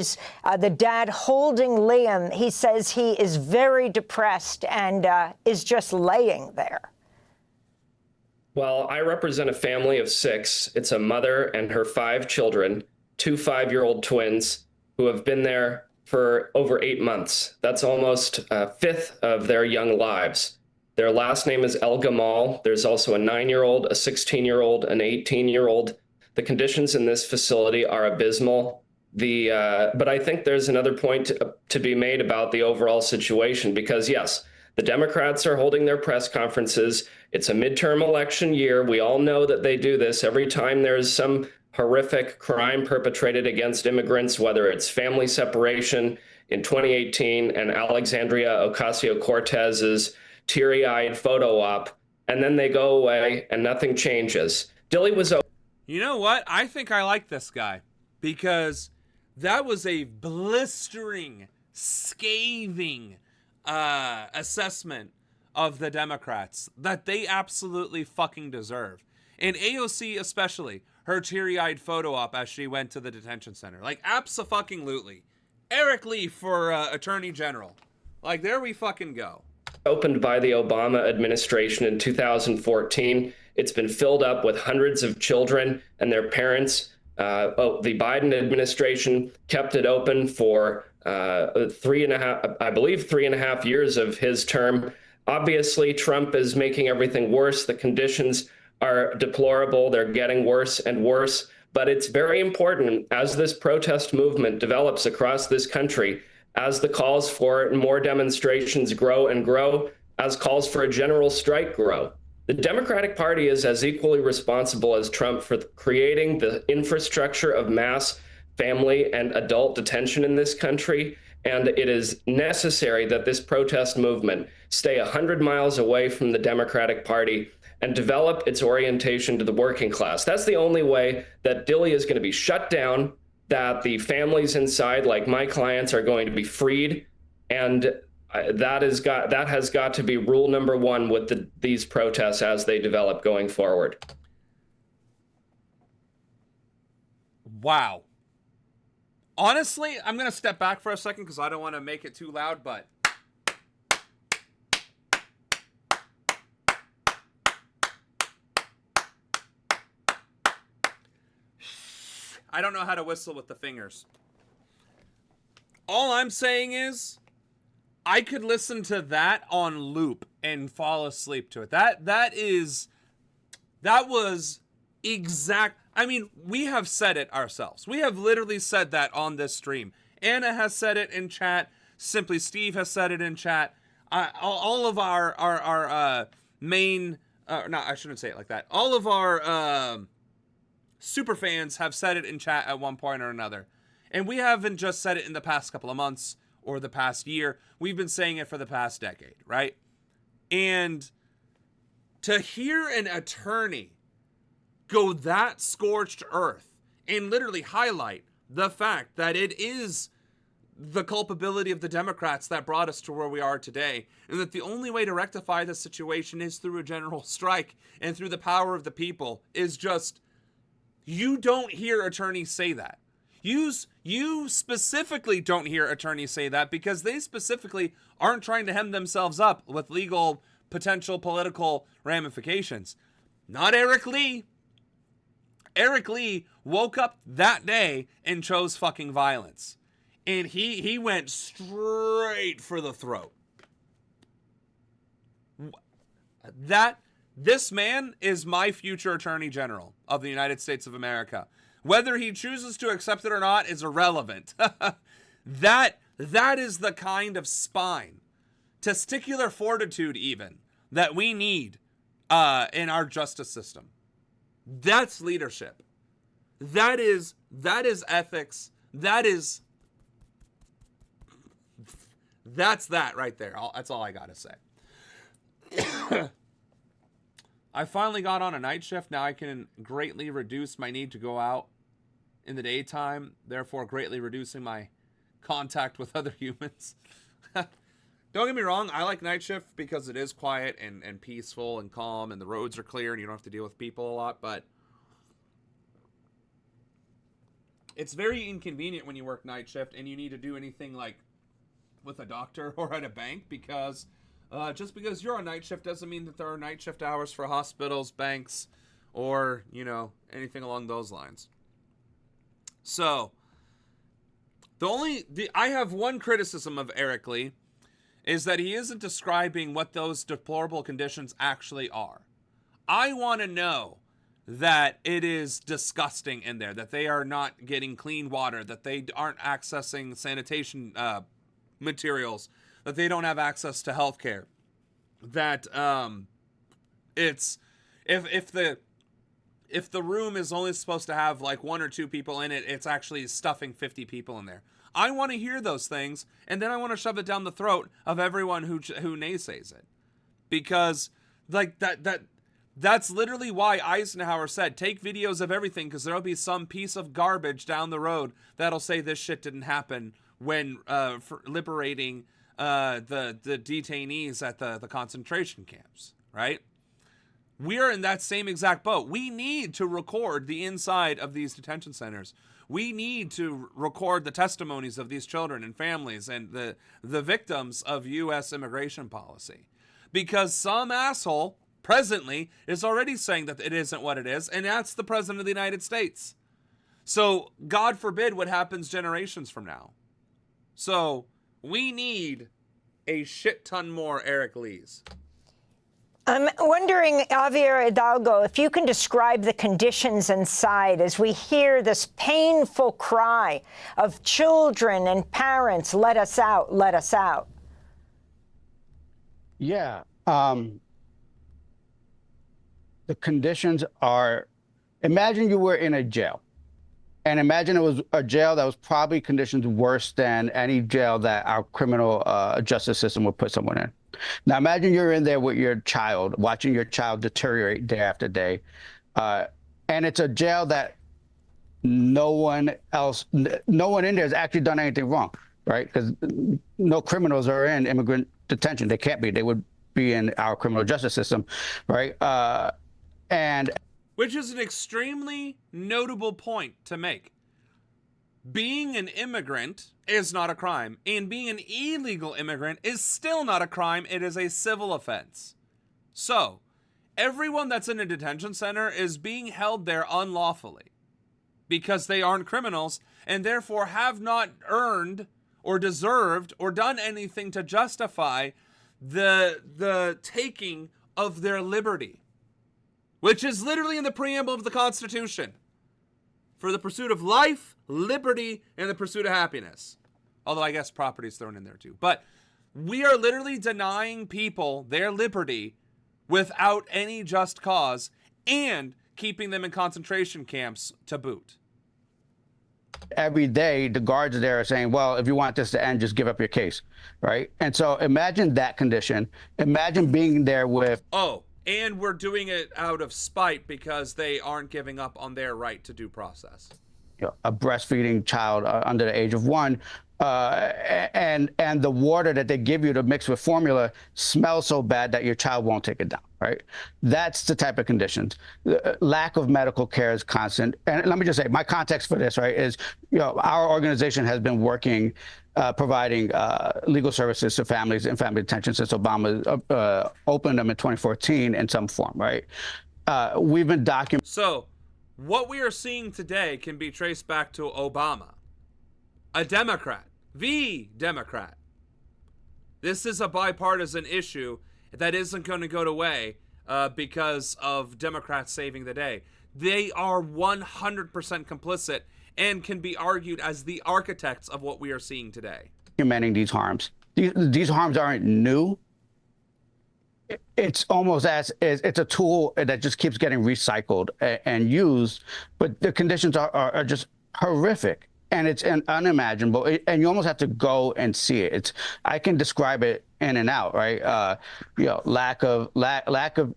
the dad holding Liam. He says he is very depressed and is just laying there. Well, I represent a family of 6. It's a mother and her 5 children, 2 5-year-old twins who have been there for over 8 months. That's almost a fifth of their young lives. Their last name is El Gamal. There's also a 9-year-old, a 16-year-old, an 18-year-old. The conditions in this facility are abysmal. But I think there's another point to be made about the overall situation, because yes, the Democrats are holding their press conferences. It's a midterm election year. We all know that they do this every time there's some horrific crime perpetrated against immigrants, whether it's family separation in 2018 and Alexandria Ocasio-Cortez's teary-eyed photo op, and then they go away and nothing changes. Dilley was... You know what? I think I like this guy, because that was a blistering, scathing assessment of the Democrats that they absolutely fucking deserve. And AOC especially, her teary-eyed photo op as she went to the detention center. Like, abso-fucking-lutely. Eric Lee for Attorney General. Like, there we fucking go. Opened by the Obama administration in 2014. It's been filled up with hundreds of children and their parents. The Biden administration kept it open for 3.5 years of his term. Obviously, Trump is making everything worse. The conditions are deplorable. They're getting worse and worse. But it's very important, as this protest movement develops across this country, as the calls for more demonstrations grow and grow, as calls for a general strike grow. The Democratic Party is as equally responsible as Trump for creating the infrastructure of mass family and adult detention in this country. And it is necessary that this protest movement stay 100 miles away from the Democratic Party and develop its orientation to the working class. That's the only way that Dilley is going to be shut down, that the families inside, like my clients, are going to be freed. And that has got to be rule number one with these protests as they develop going forward. Wow. Honestly, I'm going to step back for a second because I don't want to make it too loud, but I don't know how to whistle with the fingers. All I'm saying is I could listen to that on loop and fall asleep to it. That was exact. I mean, we have said it ourselves. We have literally said that on this stream. Anna has said it in chat. Simply Steve has said it in chat. All of our main, no, I shouldn't say it like that. All of our super fans have said it in chat at one point or another. And we haven't just said it in the past couple of months or the past year. We've been saying it for the past decade, right? And to hear an attorney go that scorched earth and literally highlight the fact that it is the culpability of the Democrats that brought us to where we are today, and that the only way to rectify the situation is through a general strike and through the power of the people, is just, you don't hear attorneys say that. You specifically don't hear attorneys say that because they specifically aren't trying to hem themselves up with legal potential political ramifications. Not Eric Lee. Eric Lee woke up that day and chose fucking violence. And he went straight for the throat. This man is my future Attorney General of the United States of America. Whether he chooses to accept it or not is irrelevant. That is the kind of spine, testicular fortitude even, that we need in our justice system. That's leadership. That is ethics. That's that right there. That's all I gotta say. I finally got on a night shift. Now I can greatly reduce my need to go out in the daytime, therefore greatly reducing my contact with other humans. Don't get me wrong, I like night shift because it is quiet and peaceful and calm, and the roads are clear and you don't have to deal with people a lot, but it's very inconvenient when you work night shift and you need to do anything like with a doctor or at a bank, because just because you're on night shift doesn't mean that there are night shift hours for hospitals, banks, or, anything along those lines. So, I have one criticism of Eric Lee, is that he isn't describing what those deplorable conditions actually are. I want to know that it is disgusting in there, that they are not getting clean water, that they aren't accessing sanitation materials, that they don't have access to healthcare, that it's if the room is only supposed to have like 1 or 2 people in it, it's actually stuffing 50 people in there. I want to hear those things, and then I want to shove it down the throat of everyone who naysays it, because like that's literally why Eisenhower said, take videos of everything, because there'll be some piece of garbage down the road that'll say this shit didn't happen when for liberating the detainees at the concentration camps, right? We're in that same exact boat. We need to record the inside of these detention centers. We need to record the testimonies of these children and families and the victims of U.S. immigration policy. Because some asshole presently is already saying that it isn't what it is, and that's the President of the United States. So God forbid what happens generations from now. So we need a shit ton more Eric Lees. I'm wondering, Javier Hidalgo, if you can describe the conditions inside as we hear this painful cry of children and parents, let us out, let us out. Yeah. The conditions are, imagine you were in a jail. And imagine it was a jail that was probably conditions worse than any jail that our criminal justice system would put someone in. Now, imagine you're in there with your child, watching your child deteriorate day after day. And it's a jail that no one in there has actually done anything wrong, right? Because no criminals are in immigrant detention. They can't be. They would be in our criminal justice system, right? Which is an extremely notable point to make. Being an immigrant is not a crime, and being an illegal immigrant is still not a crime. It is a civil offense. So, everyone that's in a detention center is being held there unlawfully because they aren't criminals and therefore have not earned or deserved or done anything to justify the taking of their liberty, which is literally in the preamble of the Constitution. For the pursuit of life, liberty, and the pursuit of happiness. Although I guess property is thrown in there too. But we are literally denying people their liberty without any just cause and keeping them in concentration camps to boot. Every day, the guards there are saying, well, if you want this to end, just give up your case, right? And so imagine that condition. Imagine being there with... Oh, and we're doing it out of spite because they aren't giving up on their right to due process. a breastfeeding child under the age of 1, and the water that they give you to mix with formula smells so bad that your child won't take it down, right? That's the type of conditions. The lack of medical care is constant. And let me just say, my context for this, right, is, our organization has been working, providing legal services to families in family detention since Obama opened them in 2014 in some form, right? We've been documenting. So, what we are seeing today can be traced back to Obama, a Democrat, the Democrat. This is a bipartisan issue that isn't going to go away because of Democrats saving the day. They are 100% complicit and can be argued as the architects of what we are seeing today. Documenting these harms. These harms aren't new. It's almost as it's a tool that just keeps getting recycled and used, but the conditions are just horrific. And it's unimaginable, and you almost have to go and see it. I can describe it in and out, right? Lack of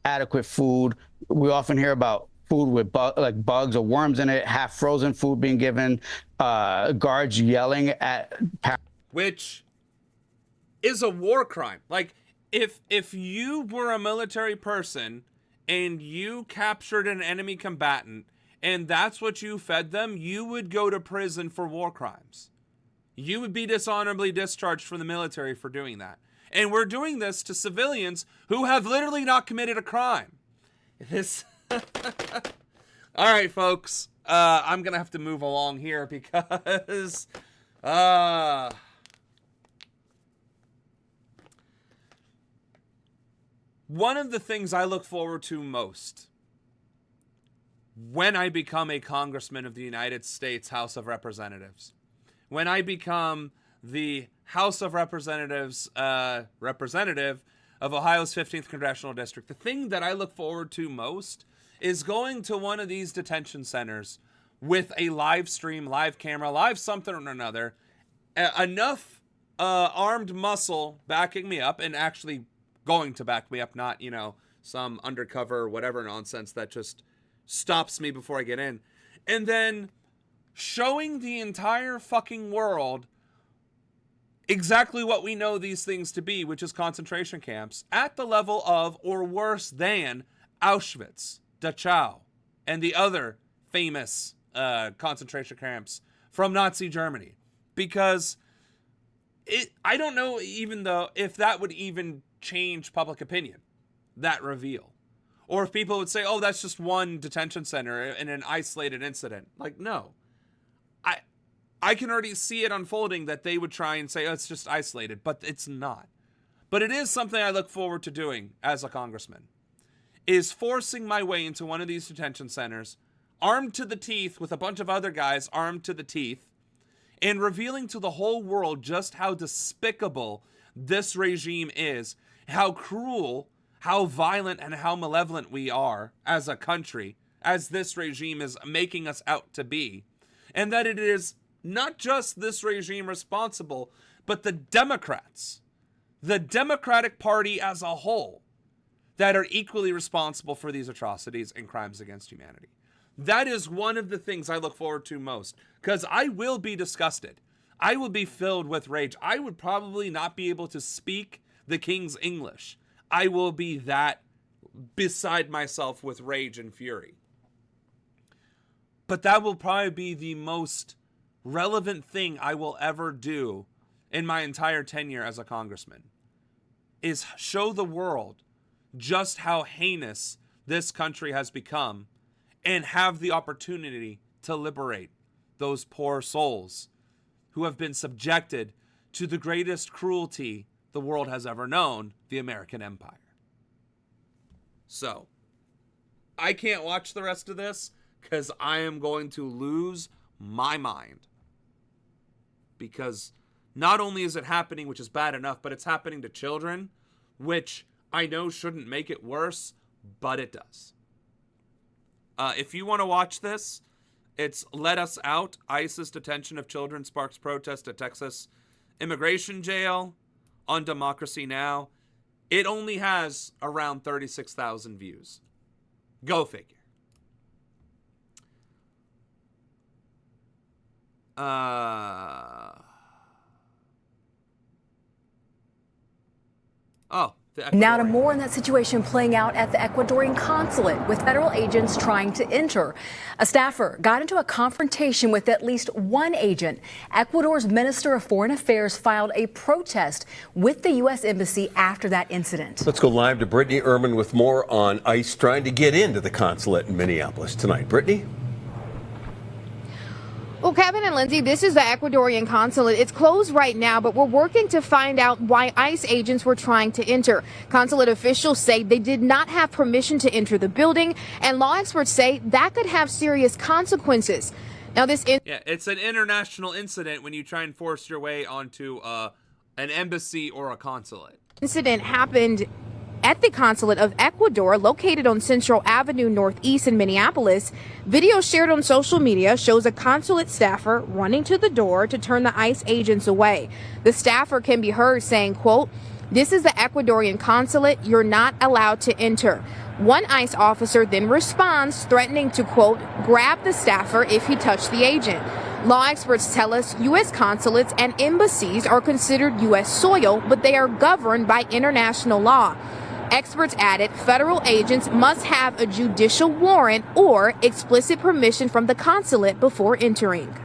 adequate food. We often hear about food with bugs or worms in it, half frozen food being given, guards yelling at, which is a war crime. Like, if you were a military person and you captured an enemy combatant, and that's what you fed them, you would go to prison for war crimes. You would be dishonorably discharged from the military for doing that. And we're doing this to civilians who have literally not committed a crime. This... All right, folks. I'm going to have to move along here because... one of the things I look forward to most when I become a congressman of the United States House of Representatives, when I become the House of Representatives representative of Ohio's 15th Congressional District, the thing that I look forward to most is going to one of these detention centers with a live stream, live camera, live something or another, enough armed muscle backing me up and actually going to back me up, not, some undercover whatever nonsense that just stops me before I get in. And then showing the entire fucking world exactly what we know these things to be, which is concentration camps at the level of or worse than Auschwitz, Dachau, and the other famous concentration camps from Nazi Germany. Because I don't know even though if that would even change public opinion, that reveal. Or if people would say, oh, that's just one detention center in an isolated incident. Like, no. I can already see it unfolding that they would try and say, oh, it's just isolated. But it's not. But it is something I look forward to doing as a congressman. Is forcing my way into one of these detention centers, armed to the teeth with a bunch of other guys armed to the teeth, and revealing to the whole world just how despicable this regime is, how cruel, how violent, and how malevolent we are as a country, as this regime is making us out to be. And that it is not just this regime responsible, but the Democrats, the Democratic Party as a whole, that are equally responsible for these atrocities and crimes against humanity. That is one of the things I look forward to most, because I will be disgusted. I will be filled with rage. I would probably not be able to speak the King's English. I will be that beside myself with rage and fury. But that will probably be the most relevant thing I will ever do in my entire tenure as a congressman, is show the world just how heinous this country has become and have the opportunity to liberate those poor souls who have been subjected to the greatest cruelty the world has ever known, the American Empire. So, I can't watch the rest of this because I am going to lose my mind. Because not only is it happening, which is bad enough, but it's happening to children, which I know shouldn't make it worse, but it does. If you want to watch this, it's Let Us Out, ICE's detention of children sparks protest at Texas immigration jail on Democracy Now! It only has around 36,000 views. Go figure. Now to more on that situation playing out at the Ecuadorian consulate with federal agents trying to enter. A staffer got into a confrontation with at least one agent. Ecuador's Minister of Foreign Affairs filed a protest with the U.S. Embassy after that incident. Let's go live to Brittany Ehrman with more on ICE trying to get into the consulate in Minneapolis tonight. Brittany? Well, Kevin and Lindsay, this is the Ecuadorian consulate. It's closed right now, but we're working to find out why ICE agents were trying to enter. Consulate officials say they did not have permission to enter the building, and law experts say that could have serious consequences. Now, it's an international incident when you try and force your way onto an embassy or a consulate. Incident happened at the consulate of Ecuador, located on Central Avenue Northeast in Minneapolis. Video shared on social media shows a consulate staffer running to the door to turn the ICE agents away. The staffer can be heard saying, quote, "This is the Ecuadorian consulate. You're not allowed to enter." One ICE officer then responds, threatening to, quote, "grab the staffer if he touched the agent." Law experts tell us U.S. consulates and embassies are considered U.S. soil, but they are governed by international law. Experts added federal agents must have a judicial warrant or explicit permission from the consulate before entering.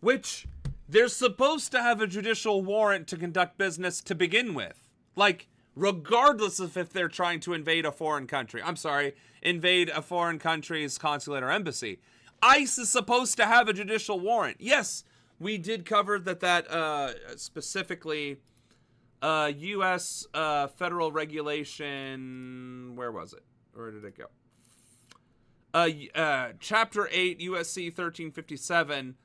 Which they're supposed to have a judicial warrant to conduct business to begin with. Like, regardless of if they're trying to invade a foreign country. Invade a foreign country's consulate or embassy. ICE is supposed to have a judicial warrant. Yes, we did cover that specifically... U.S. Federal regulation, where was it? Where did it go? Chapter 8, USC 1357.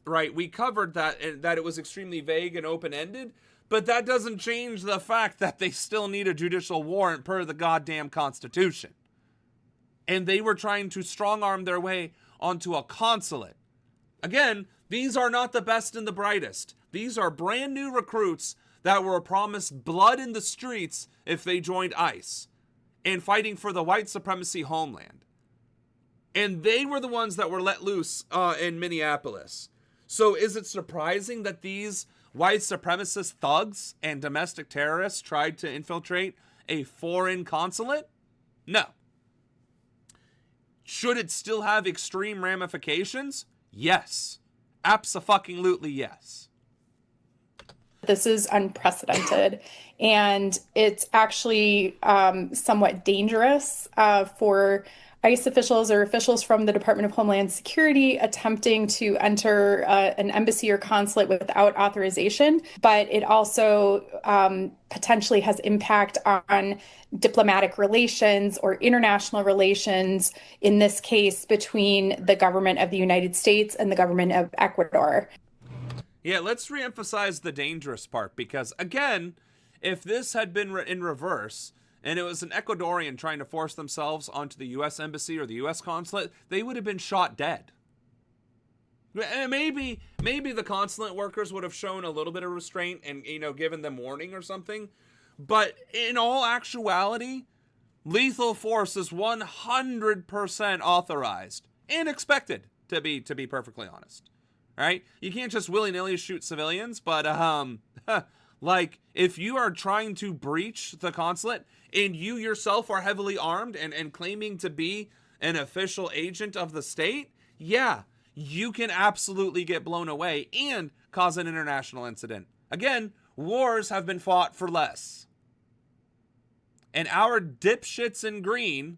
Right, we covered that it was extremely vague and open-ended, but that doesn't change the fact that they still need a judicial warrant per the goddamn Constitution. And they were trying to strong-arm their way onto a consulate. Again, these are not the best and the brightest. These are brand new recruits that were promised blood in the streets if they joined ICE and fighting for the white supremacy homeland. And they were the ones that were let loose in Minneapolis. So is it surprising that these white supremacist thugs and domestic terrorists tried to infiltrate a foreign consulate? No. Should it still have extreme ramifications? Yes. Abso-fucking-lutely yes. This is unprecedented, and it's actually somewhat dangerous for ICE officials or officials from the Department of Homeland Security attempting to enter an embassy or consulate without authorization. But it also potentially has impact on diplomatic relations or international relations, in this case, between the government of the United States and the government of Ecuador. Yeah, let's reemphasize the dangerous part, because, again, if this had been in reverse, and it was an Ecuadorian trying to force themselves onto the U.S. embassy or the U.S. consulate, they would have been shot dead. Maybe the consulate workers would have shown a little bit of restraint and, given them warning or something. But in all actuality, lethal force is 100% authorized and expected, to be perfectly honest. Right? You can't just willy-nilly shoot civilians, but, like, if you are trying to breach the consulate and you yourself are heavily armed and claiming to be an official agent of the state, yeah, you can absolutely get blown away and cause an international incident. Again, wars have been fought for less. And our dipshits in green,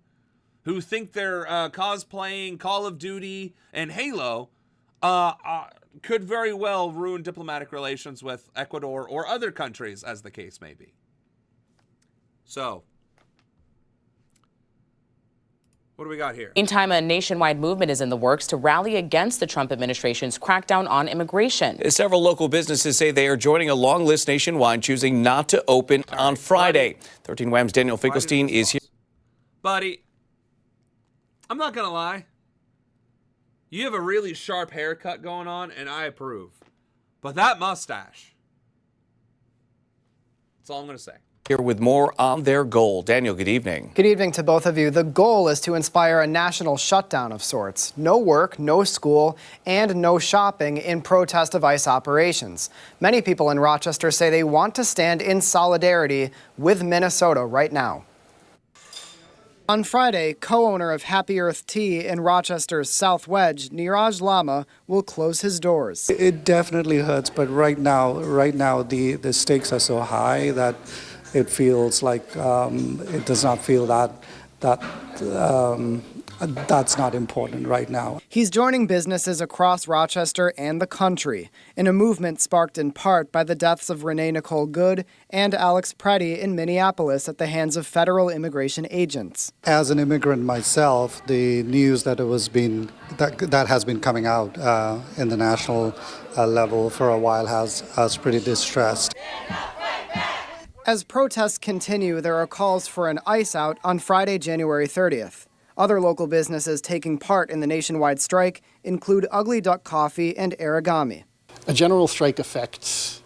who think they're cosplaying Call of Duty and Halo, could very well ruin diplomatic relations with Ecuador or other countries, as the case may be. So, what do we got here? Meantime, a nationwide movement is in the works to rally against the Trump administration's crackdown on immigration. Several local businesses say they are joining a long list nationwide choosing not to open on Friday. 13 Wham's Daniel Finkelstein is here. Buddy, I'm not going to lie. You have a really sharp haircut going on, and I approve. But that mustache, that's all I'm going to say. Here with more on their goal. Daniel, good evening. Good evening to both of you. The goal is to inspire a national shutdown of sorts. No work, no school, and no shopping in protest of ICE operations. Many people in Rochester say they want to stand in solidarity with Minnesota right now. On Friday, co-owner of Happy Earth Tea in Rochester's South Wedge, Neeraj Lama, will close his doors. It definitely hurts, but right now the stakes are so high that it feels like it does not feel that's not important right now. He's joining businesses across Rochester and the country in a movement sparked in part by the deaths of Renee Nicole Good and Alex Preddy in Minneapolis at the hands of federal immigration agents. As an immigrant myself, the news that that has been coming out in the national level for a while has us pretty distressed. As protests continue, there are calls for an ICE out on Friday, January 30th. Other local businesses taking part in the nationwide strike include Ugly Duck Coffee and Origami. A general strike affects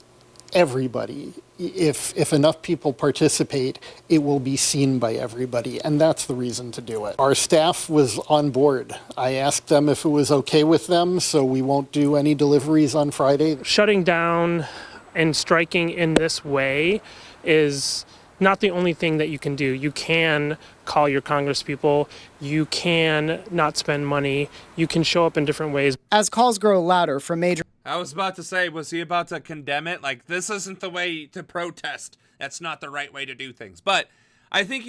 everybody. If enough people participate, it will be seen by everybody, and that's the reason to do it. Our staff was on board. I asked them if it was okay with them, so we won't do any deliveries on Friday. Shutting down and striking in this way is not the only thing that you can do. You can call your congresspeople, you can not spend money, you can show up in different ways. As calls grow louder from major... I was about to say, was he about to condemn it? Like, this isn't the way to protest. That's not the right way to do things. But I think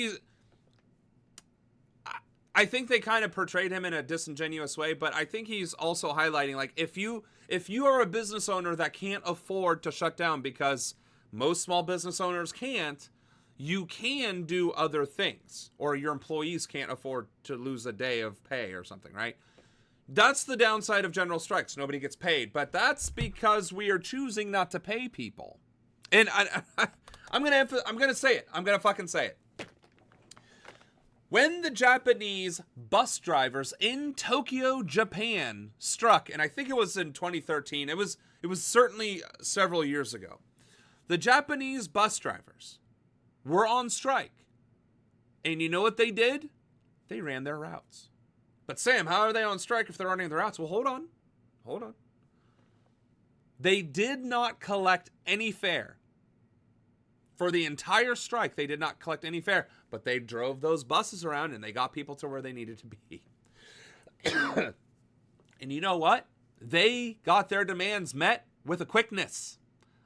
I think they kind of portrayed him in a disingenuous way, but I think he's also highlighting, like, if you are a business owner that can't afford to shut down because most small business owners can't, you can do other things, or your employees can't afford to lose a day of pay or something, right? That's the downside of general strikes. Nobody gets paid, but that's because we are choosing not to pay people. And I'm gonna say it. I'm gonna fucking say it. When the Japanese bus drivers in Tokyo, Japan struck, and I think it was in 2013, it was certainly several years ago. The Japanese bus drivers were on strike. And you know what they did? They ran their routes. But Sam, how are they on strike if they're running their routes? Well, hold on. They did not collect any fare. For the entire strike, they did not collect any fare. But they drove those buses around and they got people to where they needed to be. And you know what? They got their demands met with a quickness.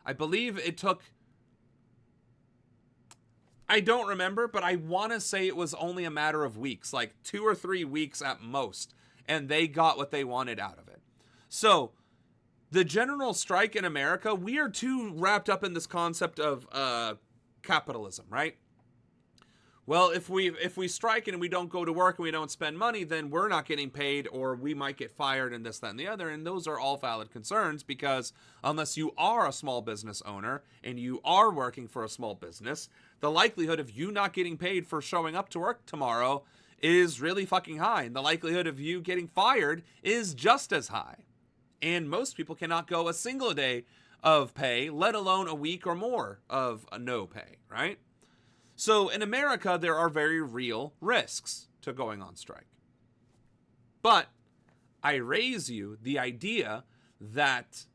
I believe it took... I don't remember, but I want to say it was only a matter of weeks, like 2 or 3 weeks at most, and they got what they wanted out of it. So, the general strike in America, we are too wrapped up in this concept of capitalism, right? Well, if we strike and we don't go to work and we don't spend money, then we're not getting paid, or we might get fired, and this, that, and the other. And those are all valid concerns, because unless you are a small business owner and you are working for a small business, the likelihood of you not getting paid for showing up to work tomorrow is really fucking high. And the likelihood of you getting fired is just as high. And most people cannot go a single day of pay, let alone a week or more of no pay, right? So in America, there are very real risks to going on strike. But I raise you the idea that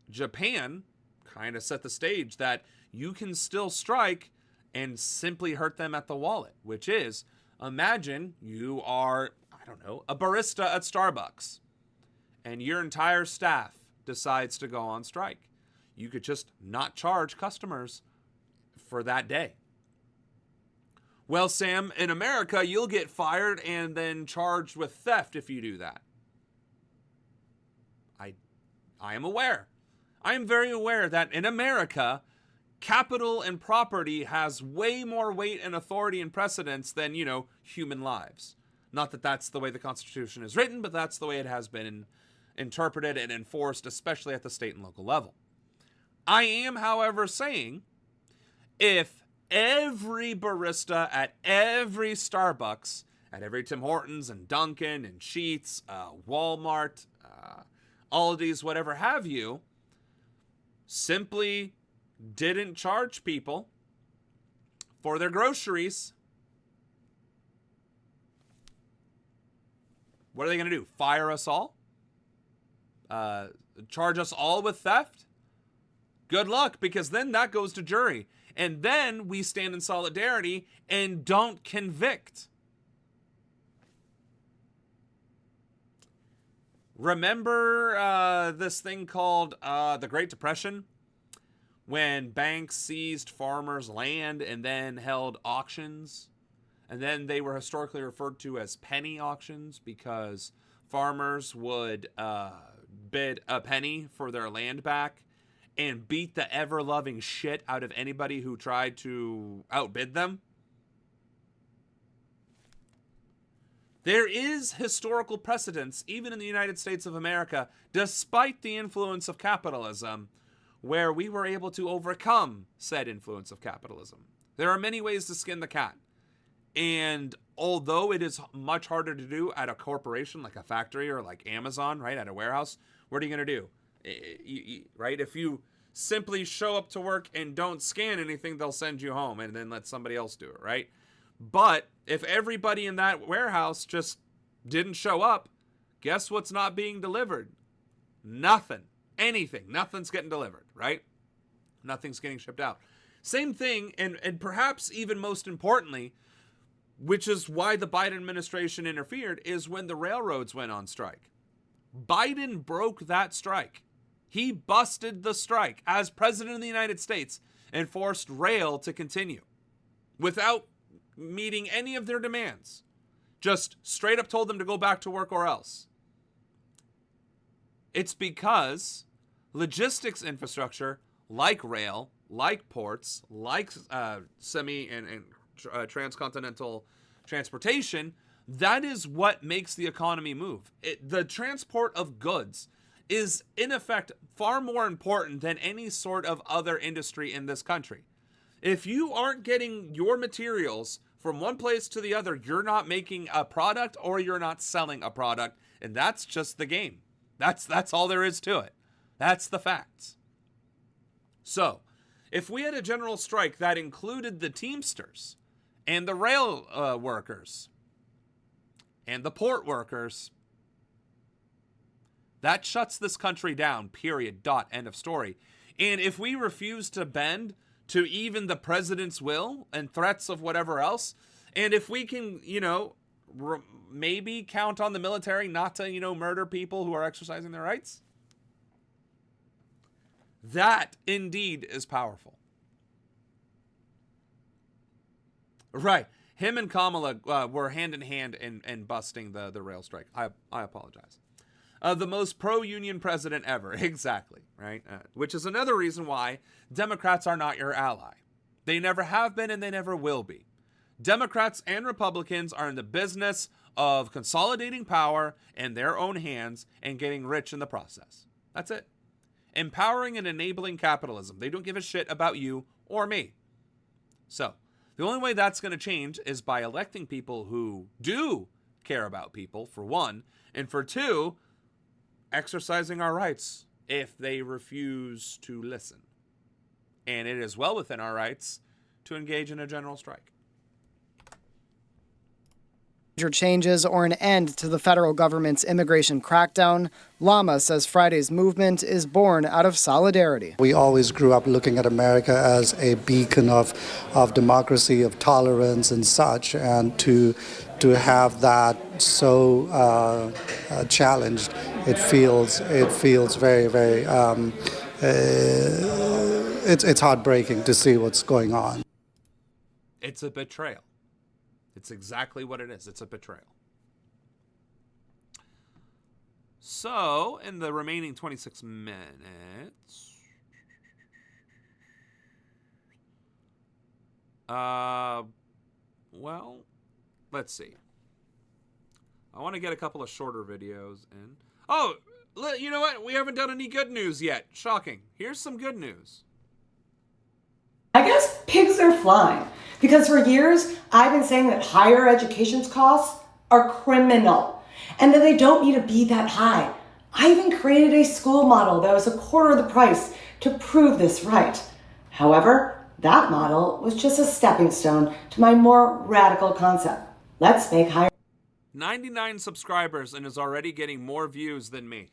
Japan kind of set the stage that you can still strike and simply hurt them at the wallet, which is, imagine you are, I don't know, a barista at Starbucks, and your entire staff decides to go on strike. You could just not charge customers for that day. Well, Sam, in America, you'll get fired and then charged with theft if you do that. I am aware. I am very aware that in America, capital and property has way more weight and authority and precedence than, human lives. Not that that's the way the Constitution is written, but that's the way it has been interpreted and enforced, especially at the state and local level. I am, however, saying, if every barista at every Starbucks, at every Tim Hortons and Dunkin' and Sheetz, Walmart, Aldi's, whatever have you, simply didn't charge people for their groceries. What are they going to do? Fire us all? Charge us all with theft? Good luck, because then that goes to jury. And then we stand in solidarity and don't convict. Remember this thing called the Great Depression? When banks seized farmers' land and then held auctions? And then they were historically referred to as penny auctions because farmers would bid a penny for their land back and beat the ever-loving shit out of anybody who tried to outbid them. There is historical precedence, even in the United States of America, despite the influence of capitalism, where we were able to overcome said influence of capitalism. There are many ways to skin the cat. And although it is much harder to do at a corporation like a factory or like Amazon, right, at a warehouse, what are you going to do? Right? If you simply show up to work and don't scan anything, they'll send you home and then let somebody else do it, right? But if everybody in that warehouse just didn't show up, guess what's not being delivered? Nothing. Anything. Nothing's getting delivered, right? Nothing's getting shipped out. Same thing, and perhaps even most importantly, which is why the Biden administration interfered, is when the railroads went on strike. Biden broke that strike. He busted the strike as president of the United States and forced rail to continue without meeting any of their demands. Just straight up told them to go back to work or else. It's because logistics infrastructure, like rail, like ports, like semi and transcontinental transportation, that is what makes the economy move. The transport of goods is, in effect, far more important than any sort of other industry in this country. If you aren't getting your materials from one place to the other, you're not making a product or you're not selling a product, and that's just the game. That's all there is to it. That's the facts. So, if we had a general strike that included the Teamsters and the rail workers and the port workers, that shuts this country down, period, dot, end of story. And if we refuse to bend to even the president's will and threats of whatever else, and if we can, maybe count on the military not to, murder people who are exercising their rights, that indeed is powerful. Right. Him and Kamala were hand in hand in busting the rail strike. I apologize. The most pro-union president ever. Exactly, right? Which is another reason why Democrats are not your ally. They never have been and they never will be. Democrats and Republicans are in the business of consolidating power in their own hands and getting rich in the process. That's it. Empowering and enabling capitalism. They don't give a shit about you or me. So, the only way that's going to change is by electing people who do care about people, for one, and for two, exercising our rights if they refuse to listen. And it is well within our rights to engage in a general strike. Changes or an end to the federal government's immigration crackdown, Lama says Friday's movement is born out of solidarity. We always grew up looking at America as a beacon of democracy, of tolerance and such, and to have that so challenged, it feels very, very, it's heartbreaking to see what's going on. It's a betrayal. It's exactly what it is. It's a betrayal. So, in the remaining 26 minutes, well, let's see. I want to get a couple of shorter videos in. Oh, you know what? We haven't done any good news yet. Shocking. Here's some good news. I guess pigs are flying, because for years I've been saying that higher education costs are criminal and that they don't need to be that high. I even created a school model that was a quarter of the price to prove this right. However, That model was just a stepping stone to my more radical concept. Let's make higher 99 subscribers and is already getting more views than me.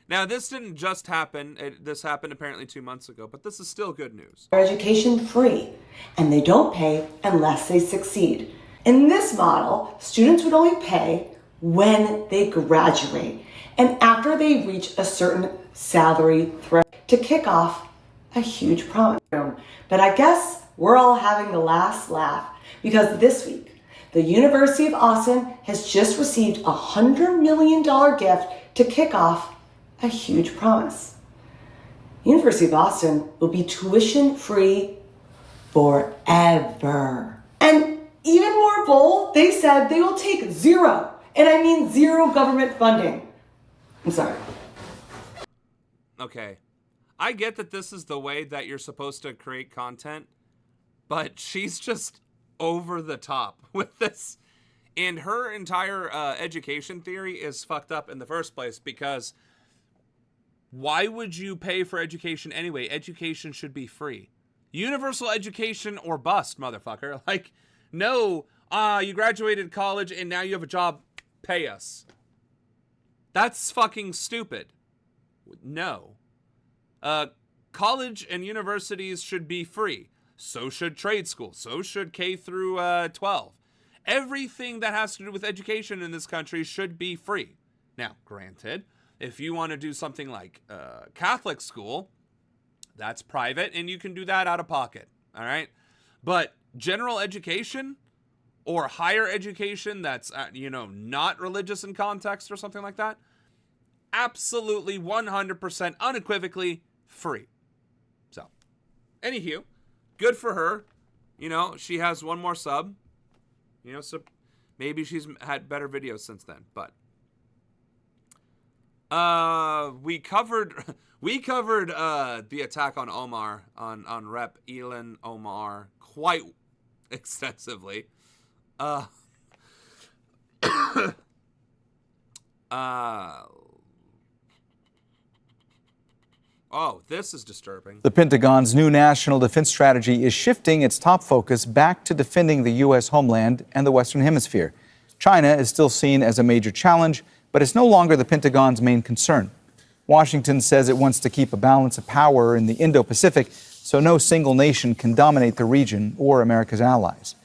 Now, this didn't just happen. This happened apparently 2 months ago, but this is still good news. education free, and they don't pay unless they succeed. In this model, students would only pay when they graduate and after they reach a certain salary threshold to kick off a huge promise. But I guess we're all having the last laugh because this week, the University of Austin has just received a $100 million gift to kick off a huge promise. University of Austin will be tuition free forever. And even more bold, they said they will take zero, and I mean zero government funding. I'm sorry. Okay. I get that this is the way that you're supposed to create content, but she's just over the top with this. And her entire education theory is fucked up in the first place because why would you pay for education anyway? Education should be free. Universal education or bust, motherfucker. Like, no, you graduated college and now you have a job, pay us. That's fucking stupid. No. College and universities should be free. So should trade school. So should K through 12. Everything that has to do with education in this country should be free. Now, granted, if you want to do something like Catholic school, that's private, and you can do that out of pocket, all right? But general education or higher education that's, not religious in context or something like that, absolutely 100% unequivocally free. So, anywho, good for her. She has one more sub. So maybe she's had better videos since then, but we covered the attack on Omar on Rep Ilhan Omar quite extensively. Oh, this is disturbing. The Pentagon's new national defense strategy is shifting its top focus back to defending the U.S. homeland and the Western Hemisphere. China is still seen as a major challenge, but it's no longer the Pentagon's main concern. Washington says it wants to keep a balance of power in the Indo-Pacific so no single nation can dominate the region or America's allies.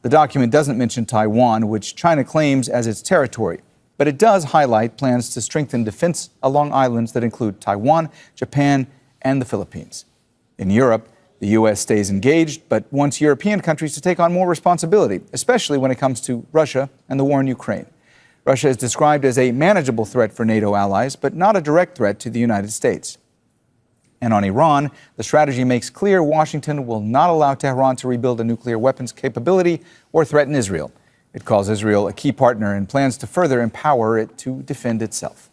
The document doesn't mention Taiwan, which China claims as its territory, but it does highlight plans to strengthen defense along islands that include Taiwan, Japan, and the Philippines. In Europe, the U.S. stays engaged, but wants European countries to take on more responsibility, especially when it comes to Russia and the war in Ukraine. Russia is described as a manageable threat for NATO allies, but not a direct threat to the United States. And on Iran, the strategy makes clear Washington will not allow Tehran to rebuild a nuclear weapons capability or threaten Israel. It calls Israel a key partner and plans to further empower it to defend itself.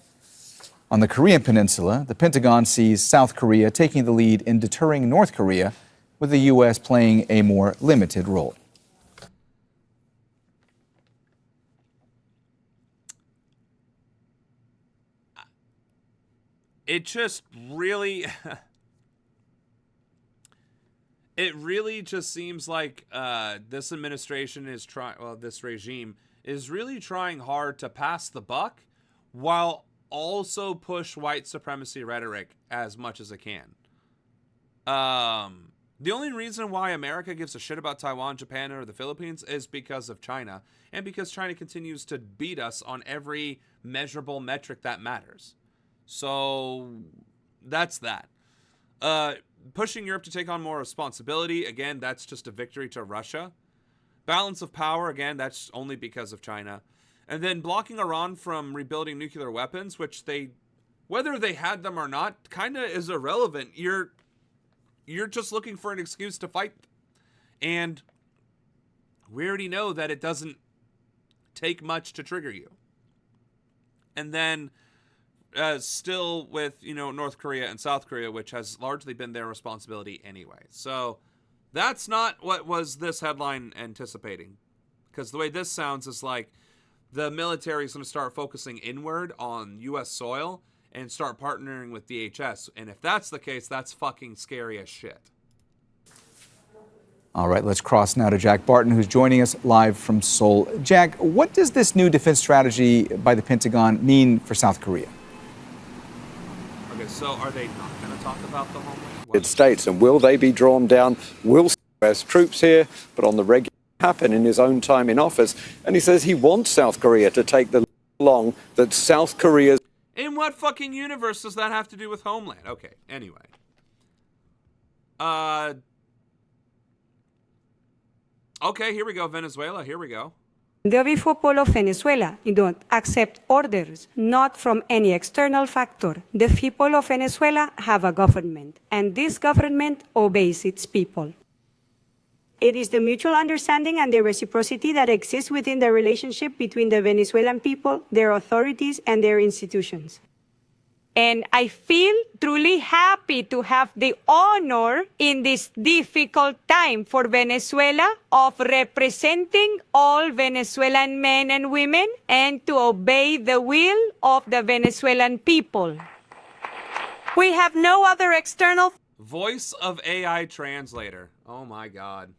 On the Korean Peninsula, the Pentagon sees South Korea taking the lead in deterring North Korea, with the U.S. playing a more limited role. It just really... It really just seems like this administration is this regime is really trying hard to pass the buck while also push white supremacy rhetoric as much as it can. The only reason why America gives a shit about Taiwan, Japan, or the Philippines is because of China, and because China continues to beat us on every measurable metric that matters. So that's that. Pushing Europe to take on more responsibility, again, that's just a victory to Russia. Balance of power, again, that's only because of China. And then blocking Iran from rebuilding nuclear weapons, which whether they had them or not, kind of is irrelevant. You're just looking for an excuse to fight. And we already know that it doesn't take much to trigger you. And then still with, North Korea and South Korea, which has largely been their responsibility anyway. So that's not what was this headline anticipating. Because the way this sounds is like the military is going to start focusing inward on U.S. soil and start partnering with DHS. And if that's the case, that's fucking scary as shit. All right, let's cross now to Jack Barton, who's joining us live from Seoul. Jack, what does this new defense strategy by the Pentagon mean for South Korea? Okay, so are they not going to talk about the homeland? United States, and will they be drawn down? Will U.S. troops here, but on the regular happen in his own time in office? And he says he wants South Korea to take the long that South Korea's. In what fucking universe does that have to do with homeland? Okay, anyway. Okay, here we go, Venezuela, here we go. The people of Venezuela don't accept orders, not from any external factor. The people of Venezuela have a government, and this government obeys its people. It is the mutual understanding and the reciprocity that exists within the relationship between the Venezuelan people, their authorities, and their institutions. And I feel truly happy to have the honor in this difficult time for Venezuela of representing all Venezuelan men and women and to obey the will of the Venezuelan people. We have no other external... Voice of AI translator. Oh my God.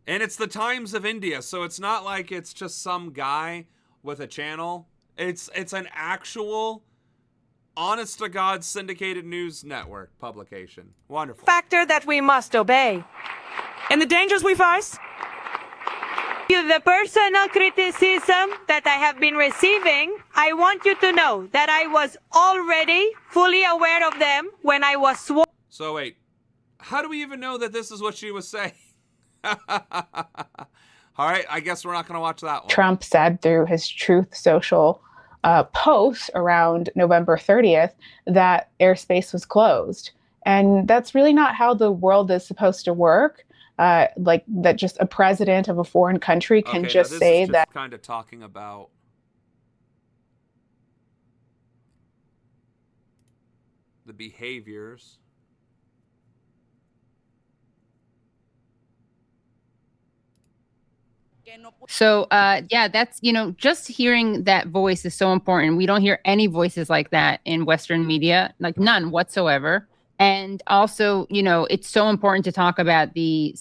And it's the Times of India, so it's not like it's just some guy with a channel. It's an actual, honest-to-God syndicated news network publication. Wonderful. Factor that we must obey. And the dangers we face? The personal criticism that I have been receiving, I want you to know that I was already fully aware of them when I was sworn. So wait, how do we even know that this is what she was saying? All right, I guess we're not going to watch that one. Trump said through his Truth Social post around November 30th that airspace was closed. And that's really not how the world is supposed to work. Like that just a president of a foreign country can just say that. Kind of talking about the behaviors. So, yeah, that's, just hearing that voice is so important. We don't hear any voices like that in Western media, like none whatsoever. And also, it's so important to talk about the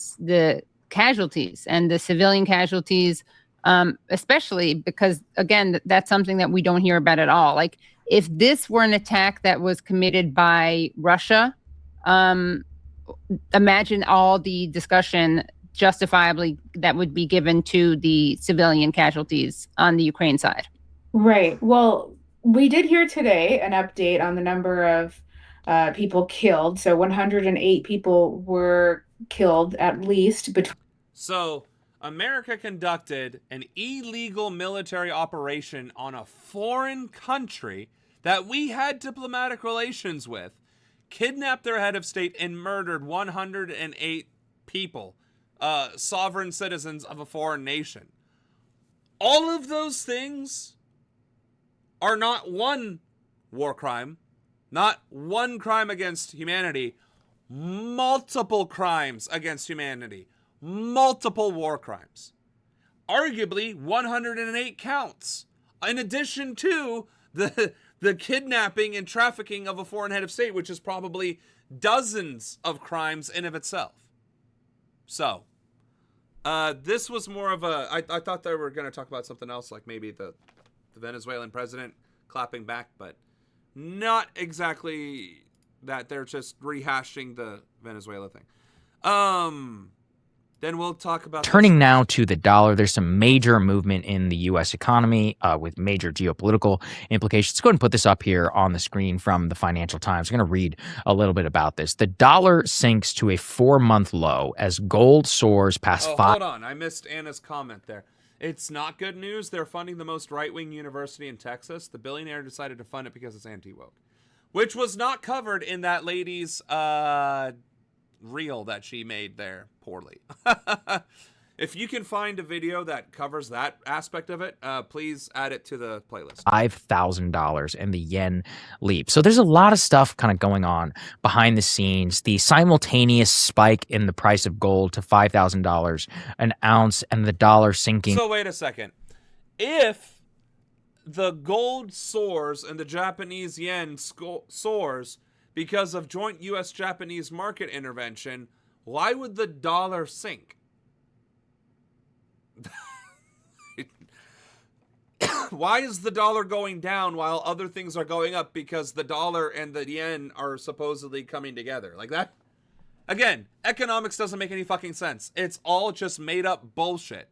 casualties and the civilian casualties, especially because, again, that's something that we don't hear about at all. Like, if this were an attack that was committed by Russia, imagine all the discussion justifiably that would be given to the civilian casualties on the Ukraine side. Right. Well, we did hear today an update on the number of people killed. So 108 people were killed at least. So America conducted an illegal military operation on a foreign country that we had diplomatic relations with, kidnapped their head of state, and murdered 108 people. Sovereign citizens of a foreign nation. All of those things are not one war crime, not one crime against humanity, multiple crimes against humanity, multiple war crimes. Arguably 108 counts, in addition to the kidnapping and trafficking of a foreign head of state, which is probably dozens of crimes in of itself. So, this was more of a... I thought they were going to talk about something else, like maybe the Venezuelan president clapping back, but not exactly that. They're just rehashing the Venezuela thing. Then we'll talk about... Turning now to the dollar, there's some major movement in the U.S. economy with major geopolitical implications. Let's go ahead and put this up here on the screen from the Financial Times. I'm going to read a little bit about this. The dollar sinks to a 4-month low as gold soars past Hold on. I missed Anna's comment there. It's not good news. They're funding the most right-wing university in Texas. The billionaire decided to fund it because it's anti-woke, which was not covered in that lady's... reel that she made there poorly. If you can find a video that covers that aspect of it, please add it to the playlist. $5,000 and the yen leap. So there's a lot of stuff kind of going on behind the scenes. The simultaneous spike in the price of gold to $5,000 an ounce and the dollar sinking. So wait a second. If the gold soars and the Japanese yen soars, because of joint U.S.-Japanese market intervention, why would the dollar sink? Why is the dollar going down while other things are going up? Because the dollar and the yen are supposedly coming together. Like that? Again, economics doesn't make any fucking sense. It's all just made up bullshit.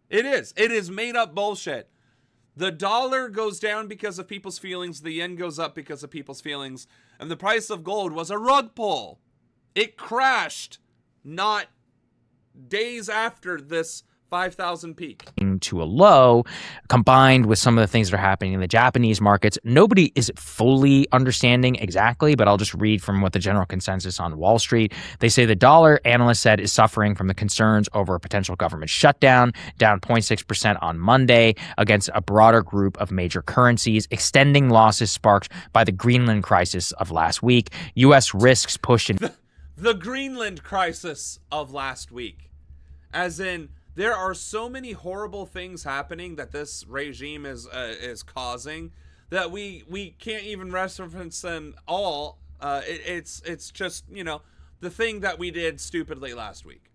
It is. It is made up bullshit. The dollar goes down because of people's feelings. The yen goes up because of people's feelings. And the price of gold was a rug pull. It crashed not days after this 5,000 peak. To a low, combined with some of the things that are happening in the Japanese markets. Nobody is fully understanding exactly, but I'll just read from what the general consensus on Wall Street. They say the dollar, analysts said, is suffering from the concerns over a potential government shutdown, down 0.6% on Monday against a broader group of major currencies, extending losses sparked by the Greenland crisis of last week. U.S. risks pushed in. The Greenland crisis of last week. As in, there are so many horrible things happening that this regime is causing that we can't even reference them all. It's just, you know, the thing that we did stupidly last week.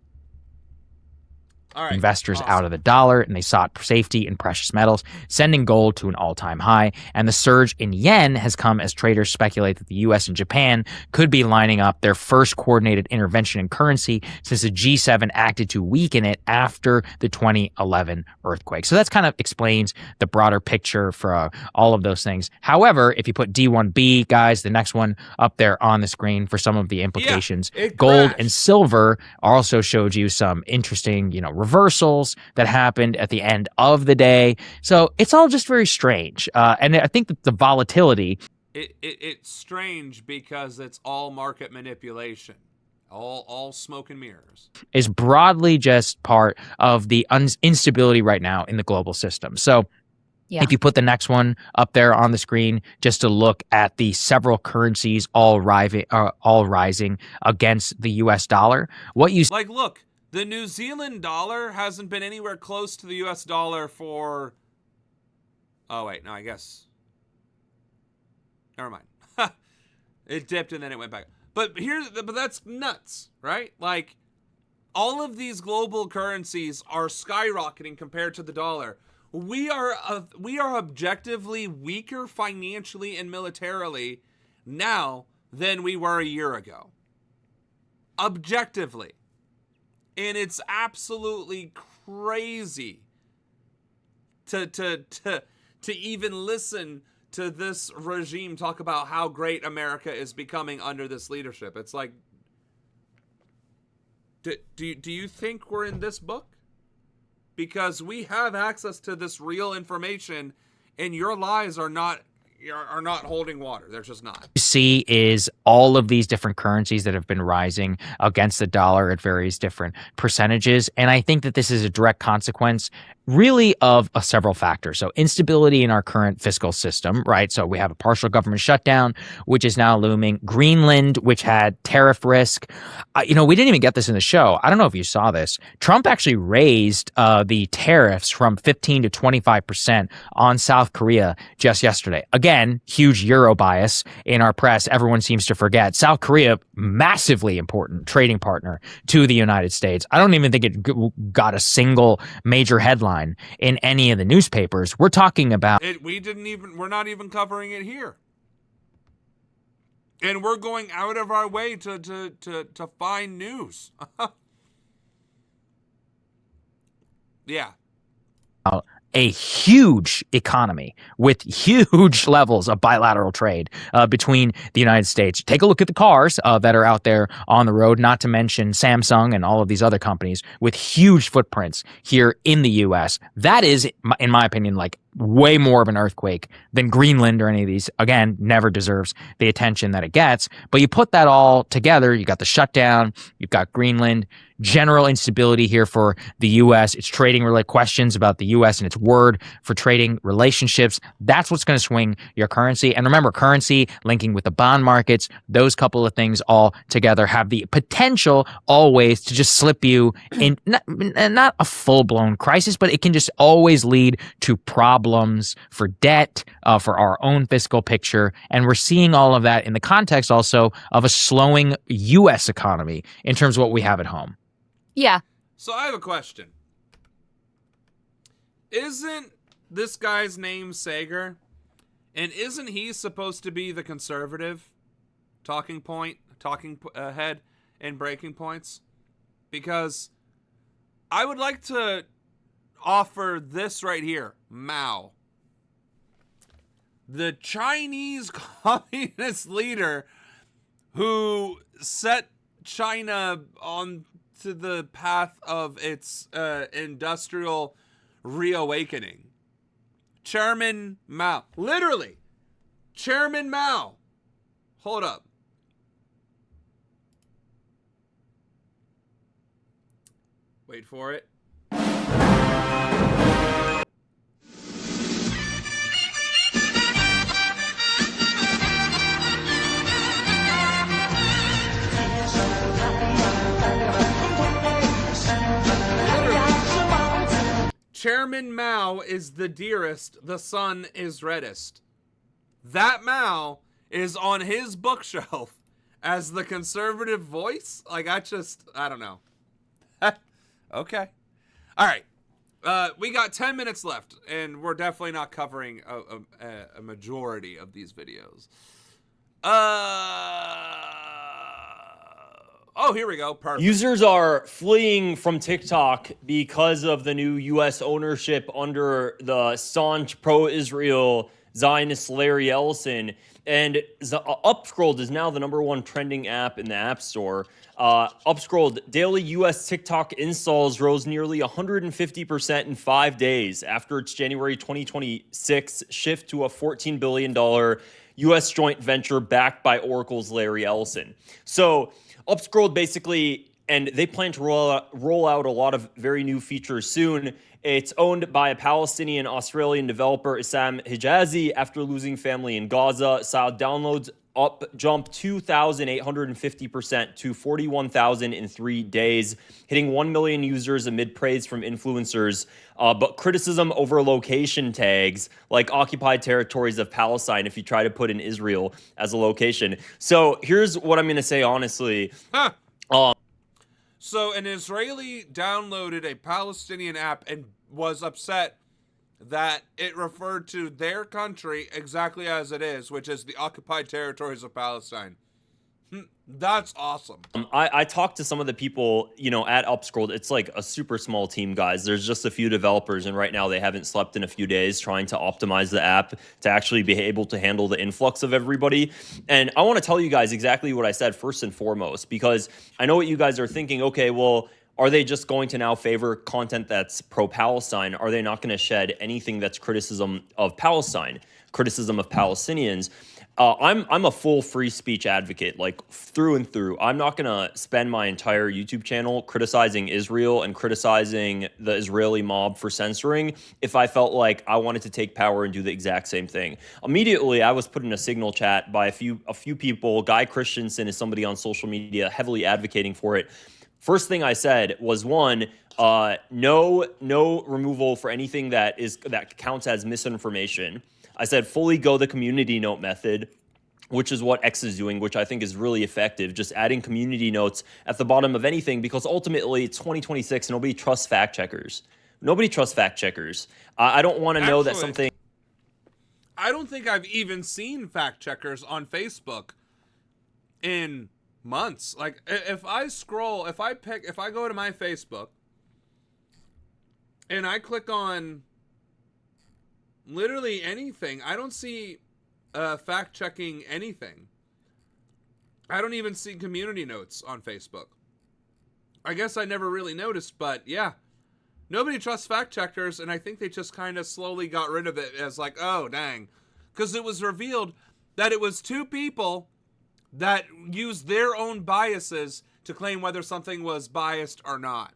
All right. Investors out of the dollar, and they sought safety in precious metals, sending gold to an all-time high. And the surge in yen has come as traders speculate that the U.S. and Japan could be lining up their first coordinated intervention in currency since the G7 acted to weaken it after the 2011 earthquake. So that's kind of explains the broader picture for all of those things. However, if you put D1B, guys, the next one up there on the screen for some of the implications, gold and silver also showed you some interesting, you know, reversals that happened at the end of the day. So it's all just very strange. And I think that the volatility. It's strange because it's all market manipulation. All smoke and mirrors. Is broadly just part of the instability right now in the global system. So if you put the next one up there on the screen, just to look at the several currencies all rising against the U.S. dollar, what you like, look. The New Zealand dollar hasn't been anywhere close to the US dollar for... Oh, wait. No, I guess... Never mind. It dipped and then it went back. But that's nuts, right? Like, all of these global currencies are skyrocketing compared to the dollar. We are objectively weaker financially and militarily now than we were a year ago. Objectively. And it's absolutely crazy to even listen to this regime talk about how great America is becoming under this leadership. It's like, do you think we're in this book? Because we have access to this real information, and your lies are not holding water. They're just not. You see is all of these different currencies that have been rising against the dollar at various different percentages. And I think that this is a direct consequence really of several factors. So instability in our current fiscal system, right? So we have a partial government shutdown, which is now looming. Greenland, which had tariff risk. We didn't even get this in the show. I don't know if you saw this. Trump actually raised the tariffs from 15 to 25% on South Korea just yesterday. Again, huge Euro bias in our press. Everyone seems to forget. South Korea, massively important trading partner to the United States. I don't even think it got a single major headline in any of the newspapers. We're talking about we're not even covering it here. And we're going out of our way to find news. Yeah. A huge economy with huge levels of bilateral trade between the United States. Take a look at the cars that are out there on the road, not to mention Samsung and all of these other companies with huge footprints here in the U.S. That is, in my opinion, like way more of an earthquake than Greenland or any of these. Again, never deserves the attention that it gets. But you put that all together, you got the shutdown, you've got Greenland, general instability here for the U.S. It's trading-related questions about the U.S. and its word for trading relationships. That's what's going to swing your currency. And remember, currency linking with the bond markets, those couple of things all together have the potential always to just slip you in, not a full-blown crisis, but it can just always lead to problems problems, for debt, for our own fiscal picture. And we're seeing all of that in the context also of a slowing U.S. economy in terms of what we have at home. Yeah. So I have a question. Isn't this guy's name Sager? And isn't he supposed to be the conservative talking head in Breaking Points? Because I would like to offer this right here. Mao. The Chinese communist leader who set China on to the path of its industrial reawakening. Chairman Mao. Literally. Chairman Mao. Hold up. Wait for it. Chairman Mao is the dearest, the sun is reddest. That Mao is on his bookshelf as the conservative voice. Like, I don't know. Okay. All right. We got 10 minutes left, and we're definitely not covering a majority of these videos. Oh, here we go. Perfect. Users are fleeing from TikTok because of the new U.S. ownership under the staunch pro-Israel Zionist Larry Ellison. And Upscrolled is now the #1 trending app in the App Store. Upscrolled, daily U.S. TikTok installs rose nearly 150% in 5 days after its January 2026 shift to a $14 billion U.S. joint venture backed by Oracle's Larry Ellison. So Upscrolled basically, and they plan to roll out a lot of very new features soon. It's owned by a Palestinian-Australian developer, Issam Hijazi, after losing family in Gaza. Saw downloads jumped 2,850% to 41,000 in 3 days, hitting 1 million users amid praise from influencers, but criticism over location tags like occupied territories of Palestine if you try to put in Israel as a location. So here's what I'm going to say honestly. So an Israeli downloaded a Palestinian app and was upset that it referred to their country exactly as it is, which is the occupied territories of Palestine. That's awesome. I talked to some of the people, at Upscrolled. It's like a super small team, guys. There's just a few developers, and right now they haven't slept in a few days trying to optimize the app to actually be able to handle the influx of everybody. And I want to tell you guys exactly what I said first and foremost, because I know what you guys are thinking. Okay, well, are they just going to now favor content that's pro-Palestine? Are they not going to shed anything that's criticism of Palestine, criticism of Palestinians? I'm a full free speech advocate, like through and through. I'm not going to spend my entire YouTube channel criticizing Israel and criticizing the Israeli mob for censoring if I felt like I wanted to take power and do the exact same thing. Immediately, I was put in a Signal chat by a few people. Guy Christensen is somebody on social media heavily advocating for it. First thing I said was, one, no removal for anything that counts as misinformation. I said fully go the community note method, which is what X is doing, which I think is really effective, just adding community notes at the bottom of anything, because ultimately it's 2026 and nobody trusts fact checkers. Nobody trusts fact checkers. I don't want to know that something... I don't think I've even seen fact checkers on Facebook in months. Like, if I go to my Facebook and I click on literally anything, I don't see fact checking anything. I don't even see community notes on Facebook. I guess I never really noticed, but yeah, nobody trusts fact checkers, and I think they just kind of slowly got rid of it as like, oh dang, because it was revealed that it was two people that used their own biases to claim whether something was biased or not,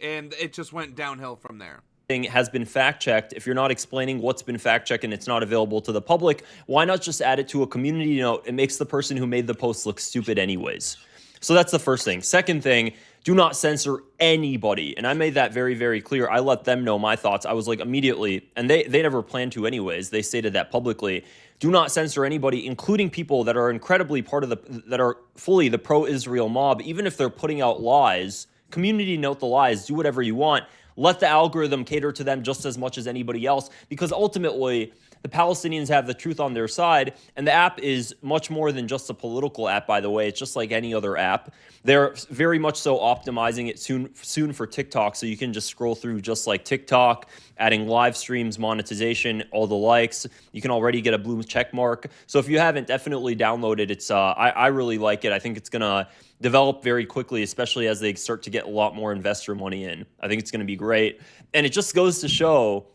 and it just went downhill from there. Has been fact-checked. If you're not explaining what's been fact-checked and it's not available to the public, why not just add it to a community note? It makes the person who made the post look stupid anyways. So that's the first thing. Second thing, do not censor anybody. And I made that very, very clear. I let them know my thoughts. I was like immediately, and they never planned to anyways. They stated that publicly. Do not censor anybody, including people that are incredibly that are fully the pro-Israel mob. Even if they're putting out lies, community note the lies, do whatever you want. Let the algorithm cater to them just as much as anybody else, because ultimately the Palestinians have the truth on their side, and the app is much more than just a political app, by the way. It's just like any other app. They're very much so optimizing it soon for TikTok, so you can just scroll through just like TikTok, adding live streams, monetization, all the likes. You can already get a blue check mark. So if you haven't, definitely download it. It's I really like it. I think it's going to develop very quickly, especially as they start to get a lot more investor money in. I think it's going to be great. And it just goes to show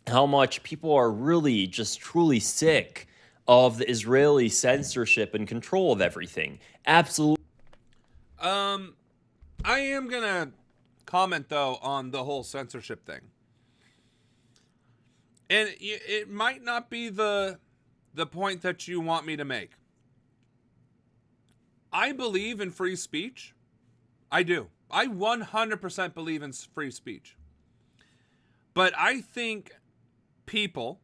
how much people are really just truly sick of the Israeli censorship and control of everything. Absolutely. I am going to comment, though, on the whole censorship thing. And it might not be the point that you want me to make. I believe in free speech. I do. I 100% believe in free speech. But I think people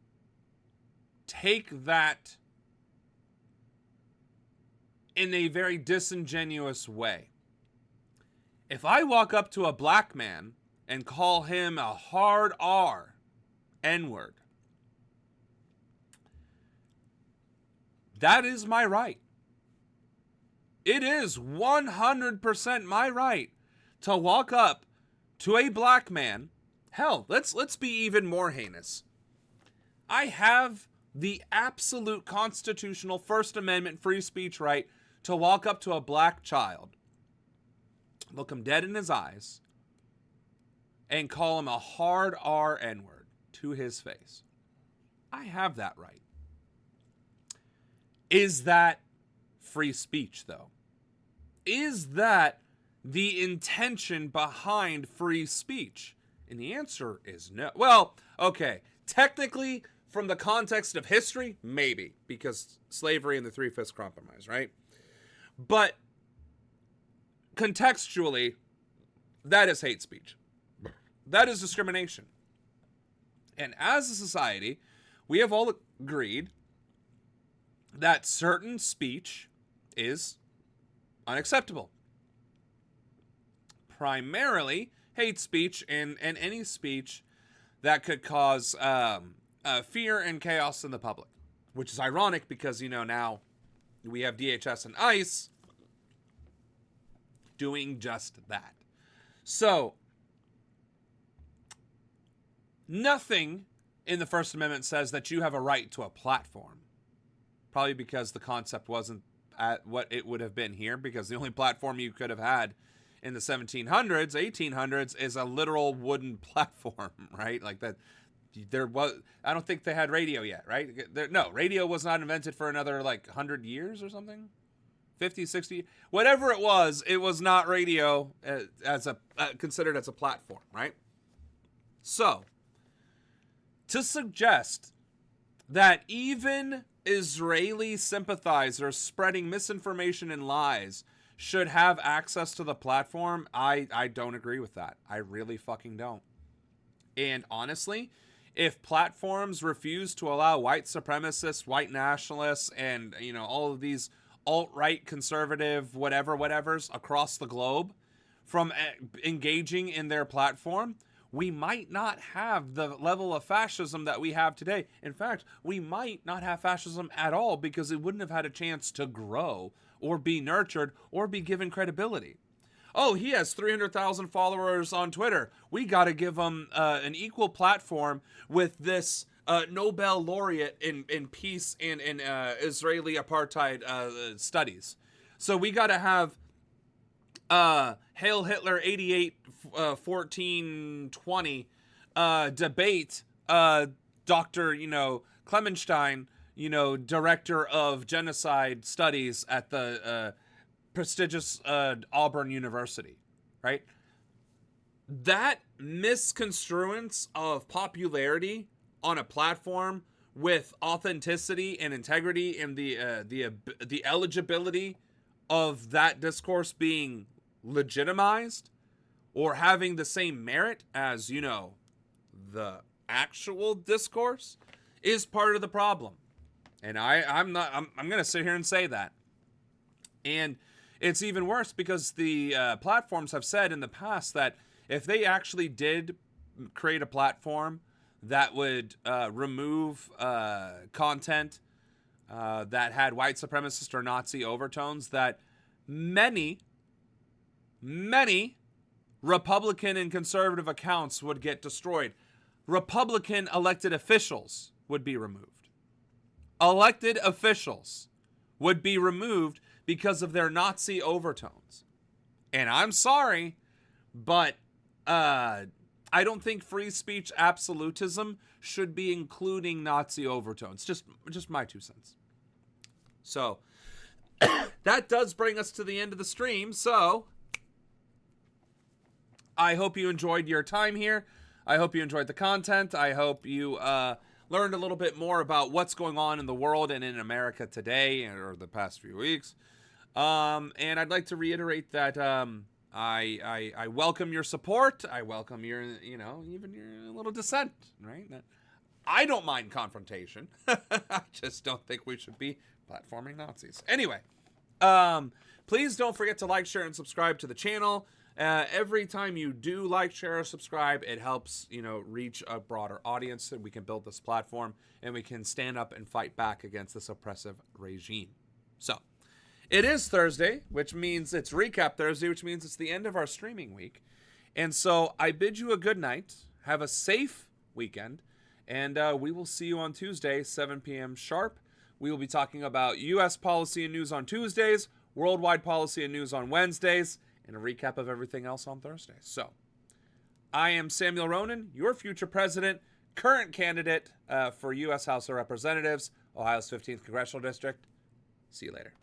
take that in a very disingenuous way. If I walk up to a black man and call him a hard R, N-word, that is my right. It is 100% my right to walk up to a black man. Hell, let's be even more heinous. I have the absolute constitutional First Amendment free speech right to walk up to a black child, look him dead in his eyes, and call him a hard R N-word to his face. I have that right. Is that free speech, though? Is that the intention behind free speech? And the answer is no. Well, okay, technically, from the context of history, maybe, because slavery and the Three-Fifths Compromise, right? But contextually, that is hate speech. That is discrimination. And as a society, we have all agreed that certain speech is unacceptable. Primarily, hate speech and any speech that could cause fear and chaos in the public, which is ironic because, now we have DHS and ICE doing just that. So, nothing in the First Amendment says that you have a right to a platform. Probably because the concept wasn't at what it would have been here, because the only platform you could have had in the 1700s, 1800s is a literal wooden platform, right? Like that. I don't think they had radio yet, right? No, radio was not invented for another 100 years or something. 50, 60, whatever it was not radio as considered as a platform, right? So, to suggest that even Israeli sympathizers spreading misinformation and lies should have access to the platform, I don't agree with that. I really fucking don't. And honestly, if platforms refuse to allow white supremacists, white nationalists, and all of these alt-right conservative whatevers across the globe from engaging in their platform, we might not have the level of fascism that we have today. In fact, we might not have fascism at all because it wouldn't have had a chance to grow or be nurtured or be given credibility. Oh, he has 300,000 followers on Twitter. We got to give him an equal platform with this Nobel laureate in peace and in Israeli apartheid studies. So we got to have Hail Hitler 88 14 20 debate Dr. Clemenstein, director of genocide studies at the prestigious Auburn University, right? That misconstruence of popularity on a platform with authenticity and integrity and the eligibility of that discourse being legitimized or having the same merit as, you know, the actual discourse is part of the problem. And I'm going to sit here and say that. And it's even worse because the platforms have said in the past that if they actually did create a platform that would remove content that had white supremacist or Nazi overtones, that many Republican and conservative accounts would get destroyed. Republican elected officials would be removed. Elected officials would be removed because of their Nazi overtones. And I'm sorry, but I don't think free speech absolutism should be including Nazi overtones. Just my 2 cents. So that does bring us to the end of the stream. So I hope you enjoyed your time here. I hope you enjoyed the content. I hope you learned a little bit more about what's going on in the world and in America today or the past few weeks. And I'd like to reiterate that I welcome your support. I welcome your, you know, even your little dissent, right? I don't mind confrontation. I just don't think we should be platforming Nazis. Anyway, please don't forget to like, share, and subscribe to the channel. Every time you do like, share, or subscribe, it helps, you know, reach a broader audience, and we can build this platform, and we can stand up and fight back against this oppressive regime. So, it is Thursday, which means it's Recap Thursday, which means it's the end of our streaming week. And so, I bid you a good night. Have a safe weekend, and we will see you on Tuesday, 7 p.m. sharp. We will be talking about U.S. policy and news on Tuesdays, worldwide policy and news on Wednesdays, and a recap of everything else on Thursday. So, I am Samuel Ronan, your future president, current candidate for U.S. House of Representatives, Ohio's 15th Congressional District. See you later.